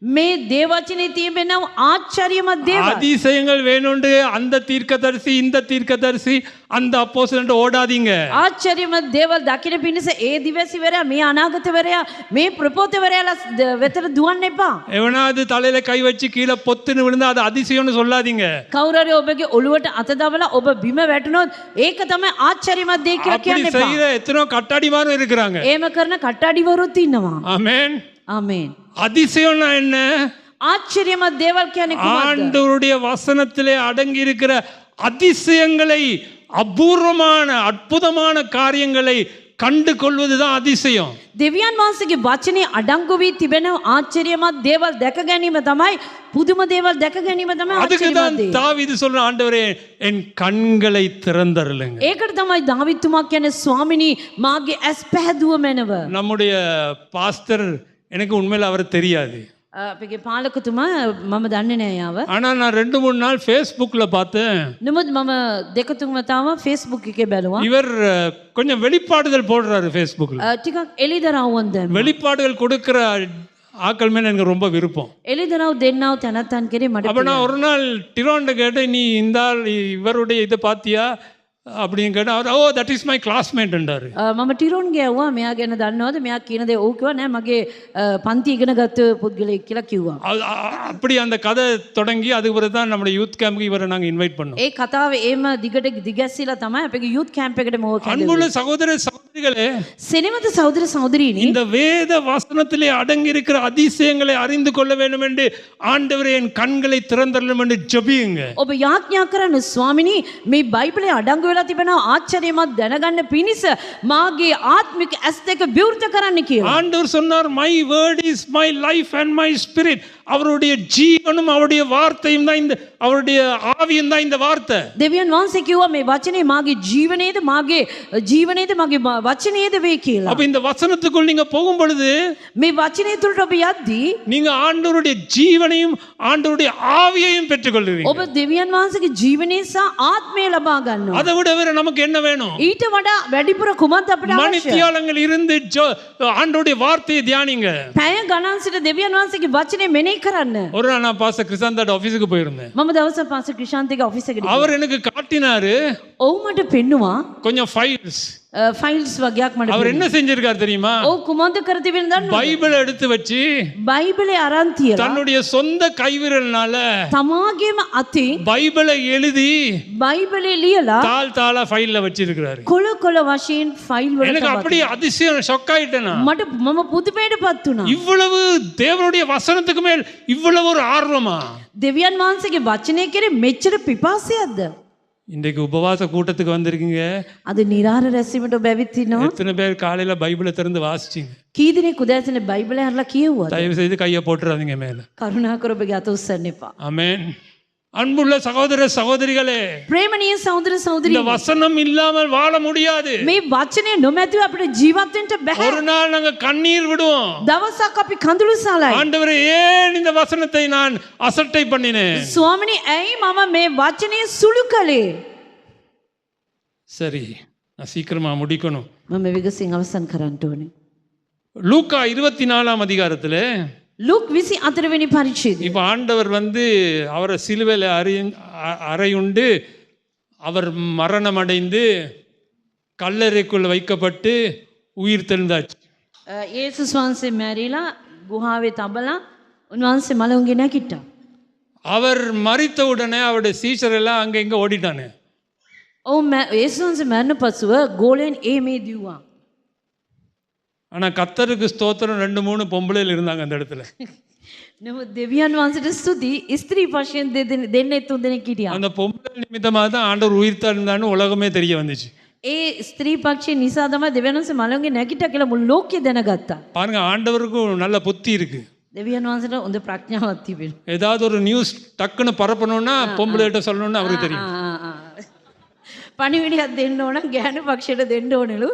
මේ දේවචනේ තිබෙන ආශ්චර්යමත් දේවල්. அதிசயங்கள் வேணும்னு அந்த தீர்க்கதரிசி இந்த தீர்க்கதரிசி அந்த அப்போஸ்தலன்ට ஓடாதீங்க. ආශ්චර්යමත් දේවල් දකින පිණිස ඒ දිවසිවරයා මේ අනාගතවරයා මේ ප්‍රපෝතවරයාලා වෙතට දුවන්න එපා. எவனாவது தலையில கை வச்சு கீழே பொத்துன்னு விழுந்தா அது அதிசயம்னு சொல்லாதீங்க. කවුරුහරි ඔබගේ ඔළුවට අත දමලා ඔබ බිම වැටුණොත් ඒක තමයි ආශ්චර්යමත් දේ කියලා அப்படி කියන්න එපා. செய்யற எத்தனோ கட்டாடிமாரும் இருக்கிறாங்க. එහෙම කරන කට්ටඩිවරුත් ඉන්නවා. ஆமென். ආමේන්. அதிசயம்னா என்ன? ආශ්චර්යමත් දේවල් කියන්නේ කුමක්ද? ஆண்டவருடைய வசனத்திலே அடங்கி இருக்கிற அதிசயங்களை, அபூர்வமான அற்புதமான காரியங்களை கண்டு கொள்வதுதான் அதிசயம். දෙවියන් වහන්සේගේ වචනේ අඩංගු වී තිබෙන ආශ්චර්යමත් දේවල් දැක ගැනීම තමයි පුදුම දේවල් දැක ගැනීම තමයි அதுக்கு ආශ්චර්යමත් தான் දේ. தாவீது சொல்ற, ஆண்டவரே என் கண்களை திறந்தருளுங்க. ඒකට තමයි දාවිත්තුමා කියන්නේ ස්වාමිනී මාගේ ඇස් පැහැදුව මැනව. நம்முடைய பாஸ்டர் எனக்கு உண்மையில அவர் தெரியாது. අපගේ පාලකතුමා මම දන්නේ නෑ යාව. ஆனா நான் 2-3 நாள் Facebookல பார்த்தேன். නමුත් මම දෙක තුන් වතාවක් Facebook එකේ බැලුවා. இவர் கொஞ்சம் வெளிப்பாடுதல் போடுறாரு Facebookல. ටිකක් එළිදරව්වන් දැම්මා. வெளிப்பாடுகள் கொடுக்கிற ஆக்கள் மேல எனக்கு ரொம்ப விருப்பம். එළිදරව් දෙන්නව තැනත්තන් කෙරේ මට அப்ப நான் ஒரு நாள் டிரோண்ட கேட்டேன், நீ இந்த ஆள் இவருடைய இதை பாத்தியா அப்படின்னு கேட்டேன். அவர், oh that is my classmate என்றாரு. මම ටිරෝන් ගෑව්වා මෙයා ගැන දන්නවද මෙයා කියන දේ ඔව් කිව්වා නෑ මගේ පන්ති ඉගෙන ගත්ත පුද්ගලයෙක් කියලා කිව්වා. அப்படி அந்த கதை தொடங்கி அதுக்கு பிறகு தான் நம்முடைய யூத் கேம்புக்கு இவரை நாங்க இன்வைட் பண்ணோம். ඒ කතාව ඒම දිගට දිගැස්සিলা තමයි අපේ යූත් කැම්ප් එකට මොව කැඳවුවේ. அன்புள்ள சகோதர சகோதரிகளே, සෙනෙමත සහෝදර සහෝදරීනි இந்த வேத வசனத்திலே அடங்கி இருக்கிற அதிசயங்களை அறிந்து கொள்ள வேண்டும் என்று ஆண்டவரே என் கண்களை திறந்தருளும் என்று ஜெபியுங்க. ඔබ යාඥා කරන්න ස්වාමිනී මේ බයිබලයේ අඩංගු වෙලා තිබෙන ආශ්චර්යමත් දැනගන්න පිණිස මාගේ ආත්මික ඇස් දෙක විවෘත කරන්න කියලා. ஆண்டவர் சொன்னார், my word is my life and my spirit. அவருடைய ஜீவனும் அவருடைய வார்த்தையும் தான் இந்த, அவருடைய ஆவியும் தான் இந்த வார்த்தை. දෙවියන් වහන්සේ කිව්වා මේ වචනේ මාගේ ජීවනයේද මාගේ ජීවනයේද මාගේ වචනයේද වේ කියලා. அப்ப இந்த வசனத்துக்குள் நீங்க போகும் பொழுது මේ වචනේ තුලට ඔබ යද්දී நீங்க ஆண்டவருடைய ஜீவனையும் ஆண்டவருடைய ஆவியையும் பெற்றுக்கொள்வீங்க. ඔබ දෙවියන් වහන්සේගේ ජීවනයේ සහ ආත්මය ලබා ගන්නවා. அதை விட வேற நமக்கு என்ன வேணும்? ඊට වඩා වැඩිපුර කුමක්ද අපිට අවශ්‍ය? மணித்தியாலங்கள் இருந்து ஆண்டவருடைய வார்த்தையை தியானிங்க. පැය ගණන් සිට දෙවියන් වහන්සේගේ වචනේ මෙනෙහි කරන්න. ஒரு நாள் நான் பாஸ்டர் கிறிஸ்தாந்தோட ஆபீஸுக்கு போயிருந்தேன். මම දවසක් පාස ක්‍රිෂාන්තගේ ඔෆිස් එකට ගියා. அவர் எனக்கு காட்டினாரு ඔව් මට පෙන්නුවා கொஞ்சம் ஃபைல்ஸ். ෆයිල්ස් වගේක් මට. அவர் என்ன செஞ்சிருக்காரு தெரியுமா? ඔව් කුමක්ද කර තිබෙන දන්නවද? பைபிளை எடுத்து வச்சு බයිබලේ අරන් තියලා தன்னுடைய சொந்த கைவிரல்னால තමාගේම අතින් பைபிளை எழுதி බයිබලේ ලියලා தாள் தாளா ஃபைல்ல வச்சிருக்கிறாரு. කොළ කොළ වශයෙන් ෆයිල් වලට எனக்கு அப்படி அதிசயம், ஷாக் ஆயிட்டேனா. මට මම පුදුමයටපත් වුණා. இவ்வளவு தேவனுடைய வசனத்துக்கு மேல் இவ்வளவு ஒரு ஆர்வமா? දෙවියන් වහන්සේගේ වචනය කෙරේ මෙච්චර පිපාසයක්ද? இன்றைக்கு உபவாச கூட்டத்துக்கு வந்திருக்கீங்க. අද නිරාර රැස්වීමට ඔබ ඇවිත් ඉන්නවා. எத்தனை பேர் காலையில பைபிளை திறந்து வாசிச்சீங்க? කී දෙනෙක් උදෑසන බයිබලය අරලා කියවුවද? தயவு செய்து கையை போட்டுறாதீங்க மேல. කරුණාකර ඔබගේ අත උස්සන්න එපා. ஆமென். அன்புள்ள சகோதர சகோதரிகளே, ප්‍රේමණීය සහෝදර සහෝදරී, இந்த வசனம் இல்லாமல் வாழ முடியாது. මේ වචනේ නොමැතිව අපිට ජීවත් වෙන්න බැහැ. ஒரு நாள் நாங்க கண்ணீர் விடுவோம். දවසක් අපි කඳුළු සාලයි. ஆண்டவரே, ஏன் இந்த வசனத்தை நான் அசட்டை பண்ணினேன்? ස්වාමිනී ඇයි මම මේ වචනේ සුළු කළේ? சரி, நான் சீக்கிரமா முடிக்கணும். මම විගසින් අවසන් කරන්න ඕනේ. லூக்கா 24 அதிகாரத்துல ලූක් 24 වෙනි පරිච්ඡේදය. இப்ப ஆண்டவர் அவரை சிலுவையில அறையுண்டு அவர் மரணம் அடைந்து கல்லறைக்குள் வைக்கப்பட்டு உயிர் தெழுந்தாச்சு. යේසුස් වහන්සේ මැරිලා ගුහාවේ තබලා උන්වහන්සේ මලවුන්ගේ නැගිට්ටා. அவர் மரித்த உடனே அவருடைய சீஷர் எல்லாம் அங்க இங்க ஓடிட்டானு. ඔව් යේසුස් වහන්සේ මරණ පසුව ගෝලයන් ඒ මේ දිව්වා. ஆனா கர்த்தருக்கு ஸ்தோத்திரம், 2-3 பொம்பளைகள் இருந்தாங்க அந்த இடத்துல. නමුත් දෙවියන් වහන්සේට ස්තුති, ස්ත්‍රී පක්ෂයෙන් දෙන්නේ තුන් දෙනෙක් හිටියා. அந்த பொம்பளை நிமித்தமாக தான் ஆண்டவர் உயிர் தெழுந்தான்னு உலகமே தெரிய வந்துச்சு. ඒ ස්ත්‍රී පක්ෂය නිසා තමයි දෙවියන් වහන්සේ මලවුන්ගේ නැගිට්ටා කියලා මුළු ලෝකෙ දැනගත්තා. பாருங்க, ஆண்டவருக்கும் நல்ல புத்தி இருக்கு. දෙවියන් වහන්සේට හොඳ ප්‍රඥාවක් තිබෙනවා. ஏதாவது ஒரு நியூஸ் டக்குன்னு பரப்பணும்னா பொம்பளைகிட்ட சொல்லணும்னு அவருக்கு தெரியும். පණිවිඩයක් දෙන්න ඕන ගැහණු පක්ෂයට දෙන්න ඕනලු.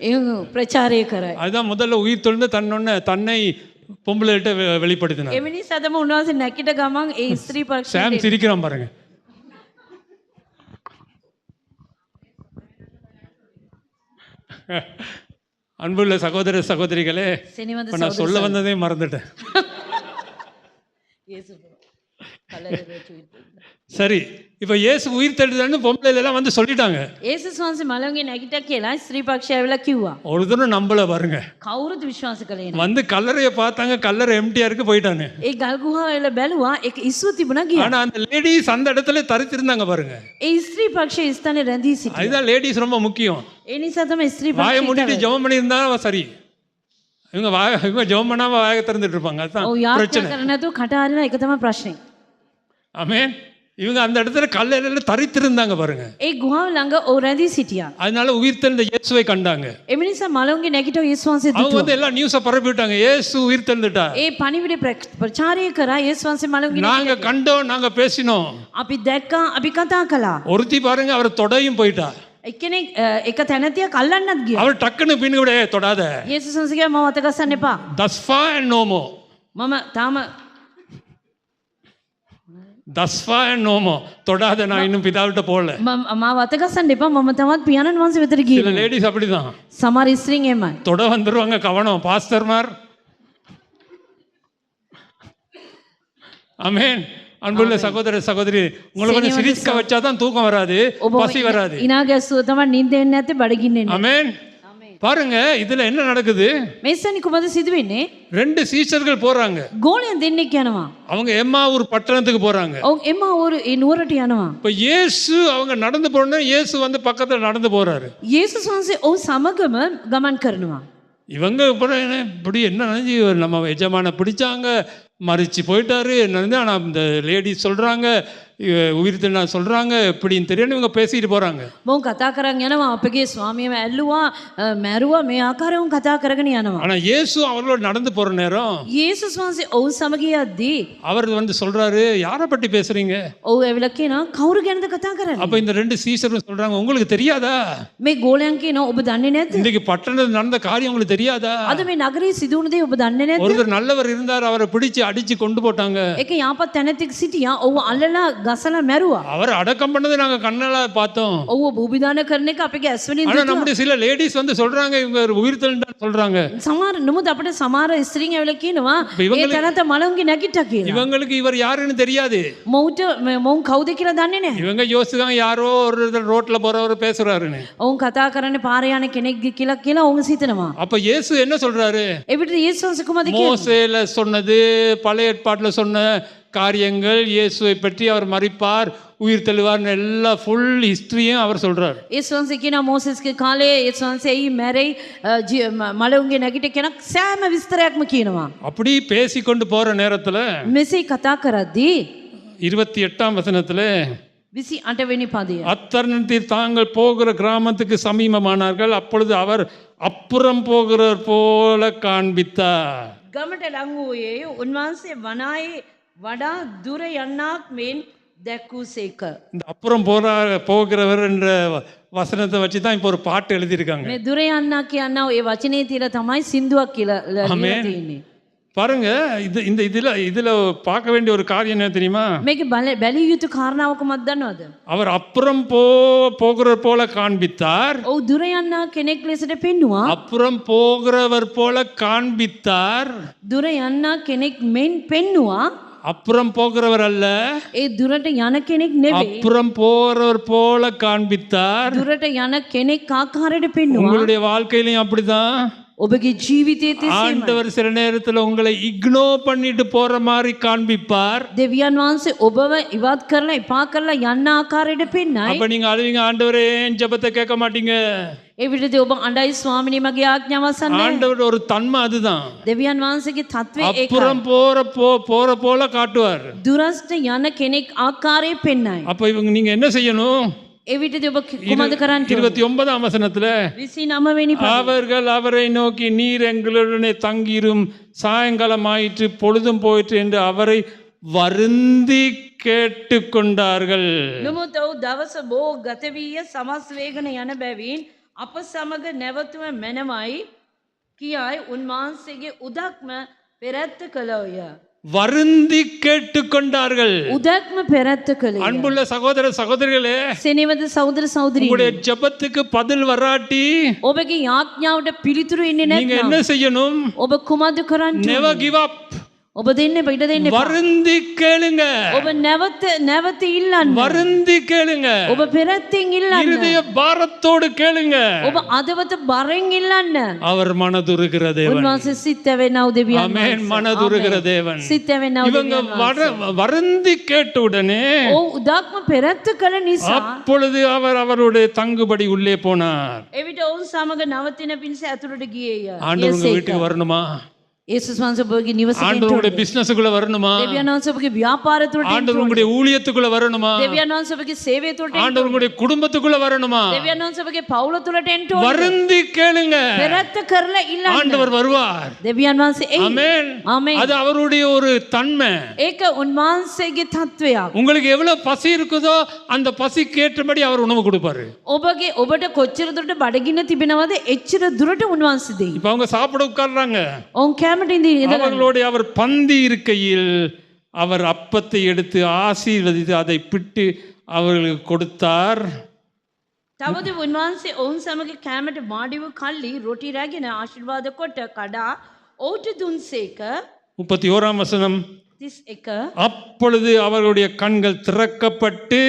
ඒ ප්‍රචාරය කරයි. அதுதான் முதல்ல உயிர் தெழுந்து தன்னை பொம்பளைகிட்ட வெளிப்படுத்தினார். ඒ මිනිස්සු අදම උන්වහන්සේ නැකිට ගමන් ඒ ස්ත්‍රී පක්ෂය சாம் சிரிக்கிறான் பாருங்க. அன்புள்ள சகோதர சகோதரிகளே, සෙනෙමද இப்ப நான் சொல்ல வந்ததே மறந்துட்டேன். சரி, இப்ப இயேசு உயிர் தெழுந்தான்னு பொம்பளைல எல்லாம் வந்து சொல்லிட்டாங்க. යේසුස් වහන්සේ මලවුන්ගේ නැගිට්ටා කියලා ස්ත්‍රී පක්ෂය ඇවිල්ලා කිව්වා. ஒரு தடவை நம்பல பாருங்க. කවුරුත් විශ්වාස කළේ නැහැ. வந்து கல்லறைய பார்த்தாங்க, கல்லறை எம்டியா இருக்கு, போயிட்டானே. ඒ ගල් ගුහාවල බැලුවා ඒක ඉස්සුව තිබුණා ගියා. ஆனா அந்த லேடிஸ் அந்த இடத்துல தரித்திருந்தாங்க பாருங்க. ඒ ස්ත්‍රී පක්ෂයේ ස්ථානේ රැඳී සිටියා. அதுதான் லேடிஸ் ரொம்ப முக்கியம். ඒ නිසා තමයි ස්ත්‍රී வாயை පක්ෂය. மூடிட்டு ஜெபம் பண்ணி இருந்தா சரி. இவங்க ஜெபம் பண்ணாம வாயை திறந்துட்டு இருப்பாங்க. ඔව් அதுதான் යාඥා பிரச்சனை. කරන්නේ නැතුව කට අරිනා ඒක තමයි ප්‍රශ්නේ. ஆமென். இவங்க அந்த இடத்துல கல்லறையில தரித்திருந்தாங்க பாருங்க. ඒ ගුහාව ළඟ ඔව් රැඳී සිටියා. அதனால உயிர்த்தெழுந்த இயேசுவை கண்டாங்க. එම නිසා මලවුන්ගේ නැගිටව යේසුස් වහන්සේ அவங்க දුටුවා. வந்து எல்லாம் நியூஸை பரப்பி விட்டாங்க, இயேசு உயிர்த்தெழுந்துட்டார். ඒ පණිවිඩය ප්‍රචාරය කරා යේසුස් වහන්සේ මලවුන්ගේ நாங்க கண்டோம், நாங்க பேசினோம். අපි දැක්කා, අපි කතා කළා. ஒருத்தி பாருங்க அவர் தொடையும் போயிட்டா. එක්කෙනෙක් එක තැනතියක් අල්ලන්නත් ගියා. அவர் டக்குன்னு பின்னு விட தொடாத, යේසුස් වහන්සේ කිව්වා මම අත ගස්සන්න එපා. தஸ்ஃபா அண்ட் நோமோ, මම තාම தஸ்ஃபா அண்ட் நோமோ, தொடாத, நான் இன்னும் பிதாவிட்ட போகல. මාව අත ගස්සන්න එපා, මම තවත් පියාණන් වහන්සේ වෙතට சில ගියේ. லேடிஸ் அப்படிதான், සමහර ස්ත්‍රීන් එහෙමයි. தொட வந்துருவாங்க, கவனம் பாஸ்டர்மார். ஆமென். அன்புள்ள சகோதர சகோதரி, உங்களுக்கு கொஞ்சம் சிரிக்க வச்சாதான் தூக்கம் வராது, பசி வராது. ඉනා ගැස්සුව තමයි නිින්ද එන්නේ නැත්තේ, බඩගින්න එන්නේ. ஆமென். பாருங்க இதுல என்ன நடக்குது, මෙස්සනි කුමද සිදු වෙන්නේ? ரெண்டு சீஷர்கள் போறாங்க. ගෝලයන් දෙන්නෙක් යනවා. அவங்க எம்மாவூர் பட்டணத்துக்கு போறாங்க. ඔවුන් එම ඒ නුවරට යනවා. இப்ப இயேசு அவங்க நடந்து போறோம்னா இயேசு வந்து பக்கத்துல நடந்து போறாரு. යේසුස් වහන්සේ ඔවුන් සමගම ගමන් කරනවා. இவங்க இப்படி என்ன நினைச்சு நம்ம எஜமான பிடிச்சாங்க, மறிச்சு போயிட்டாரு என்ன, ஆனா இந்த லேடிஸ் சொல்றாங்க, உயிர்த்தெழுந்தா சொல்றாங்க, இப்படின்னு தெரியும், இவங்க பேசிட்டு போறாங்க. මොවුන් කතා කරන් යනවා, අපගේ ස්වාමියව ඇල්ලුවා, මැරුවා, මේ ආකාරයෙන් කතා කරගෙන යනවා. ஆனா இயேசு அவர்களோட நடந்து போற நேரம் යේසුස් වහන්සේ ඔවුන් සමග යද්දී அவர் வந்து சொல்றாரு, யாரை பற்றி பேசுறீங்க? ඔව් ඇවිල්ලා කියනවා, කවුරු ගැනද කතා කරන්නේ? அப்ப இந்த ரெண்டு சீஷரும் சொல்றாங்க, உங்களுக்கு தெரியாதா? මේ ගෝලයන් කියනවා, ඔබ දන්නේ නැද්ද? இன்னைக்கு பட்டணத்தில் நடந்த காரியம் உங்களுக்கு தெரியாதா? අද මේ නගරේ සිදු වුණ දේ ඔබ දන්නේ නැද්ද? ஒருத்தர் நல்லவர் இருந்தார், அவரை பிடிச்சு அடிச்சு கொண்டு போட்டாங்க. එක යාපත් තැනැත්තෙක් සිටියා, ඔව්ව අල්ලලා ගසලා මැරුවා. அவர் அடக்கம் பண்ணதை நாங்க கண்ணால பார்த்தோம். ඔව්ව භූමිදාන කරන එක අපගේ ඇස්වලින් ஆனா நம்முடைய சில லேடிஸ் வந்து சொல்றாங்க, இவங்க உயிர்த்தெழுந்தார் சொல்றாங்க. සමහර නමුත් අපිට සමහර ස්ත්‍රීන් ඇවිල්ලා කියනවා, ඒ තැනත මලවුන්ගේ නැගිට්ටා කියලා. இவங்களுக்கு இவர் யாருன்னு தெரியாது. මොවුන් කවුද කියලා දන්නේ නැහැ. இவங்க யோசிச்சாங்க, யாரோ ஒரு ரோட்ல போறவர் பேசுறாருன்னு. ඔවුන් කතා කරන්නේ පාරේ යන කෙනෙක් කියලා ඔවුන් සිතනවා. அப்ப இயேசு என்ன சொல்றாரு? එවිට යේසුස් වහන්සේ කුමද කියන්නේ? மோசேல சொன்னது, பழைய ஏற்பாட்டுல சொன்ன காரியங்கள், இயேசுவை பற்றி அவர் மரிப்பார், உயிர் தெழுவார், எல்லா ஃபுல் ஹிஸ்டரியும் அவர் சொல்றார். යේසුස් වහන්සේ කියනවා මෝසෙස්ගේ කාලේ යේසුස් වහන්සේ එයි මැරෙයි මලවුන්ගේ නැගිට කියන සෑම විස්තරයක්ම කියනවා. அப்படி பேசிக்கொண்டு போற நேரத்துல මෙසේ කතා කරද්දී 28ஆம் வசனத்துல 28 වෙනි පදය. அத்தருணத்தில் தாங்கள் போகிற கிராமத்துக்கு சமீபமானார்கள், அப்பொழுது அவர் அப்புறம் போகிறவர் போல காண்பித்தார். ගමට ලං වූයේ උන්වහන්සේ වනායේ වඩා දුර යන්නක් මෙන් දැක්වූසේක. இந்த அப்புறம் போகிறவர் என்ற வசனத்தை வச்சு தான் இப்போ ஒரு பாட்டு எழுதியிருக்காங்க. මේ දුර යන්නක් කියනවා ඒ වචනේ තියලා තමයි සින්දුවක් කියලා ලියලා තියෙන්නේ. பாருங்க, இதுல பார்க்க வேண்டிய ஒரு காரியம் என்ன தெரியுமா? මේකේ බැලිය යුතු කාරණාව කොහොමද දන්නවද? அவர் அப்புறம் போகிறவர் போல காண்பித்தார். ඔව් දුර යන්නක් කෙනෙක් ලෙසට පෙන්නවා. அப்புறம் போகிறவர் போல காண்பித்தார். දුර යන්නක් කෙනෙක් මෙන් පෙන්නවා. அப்புறம் போகிறவர் அல்ல, ඒ දුරට යන කෙනෙක් නෙවෙයි. அப்புறம் போகிறவர் போல காண்பித்தார். දුරට යන කෙනෙක් ආකාරයට පෙන්නවා. உங்களுடைய வாழ்க்கையிலும் அப்படிதான். ඔබගේ ජීවිතයේ තෙසේම ஆண்டவர் சில நேரத்துல உங்களை இக்னோர் பண்ணிட்டு போற மாதிரி காண்பிப்பார். දෙවියන් වහන්සේ ඔබව ඉවත් කරලා එපා කරලා යන්න ආකාරයට පෙන්නයි. அப்ப நீங்க அழுவீங்க, ஆண்டவரே என் ஜெபத்தை கேட்க மாட்டீங்க. එවිටදී ඔබ අඬයි, ස්වාමිනේ මගේ ආඥාව අසන්නේ. ஆண்டவர் ஒரு தன்மை அதுதான். දෙවියන් වහන්සේගේ தત્ත්වය ඒකයි. அப்புறம் போற போல காட்டுவார். දුරස්ට යන කෙනෙක් ආකාරයේ පෙන්නයි. அப்ப இவங்க நீங்க என்ன செய்யணும்? එවිටදී ඔබ කුමද කරන්නේ? 29ஆம் வசனத்துல 29 වෙනි පදය. அவர்கள் அவரை நோக்கி, நீர் எங்களுடனே தங்கிரும், சாயங்காலம் ஆயிற்று, பொழுதும் போயிற்று என்று அவரை வருந்தி கேட்டுக்கொண்டார்கள். නමුත් ඔව් දවස බෝ ගත වීය සමස් වේගන යන බැවින් අප සමග නැවතුම මැනවයි කියයි උන්වහන්සේගේ උදක්ම පෙරැත්ත කළෝය. வருந்தி கேட்டுக்கொண்டார்கள். උදක්ම පෙරැත්ත කළේ. அன்புள்ள சகோதர சகோதரிகளே, සෙනෙවද සහෝදර සහෝදරියනි, உங்களுடைய ஜெபத்துக்கு பதில் வராட்டி ඔබගේ යාඥාවට පිළිතුරු එන්නේ நீங்க என்ன නැත්නම් செய்யணும்? ඔබ කුමද කරන්නේ? never give up. ඔබ දෙන්න පිට දෙන්න එපා. வருந்தி கேளுங்க. ඔබ නැවත ඉල්ලන්න. வருந்தி கேளுங்க. ඔබ පෙරැත්තෙන් ඉල්ලන්න. இருதய பாரத்தோடு கேளுங்க. ඔබ අදවත බරෙන් ඉල්ලන්න. அவர் மனதுருகிற தேவன். උන්වහන්සේ සිත් ඇවෙනව දෙවියන් ஆமென். වහන්සේ. மனதுருகிற தேவன். සිත් ඇවෙනව இவங்க දෙවියන් වහන්සේ. வருந்தி கேட்ட உடனே ඔව් උදක්ම පෙරැත්ත කළ නිසා அப்பொழுது அவர் அவருடைய தங்குபடி உள்ளே போனார். එවිට ඔවුන් සමග නවතින පිණිස ඇතුළට ගියේය. ஆண்டவர் உங்க வீட்டுக்கு வரணுமா? යේසුස් වහන්සේ ඔබගේ නිවසට එන්න ஆண்டவர் ඕනේ. உங்களுடைய பிசினஸ்க்குள்ள வரணுமா? දෙවියන් වහන්සේ ඔබගේ ව්‍යාපාර තුළට එන්න ஆண்டவர் ඕනේ. உங்களுடைய ஊழியத்துக்குள்ள வரணுமா? දෙවියන් වහන්සේ ඔබගේ සේවය තුළට එන්න ஆண்டவர் உங்களுடைய குடும்பத்துக்குள்ள வரணுமா? දෙවියන් වහන්සේ ඔබගේ පවුල තුළට එන්න ඕනේ. வருந்தி கேளுங்க, පෙරත්ත කරලා ඉල්ලන්න. ஆண்டவர் வருவார். දෙවියන් වහන්සේ එයි. ஆமென். ஆமென். அது அவருடைய ஒரு தன்மை. ඒක උන්වහන්සේගේ තත්වයක්. உங்களுக்கு எவ்வளவு பசி இருக்குதோ அந்த பசிக்கு ஏற்றபடி அவர் உணவு கொடுப்பாரு. ඔබට කොච්චර දුරට බඩගින්න තිබෙනවද එච්චර දුරට උන්වහන්සේ දෙයි. இப்ப அவங்க சாப்பிட உட்கார்றாங்க. ඔවුන් කැමට ඉඳලා அவர்களோடு அவர் பந்தி இருக்கையில் அவர் அப்பத்தை எடுத்து ஆசீர்வதித்து அதை பிட்டு அவர்களுக்கு கொடுத்தார். තවද උන්වහන්සේ ඔවුන් සමග කැමට වාඩි වූ කල්ලි රොටි රැගෙන ආශිර්වාද කොට කඩා ඔවුන්ට දුන්සේක. 31 வசனம். 31 அப்பொழுது அவர்களுடைய கண்கள் திறக்கப்பட்டு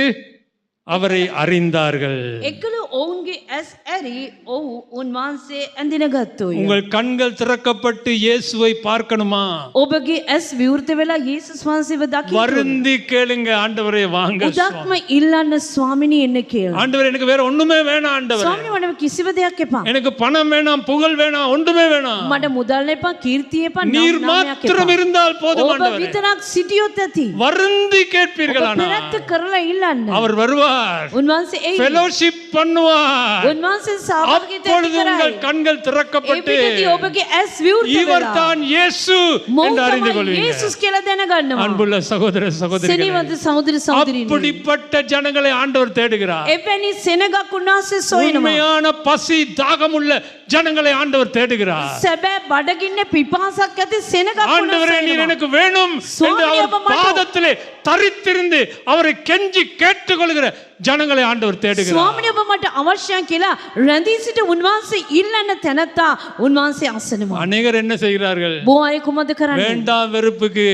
அவரை அறிந்தார்கள். එකල ඔවුන්ගේ ඇස් ඇරි ඔවු උන්වහන්සේ ඇඳින ගත්තෝය. உங்கள் கண்கள் திறக்கப்பட்டு இயேசுவை பார்க்கணுமா? ඔබගේ ඇස් විවෘත වෙලා යේසුස් වහන්සේව දකින්න. வருந்தி கேளுங்க, ஆண்டவரே வாங்க. උදක්ම ඉල්ලන්න ස්වාමිනී එන්න කියලා. ஆண்டவரே எனக்கு வேற ஒண்ணுமே வேணாம் ஆண்டவரே. ස්වාමිනී මට කිසිම දෙයක් එපා. எனக்கு பணம் வேணாம், புகழ் வேணாம், ஒன்றுமே வேணாம். මට මුදල් එපා, කීර්තිය එපා, நீர் නාමයක් மாத்திரம் එපා. இருந்தால் போதும் ඔබ ஆண்டவரே. විතරක් සිටියොත් ඇති. வருந்தி கேட்பீர்களானா පෙරත්ත කරලා ඉල්ලන්න. அவர் வருவார், උන්වහන්සේ එයි. ஃபெலோஷிப் பண்ணுவார். උන්වහන්සේ සහභාගීත්වය அப்பொழுது කරයි. உங்கள் கண்கள் ඒ திறக்கப்பட்டு පිටදී ඔබගේ ඇස් විවෘත இவர் වෙලා தான் இயேசு என்று அறிந்து මොහු கொள்வீங்க. යේසුස් කියලා දැනගන්නවා. அன்புள்ள சகோதர சகோதரிகளே, සෙනෙහවන්ත සහෝදර සහෝදරියනි. அப்படிப்பட்ட ஜனங்களை ஆண்டவர் தேடுகிறார். එවැනි සෙනගක් උන්වහන්සේ සොයනවා. உண்மையான பசி தாகமுள்ள ஜனங்களை ஆண்டவர் தேடுகிறார். සැබෑ බඩගින්න පිපාසක් ඇති සෙනගක් ஆண்டவரே நீர் උන්වහන්සේ எனக்கு வேணும் என்று அவர் பாதத்திலே தரித்திருந்து அவரை கெஞ்சி கேட்டுக்கொள்கிற ஜனங்களை ஆண்டவர் தேடுகிறார். ස්වාමිනේ ඔබ මට අවශ්‍යයි කියලා රැඳී සිට උන්වහන්සේ ඉල්ලන තැනත්තා උන්වහන්සේ අසනවා. அநேகர் என்ன செய்கிறார்கள்? බොහෝ අය කුමද කරන්නේ? வேண்டாம் வெறுப்புக்கு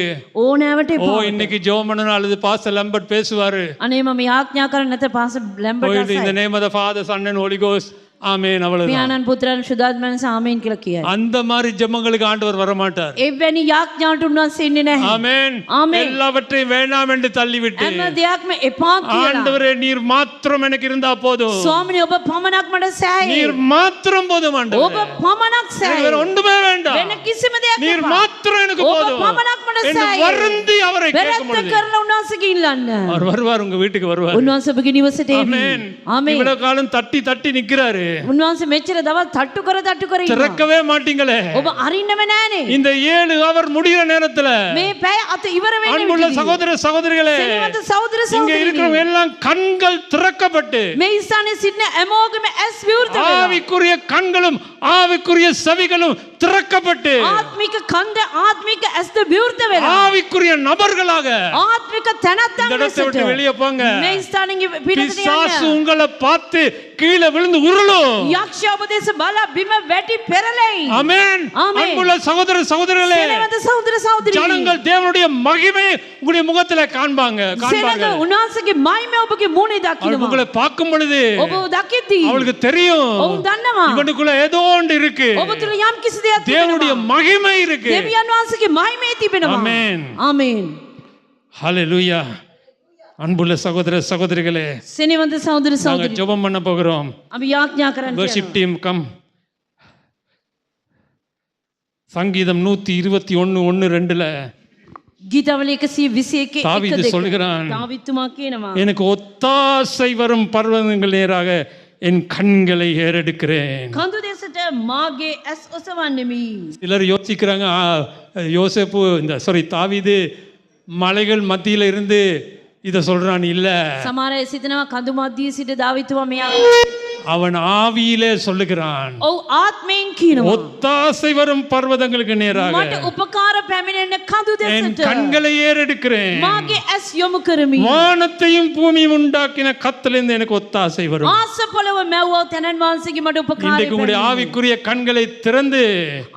ඕනෑවට ஓ එපා. இன்னைக்கு ஜெபம் பண்ணணும் அல்லது பாஸ்டர் லம்பர்ட் பேசுவாரு. අනේ මම යාඥා කරන්නේ නැත පාස ලැම්බර්ට් போயிட்டு in the අසයි. name of the Father, Son and Holy Ghost. ஆமென், அவ்வளவுதான். පියාණන් පුත්‍රයන් සුදාත්මයන් සාමීන් කියලා කියයි. அந்த மாதிரி ஜெபங்களுக்கு ஆண்டவர் வர மாட்டார். එවැනි යාඥාවට උන්වහන්සේ ඉන්නේ නැහැ. ஆமென். ஆமென். எல்லாவற்றையும் வேண்டாம் என்று தள்ளிவிட்டு හැම දෙයක්ම එපා කියලා. ஆண்டவரே நீர் மாத்திரம் எனக்கு இருந்தா போதும், ස්වාමිනේ ඔබ පමණක් මට සෑහේ. நீர் மாத்திரம் போதும் ඔබ ஆண்டவரே, පමණක් எனக்கு සෑහේ. வேற ஒன்றுமே வேண்டாம், වෙන කිසිම දෙයක් நீர் එපා. மாத்திரம் எனக்கு ඔබ போதும் පමණක් මට என்று සෑහේ. வருந்தி அவரை கேட்கும் වැරැද්ද பொழுது කරලා උන්වහන්සේගෙ ඉල්ලන්න. அவர் வருவார், உங்க வீட்டுக்கு வருவார். උන්වහන්සේ ඔබගේ නිවසට එවි. ஆமென். ආමේන්. இவ்வளவு காலம் தட்டி தட்டி நிக்கிறாரு, උන්වහන්සේ මෙච්චර දවස් තට්ටු කර ඉන්නවා. திறக்கவே மாட்டீங்களே. ඔබ අරින්නම නෑනේ. இந்த 7 அவர் முடிகிற நேரத்துல මේ පැය අත ඉවර වෙන්න அன்புள்ள சகோதர சகோதரிகளே, සෙනෙහවන්ත සහෝදර இங்க இருக்கிறவங்க සහෝදරියනි. எல்லாம் கண்கள் திறக்கப்பட்டு මේ ස්ථානයේ සිටින හැමෝගෙම ඇස් විවෘත වෙලා. ஆவிக்குரிய கண்களும் ஆவிக்குரிய செவிகளும் திறக்கப்பட்டு ආත්මික කන්ද ආත්මික ඇස්ද විවෘත වෙලා. ஆவிக்குரிய நபர்களாக ආත්මික තැනැත්තන් இந்த இடத்தை விட்டு ලෙසට வெளியே போங்க. මේ ස්ථානෙන් පිටතට பிசாசு යන්න. உங்களை பார்த்து கீழே விழுந்து உருளும். යක්ෂයා ඔබ දෙස බලා බිම වැටි පෙරලෙයි. ஆமென். ஆமென். அன்புள்ள சகோதர சகோதரிகளே, සෙනෙහවන්ත සහෝදර සහෝදරියනි. ஜனங்கள் தேவனுடைய மகிமையை உங்களுடைய முகத்துல காண்பாங்க සෙනඟ காண்பார்கள். උන්වහන්සේගේ මහිම ඔබගේ මූණේ அவர் දකින්නවා. உங்களை பார்க்கும் பொழுது ඔබ දකිද්දී அவளுக்கு தெரியும் ඔවුන් දන්නවා. இவனுக்குள்ள ஏதோ ஒன்று இருக்கு, ඔබ තුළ යම් කිසි දෙයක් தேவனுடைய තිබෙනවා. மகிமை இருக்கு. දෙවියන් වහන්සේගේ මහිමේ තිබෙනවා. ஆமென். ආමේන්. ஹalleluya. அன்புள்ள சகோதர சகோதரிகளே, සෙනෙහවන්ත සහෝදර நாங்க සහෝදරියනි. ஜெபம் பண்ண போகிறோம். අපි යාඥා කරන්න worship යනවා. team come. சங்கீதம் 121:1-2ல ගීතවල 121 தாவீது சொல்கிறான், දාවිත්තුමා කියනවා. எனக்கு ஒத்தாசை வரும் பர்வதங்கள் நேராக என் கண்களை ஏறெடுக்கிறேன். කඳු දෙසට මාගේ ඇස් ඔසවන්නෙමි. சிலர் யோசிக்கிறாங்க, யோசேப்பு தாவீது மலைகள் மத்தியில இருந்து இத சொல்றான். இல்ல, සමහර අය සිතනවා කඳු මැදියේ සිට දාවිත්තුමා මෙයා அவன் ஆவியிலே சொல்லுகிறான், ඔව් ආත්මයෙන් කියනවා. ஒத்தாசை வரும் பர்வதங்களுக்கு நேராக මට උපකාර පැමිණෙන කඳු என் දෙසට கண்களை ஏறெடுக்கிறேன். මාගේ ඇස් යොමු කරමි. வானத்தையும் பூமியும் உண்டாக்கின கர்த்தரிலிருந்து எனக்கு ஒத்தாசை வரும். ආස පොළව මැව්ව තැනන් වහන්සේගේ මට උපකාරය இன்றைக்கு உங்களுடைய පැමිණෙනවා. ஆவிக்குரிய கண்களை திறந்து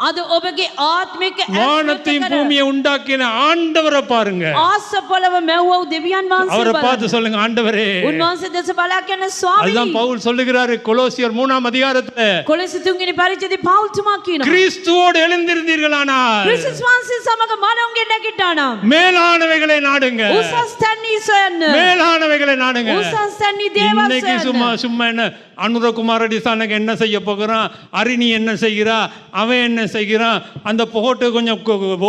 අද ඔබගේ ආත්මික ඇස් வானத்தையும் වෙත කර பூமியை உண்டாக்கின ஆண்டவரை பாருங்க. ආස පොළව මැව්ව දෙවියන් වහන්සේ அவரை බලන්න. பார்த்து சொல்லுங்க, ஆண்டவரே. උන්වහන්සේ දෙස බලා කියන ස්වාමීනි. அதுதான் பவுல் சொல்லுகிறாரு கொலோசியர் 3ஆம் அதிகாரத்துல, කොලොස්සේ 3 වෙනි පරිච්ඡේදයේ පෞල්තුමා කියනවා. கிறிஸ்துவோடு எழுந்திருந்தீர்களானால் ක්‍රිස්තුස් වහන්සේ සමග මනෝන්ගේ නැගිට්ටා නම් மேலானவைகளை நாடுங்க. උසස් තැන් සොයන්න. மேலானவைகளை நாடுங்க. උසස් තැන් දේවල් இன்னைக்கு සොයන්න. சும்மா என்ன அனுரகுமார டிசானுக்கு என்ன செய்ய போகிறான், அரிணி என்ன செய்கிறா, அவன் என்ன செய்கிறான், அந்த போட்டு கொஞ்சம்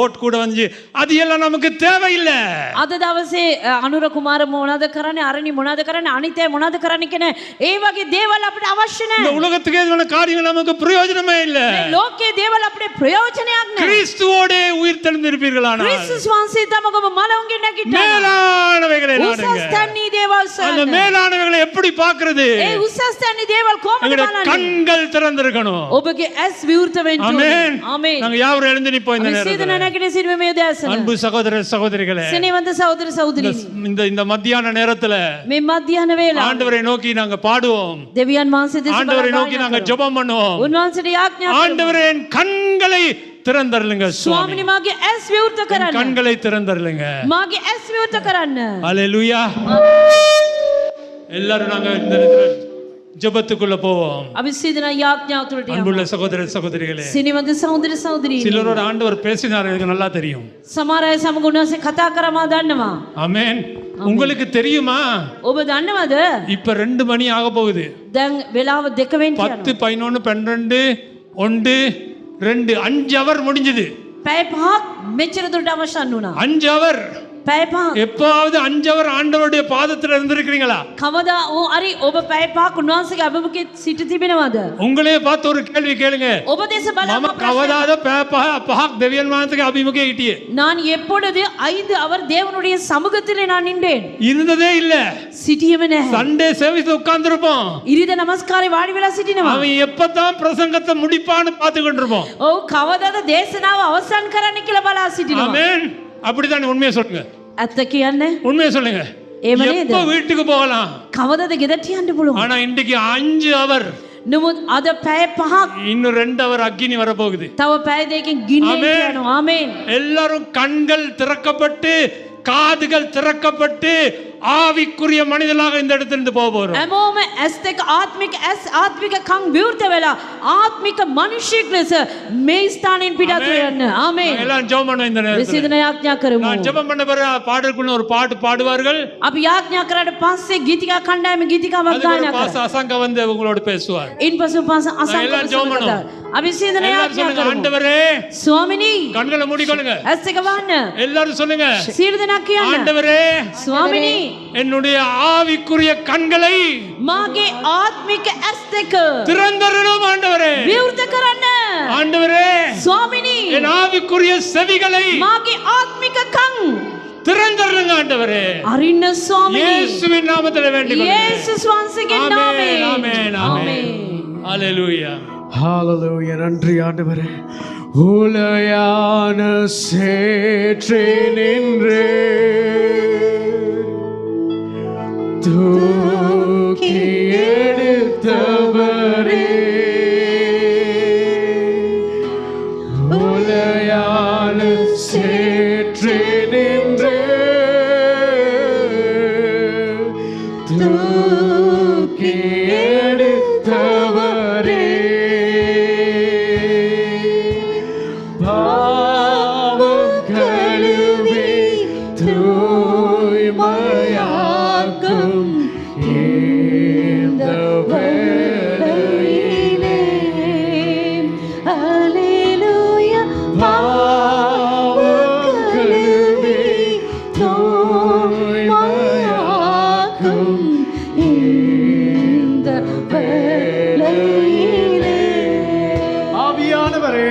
ஓட் கூட வந்து அது எல்லாம் நமக்கு தேவையில்லை. අද දවසේ අනුර කුමාර මොනවද කරන්නේ, අරණි මොනවද කරන්නේ, අනිතේ මොනවද කරන්නේ කියන ඒ වගේ දේවල් අපිට අවශ්‍ය இந்த නැහැ. உலகத்துக்கு எதுவான காரியங்கள் நமக்கு பிரயோஜனமே இல்லை. මේ ලෝකයේ දේවල් අපිට ප්‍රයෝජනයක් නැහැ. கிறிஸ்துவோடே உயிர் தெழுந்திருப்பீர்களானால் ක්‍රිස්තුස් වහන්සේ තමගම මලවුන්ගෙන් නැගිට්ටා. மேலானவைகளை நாடுங்க. උසස් තැන්නී දේවල් அந்த සොයන්න. மேலானவைகளை எப்படி பார்க்கிறது? ඒ උසස් තැන්නී දේවල් කොහොමද எங்களுடைய බලන්නේ? கண்கள் திறந்திருக்கணும். ඔබගේ ඇස් විවෘත වෙන්න ඕනේ. ஆமென். ආමේන්. நாங்க யாவரும் எழுந்து நிப்போம் இந்த අපි සියදෙනා நேரத்துல. නැගිට සිටීමේ මේ උදෑසන. அன்பு சகோதர சகோதரிகளே, සෙනෙහවන්ත සහෝදර සහෝදරිනි, இந்த மத்தியான நேரத்துல මේ මධ්‍යහන වේලාව ஆண்டவரை நோக்கி நாங்க பாடுவோம். දෙවියන් වහන්සේ දෙස ஆண்டவரை බලා நோக்கி நாங்க ගායනා ஜெபம் பண்ணுவோம். කරමු. උන්වහන්සේට යාඥා කරමු. ஆண்டவரே என் கண்களை திறந்தருளுங்க சுவாமி. ස්වාමිනේ මාගේ ඇස් විවෘත என் කරන්න. கண்களை திறந்தருளுங்க. මාගේ ඇස් විවෘත කරන්න. அல்லேலூயா. எல்லாரும் நாங்க இந்த நேரத்துல ஜெபத்துக்குள்ள போவோம். අපි සියදෙනා යාඥාව තුළට යමු. அன்புள்ள சகோதர சகோதரிகளே, සෙනෙහවන්ත සහෝදර සහෝදරිනි, சிலரோட ஆண்டவர் பேசினார், எனக்கு நல்லா தெரியும். සමහර අය සමග උන්වහන්සේ කතා කරමා දන්නවා. ஆமென். உங்களுக்கு தெரியுமா, ඔබ දන්නවද? இப்ப 2 மணி ஆக போகுது. දැන් වෙලාව 2 වෙන්න 10, 11, 12, 1, 2, 5 அவர் முடிஞ்சது. පැය 5ක් මෙච්චර දුරට අවසන් වුණා. 5 அவர். පැය 5ක්. எப்பாவது 5 அவர் ஆண்டவருடைய பாதத்துல இருந்திருக்கிறீங்களா? කවදා හරි ඔබ පැය 5ක් උන්වහන්සේගේ අභිමුඛයේ සිට තිබෙනවද? உங்களே பார்த்து ஒரு கேள்வி கேளுங்க. ඔබ දෙස බලන්න මම කවදාද පහක් දෙවියන් වහන්සේගේ අභිමුඛයේ හිටියේ? நான் எப்பொழுது 5 அவர் தேவனுடைய சமூகத்திலே நான் நின்றேன்? இருந்ததே இல்ல. සිටියෙම නැහැ. Sunday service உட்கார்ந்திருப்போம். ඉරිද නමස්කාරේ වාඩි වෙලා සිටිනවා. அவன் எப்பதான் பிரசங்கத்தை முடிப்பான்னு பார்த்து கொண்டிருப்போம். ඔව් කවදාද දේශනාව අවසන් කරන්න කියලා බලා සිටිනවා. ஆமென். அப்படிதான் உண்மையை சொல்லுங்க. ඇත්ත කියන්නේ உண்மையை சொல்லுங்க. එහෙම නේද? எப்ப வீட்டுக்கு போகலாம்? කවදාද ගෙදරට යන්න පුළුවන්? ஆனா இன்றைக்கு 5 அவர், නමුත් අද පැය 5ක් இன்னும் 2 அவர் அக்கினி வரப்போகுது. තව පැය දෙකකින් ගින්නේ ஆமென். යනවා. ආමේන්. எல்லாரும் கண்கள் திறக்கப்பட்டு காதுகள் திறக்கப்பட்டு ஆவிக்குரிய மனிதர்களாக இந்த இடத்திலிருந்து போக போறோம். හැමෝම ඇස් දෙක ආත්මික කන් විවෘත වෙලා ආත්මික මිනිසෙක් ලෙස මේ ස්ථානයෙන් පිටත් වෙන්න. ආමේන්. எல்லாம் ஜெபம் பண்ணுவோம் இந்த நேரத்துல. විසිදෙන යාඥා කරමු. நான் ஜெபம் பண்ண பிறகு பாடலுக்குள்ள ஒரு பாட்டு பாடுவார்கள். අපි යාඥා කරාට පස්සේ ගීතිකා කණ්ඩායම ගීතිකාවක් அதுக்கு ගායනා ஒரு பாச කරා. அசங்க வந்து உங்களோட பேசுவார். ඉන්පසු පාස எல்லாம் ஜெபம் අසංකත பண்ணுவோம். අපි සියදෙන எல்லாரும் යාඥා சொல்லுங்க, කරමු. ஆண்டவரே, ස්වාමිනී கண்களை மூடிக்கொள்ளுங்க. ඇස් දෙක වහන්න. எல்லாரும் சொல்லுங்க, සියලු දෙනා කියන්න. ஆண்டவரே, ස්වාමිනී என்னுடைய ஆவிக்குரிய கண்களை මාගේ ආත්මික ඇස් දෙක திறந்தருளும் ஆண்டவரே. විවෘත කරන්න. ஆண்டவரே, ස්වාමිනී என் ஆவிக்குரிய செவிகளை මාගේ ආත්මික කන් திறந்தருளுங்க ஆண்டவரே. අරින්න ස්වාමිනී. இயேசுவின் நாமத்தில் வேண்டிக் கொள்கிறேன். යේසුස් වහන්සේගේ ஆமென், නාමයෙන්. ஆமென், ஆமென். ஹalleluya. ஹalleluya. நன்றி ஆண்டவரே. உலையான சேற்றே நின்று தூக்கி எடுத்தவரே, உலையான சேற்றே நின்று தூக்கி எடுத்தவரே, பாவம் கழுவி தூய்மையாக்கும் இந்த வேளையிலே. ஹalleluya. பாவம் கழுவி தூய்மையாக்கும் இந்த வேளையிலே ஆவியானவரே,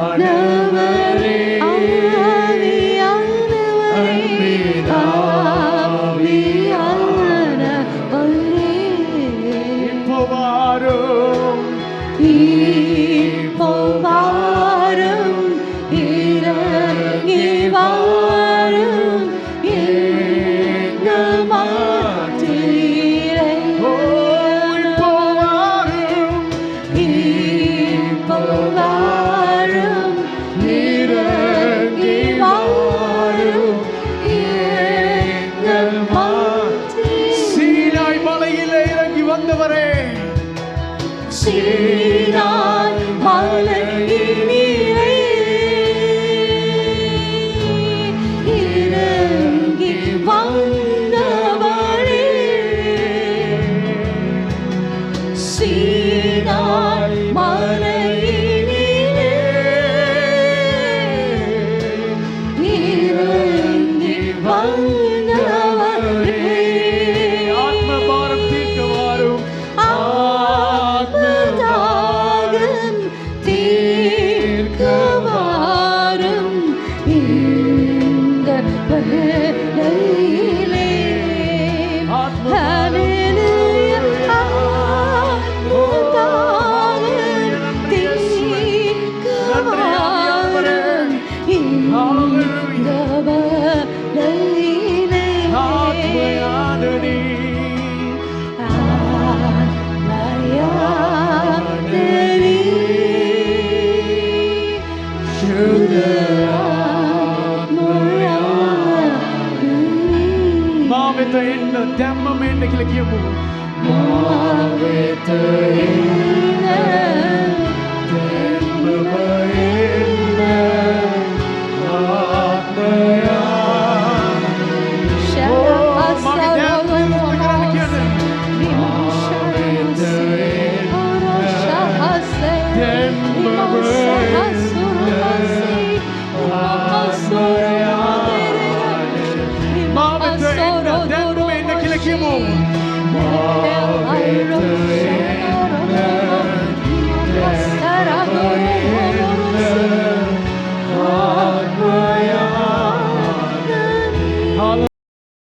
ஆவியானவரே, இப்போ வாரும், இப்போ வாரும், இறங்கி வாரும், எங்கள் மத்தியிலே. ஓ, இப்போ வாரும், இப்போ வாரும், இறங்கி வாரும், எங்கள் மத்தியிலே. சீனாய் மலையிலே இறங்கி வந்தவரே, சீனாய் மலையிலே இறங்கி வந்தவரே, சீனாய் மலையினிலே இறங்கி வந்தவரே. ஆத்மபாரம் தீர்க்க வாரும். ஆத்மதாகம் தீர்க்க வாரும் இந்த வேளையிலே. ஹல்லேலூயா. ஆத்மதாகம் தீர்க்க வாரும் இந்த வேளையிலே. ஆத்மையான நீ മാവിത്ത എണ്ണ തെമ്മ എണ്ണ കിളക്കിയപ്പോ